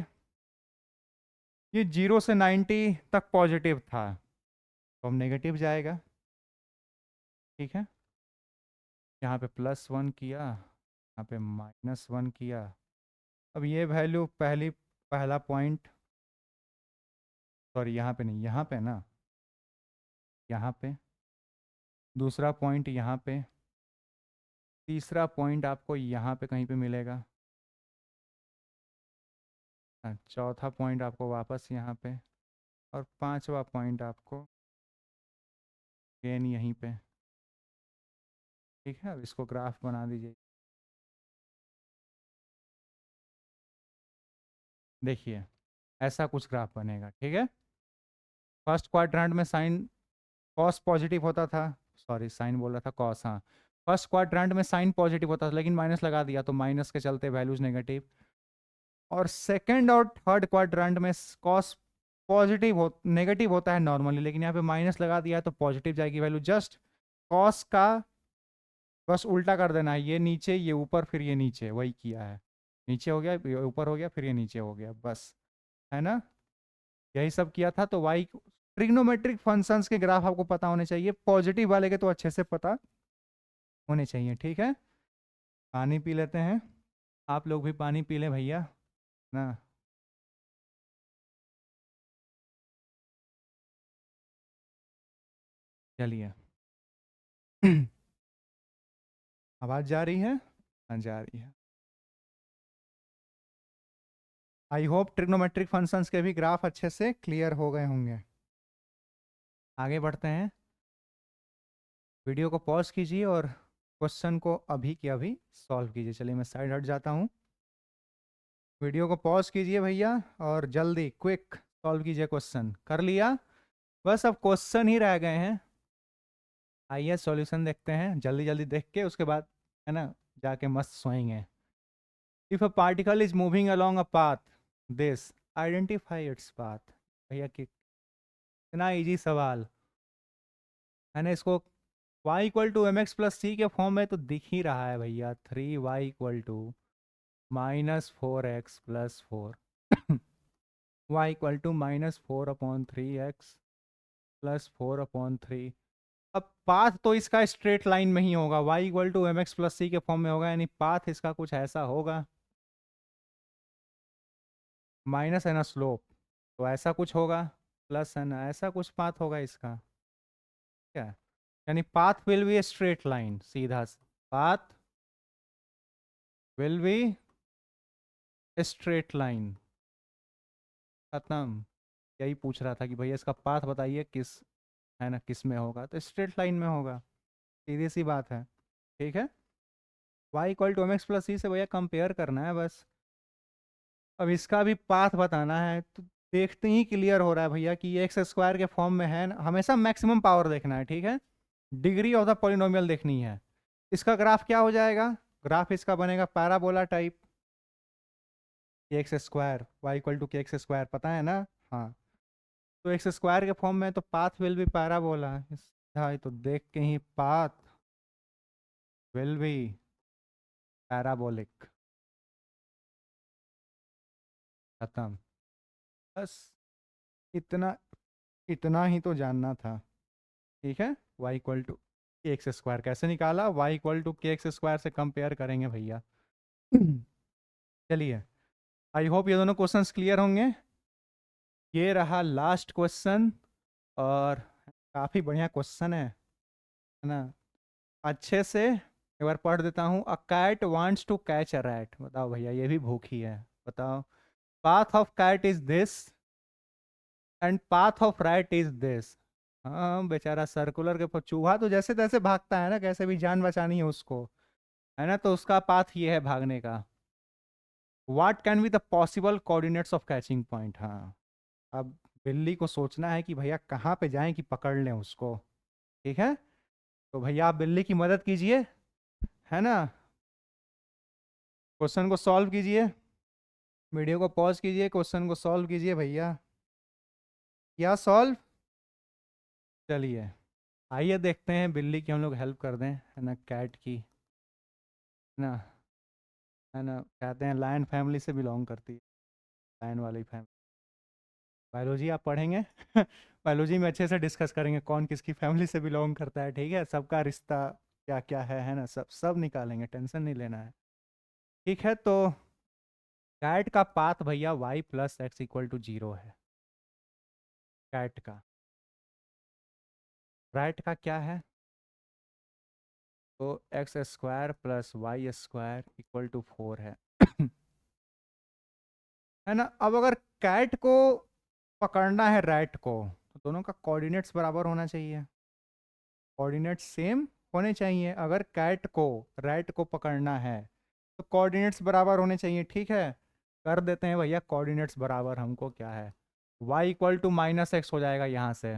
Speaker 2: ये 0 से 90 तक पॉजिटिव था तो अब नेगेटिव जाएगा। ठीक है, यहाँ पे +1 किया, यहाँ पे -1 किया। अब ये वैल्यू पहला पॉइंट, सॉरी यहाँ पे नहीं, यहाँ पे ना, यहाँ पे दूसरा पॉइंट, यहाँ पे तीसरा पॉइंट आपको यहाँ पे कहीं पे मिलेगा, चौथा पॉइंट आपको वापस यहाँ पे, और पांचवा पॉइंट आपको गेन यहीं पे। ठीक है, अब इसको ग्राफ बना दीजिए। देखिए ऐसा कुछ ग्राफ बनेगा। ठीक है, फर्स्ट क्वाड्रेंट में साइन कॉस पॉजिटिव होता था, सॉरी साइन बोल रहा था, कॉस, हाँ, फर्स्ट क्वाड्रेंट में साइन पॉजिटिव होता था लेकिन माइनस लगा दिया तो माइनस के चलते वैल्यूज नेगेटिव। और सेकंड और थर्ड क्वाड्रेंट में कॉस पॉजिटिव हो नेगेटिव होता है नॉर्मली, लेकिन यहाँ पे माइनस लगा दिया है तो पॉजिटिव जाएगी वैल्यू। जस्ट कॉस का बस उल्टा कर देना है, ये नीचे ये ऊपर फिर ये नीचे, वही किया है। नीचे हो गया, ये ऊपर हो गया, फिर ये नीचे हो गया, बस, है ना, यही सब किया था। तो वाई ट्रिग्नोमेट्रिक फंक्शंस के ग्राफ आपको पता होने चाहिए, पॉजिटिव वाले के तो अच्छे से पता होने चाहिए। ठीक है, पानी पी लेते हैं, आप लोग भी पानी पी लें भैया ना। चलिए आवाज़ जा रही है, हाँ जा रही है। आई होप ट्रिग्नोमेट्रिक फंक्शंस के भी ग्राफ अच्छे से क्लियर हो गए होंगे। आगे बढ़ते हैं, वीडियो को पॉज कीजिए और क्वेश्चन को अभी के अभी सॉल्व कीजिए। चलिए मैं साइड हट जाता हूँ, वीडियो को पॉज कीजिए भैया और जल्दी क्विक सॉल्व कीजिए। क्वेश्चन कर लिया, बस अब क्वेश्चन ही रह गए हैं। आइए सॉल्यूशन देखते हैं जल्दी जल्दी देख के, उसके बाद है ना जाके मस्त सोएंगे। If a particle is moving along a path this identify its path. भैया कितना इजी सवाल है ना। इसको y equal to M x plus c के फॉर्म में तो दिख ही रहा है भैया, 3y equal to -4x plus 4 y equal to -4/3x plus 4/3। अब पाथ तो इसका स्ट्रेट लाइन में ही होगा, y equal to M x plus c के फॉर्म में होगा, यानी पाथ इसका कुछ ऐसा होगा, माइनस है ना स्लोप, तो ऐसा कुछ होगा, प्लस है ना ऐसा कुछ पाथ होगा इसका। क्या, यानी path will be a straight line, सीधा path will be a straight line. खत्म, यही पूछ रहा था कि भैया इसका पाथ बताइए किस, है ना, किस में होगा, तो स्ट्रेट लाइन में होगा, सीधी सी बात है। ठीक है, y equal to M x plus c से भैया कंपेयर करना है बस। अब इसका भी पाथ बताना है, तो देखते ही क्लियर हो रहा है भैया कि ये एक्स स्क्वायर के फॉर्म में है। हमेशा मैक्सिमम पावर देखना है, ठीक है, डिग्री ऑफ द पॉलिनोमियल देखनी है। इसका ग्राफ क्या हो जाएगा, ग्राफ इसका बनेगा parabola type, k x square y equal to k x square, पता है ना? हाँ, तो एक्स स्क्वायर के फॉर्म में तो पाथ विल बी पैराबोला। हाँ, तो देख के ही पाथ विल बी पैराबोलिक। खत्म। बस इतना इतना ही तो जानना था। ठीक है, y equal to k x square कैसे निकाला? y equal to k x square से कंपेयर करेंगे भैया। चलिए, आई होप ये दोनों क्वेश्चंस क्लियर होंगे। ये रहा लास्ट क्वेश्चन, और काफ़ी बढ़िया क्वेश्चन है ना? अच्छे से एक बार पढ़ देता हूँ। A cat wants to catch a rat. बताओ भैया, ये भी भूखी है, बताओ। Path of cat is this and path of rat is this. हाँ बेचारा सर्कुलर के चूहा तो जैसे तैसे भागता है ना, कैसे भी जान बचानी है उसको, है ना? तो उसका पाथ ये है भागने का। What can be the possible coordinates of catching point? हाँ, अब बिल्ली को सोचना है कि भैया कहाँ पे जाएं कि पकड़ लें उसको। ठीक है, तो भैया आप बिल्ली की मदद कीजिए, है ना? क्वेश्चन को सॉल्व कीजिए, वीडियो को पॉज कीजिए, क्वेश्चन को सॉल्व कीजिए भैया। क्या सॉल्व? चलिए, आइए देखते हैं, बिल्ली की हम लोग हेल्प कर दें, है ना? कैट की, है ना? है ना, कहते हैं लायन फैमिली से बिलोंग करती है, लायन वाली फैमिली। बायोलॉजी आप पढ़ेंगे? बायोलॉजी में अच्छे से डिस्कस करेंगे कौन किसकी फैमिली से बिलोंग करता है, ठीक है? सबका रिश्ता क्या क्या है ना? सब सब निकालेंगे, टेंशन नहीं लेना है। ठीक है, तो कैट का पाथ भैया y plus x equal to 0 है। कैट का, राइट का क्या है? तो x square plus y square equal to 4 है। है ना? अब अगर कैट को पकड़ना है रैट को, तो दोनों का कोऑर्डिनेट्स बराबर होना चाहिए, कोऑर्डिनेट्स सेम होने चाहिए। अगर कैट को रैट को पकड़ना है तो कोऑर्डिनेट्स बराबर होने चाहिए। ठीक है, कर देते हैं भैया कोऑर्डिनेट्स बराबर। हमको क्या है, y equal to minus x हो जाएगा यहाँ से,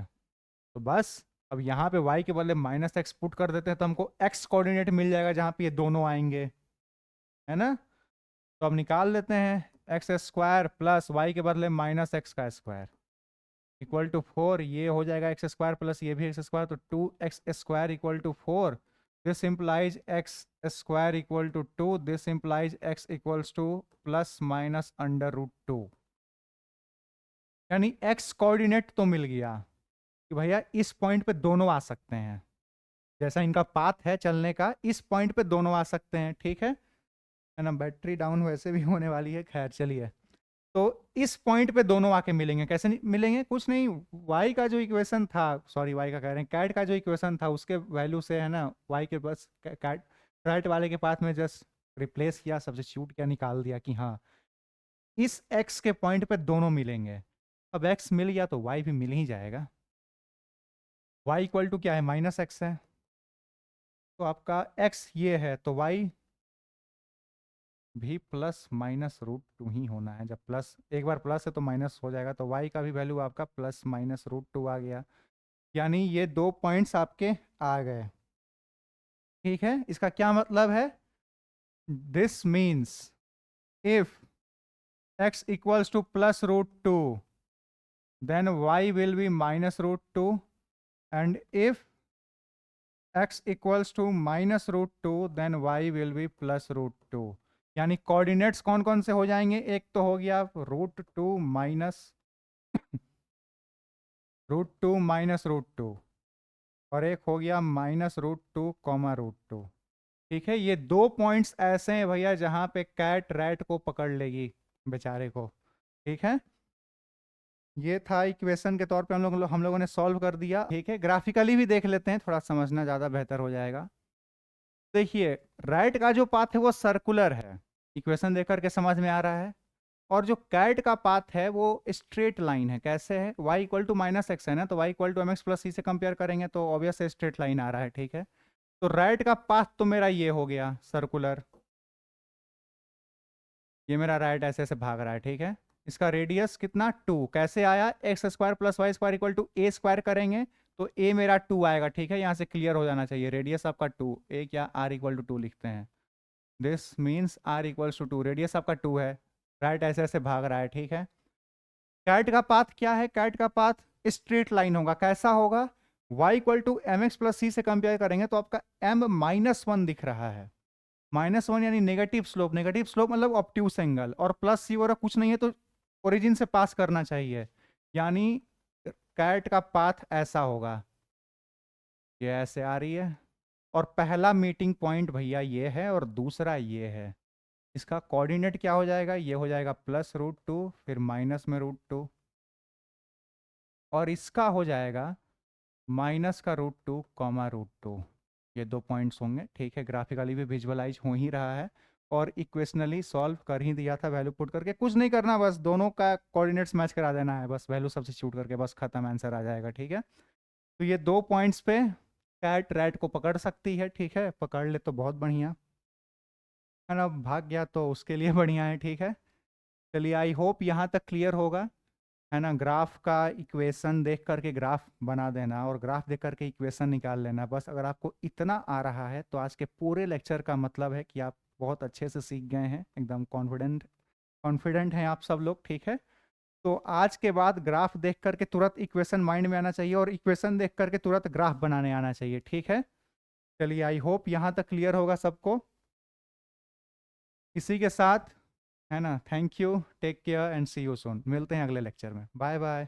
Speaker 2: तो बस अब यहाँ पे y के बदले माइनस एक्स पुट कर देते हैं, तो हमको x कोऑर्डिनेट मिल जाएगा जहाँ पे ये दोनों आएंगे, है ना? तो अब निकाल लेते हैं, एक्स स्क्वायर प्लस वाई के बदले माइनस एक्स का स्क्वायर इक्वल टू 4। ये हो जाएगा एक्स स्क्वायर प्लस ये भी एक्स स्क्वायर, तो 2x square equal to 4। This implies x square equal to 2। This implies x equals to plus minus under root 2। यानी x कोऑर्डिनेट तो मिल गया कि भैया इस पॉइंट पे दोनों आ सकते हैं, जैसा इनका पाथ है चलने का, इस पॉइंट पे दोनों आ सकते हैं। ठीक है ना? बैटरी डाउन वैसे भी होने वाली है, खैर चलिए। तो इस पॉइंट पे दोनों आके मिलेंगे। कैसे नहीं मिलेंगे? कुछ नहीं, y का जो इक्वेशन था, सॉरी y का कह रहे हैं, कैट का जो इक्वेशन था उसके वैल्यू से, है ना, y के बस कैट राइट वाले के पास में जस्ट रिप्लेस किया, सब्स्टिट्यूट किया, निकाल दिया कि हाँ इस x के पॉइंट पे दोनों मिलेंगे। अब x मिल गया तो y भी मिल ही जाएगा। y इक्वल टू क्या है, माइनस एक्स है, तो आपका x ये है, तो y भी प्लस माइनस रूट 2 ही होना है। जब प्लस एक बार प्लस है तो माइनस हो जाएगा, तो y का भी वैल्यू आपका प्लस माइनस रूट 2 आ गया। यानी ये दो पॉइंट्स आपके आ गए। ठीक है, इसका क्या मतलब है? This means if x equals to plus root 2 then y will be minus root 2, and if x equals to minus root 2 then y will be plus root 2। यानी कोऑर्डिनेट्स कौन कौन से हो जाएंगे? एक तो हो गया रूट 2 माइनस रूट 2, और एक हो गया माइनस रूट 2 कॉमा रूट 2। ठीक है, ये दो पॉइंट्स ऐसे हैं भैया जहां पे कैट रैट को पकड़ लेगी बेचारे को। ठीक है, ये था इक्वेशन के तौर पे हम लोगों ने सॉल्व कर दिया। ठीक है, ग्राफिकली भी देख लेते हैं, थोड़ा समझना ज़्यादा बेहतर हो जाएगा। देखिए, राइट का जो पाथ है वो सर्कुलर है, इक्वेशन देख करके समझ में आ रहा है। और जो कैट का पाथ है वो स्ट्रेट लाइन है। कैसे है? y equal to minus x है ना, तो y equal to M x plus c से कंपेयर करेंगे तो ऑब्वियस स्ट्रेट लाइन आ रहा है। ठीक है, तो राइट का पाथ तो मेरा ये हो गया सर्कुलर, ये मेरा राइट ऐसे ऐसे भाग रहा है। ठीक है, इसका रेडियस कितना, 2। कैसे आया? X square plus y square equal to a square करेंगे तो ए मेरा 2 आएगा। ठीक है, यहाँ से क्लियर हो जाना चाहिए, रेडियस आपका 2, ए क्या, आर इक्वल टू 2 लिखते हैं। This means r equals to 2, radius आपका 2 है, राइट, ऐसे ऐसे भाग रहा है, ठीक है। कैट का पाथ क्या है? कैट का पाथ स्ट्रेट लाइन होगा। कैसा होगा? y equal to M x plus c से कंपेयर करेंगे तो आपका m -1 दिख रहा है। -1 यानी नेगेटिव स्लोप। नेगेटिव स्लोप मतलब ऑब्ट्यूस एंगल, और प्लस सी वगैरह कुछ नहीं है तो ओरिजिन से पास करना चाहिए। यानी कैट का पाथ ऐसा होगा, ये ऐसे आ रही है, और पहला मीटिंग पॉइंट भैया ये है और दूसरा ये है। इसका कोऑर्डिनेट क्या हो जाएगा? ये हो जाएगा +√2, फिर माइनस में √2, और इसका हो जाएगा माइनस का √2 कॉमा √2। ये 2 पॉइंट्स होंगे, ठीक है। ग्राफिकली भी विजुअलाइज हो ही रहा है और इक्वेशनली सॉल्व कर ही दिया था वैल्यू पुट करके। कुछ नहीं करना, बस दोनों का कोऑर्डिनेट्स मैच करा देना है, बस वैल्यू सब्स्टिट्यूट करके बस खत्म, आंसर आ जाएगा, ठीक है। तो ये 2 पॉइंट्स पे कैट रैट को पकड़ सकती है, ठीक है। पकड़ ले तो बहुत बढ़िया है ना, भाग गया तो उसके लिए बढ़िया है, ठीक है। चलिए, आई होप यहाँ तक क्लियर होगा, है ना। ग्राफ का इक्वेशन देख करके ग्राफ बना देना और ग्राफ देख करके इक्वेशन निकाल लेना, बस। अगर आपको इतना आ रहा है तो आज के पूरे लेक्चर का मतलब है कि आप बहुत अच्छे से सीख गए हैं, एकदम कॉन्फिडेंट हैं आप सब लोग, ठीक है। तो आज के बाद ग्राफ देख करके तुरंत इक्वेशन माइंड में आना चाहिए और इक्वेशन देख करके तुरंत ग्राफ बनाने आना चाहिए, ठीक है। चलिए, आई होप यहाँ तक क्लियर होगा सबको। इसी के साथ, है ना, thank you, take care and see you soon. मिलते हैं अगले लेक्चर में, बाय बाय।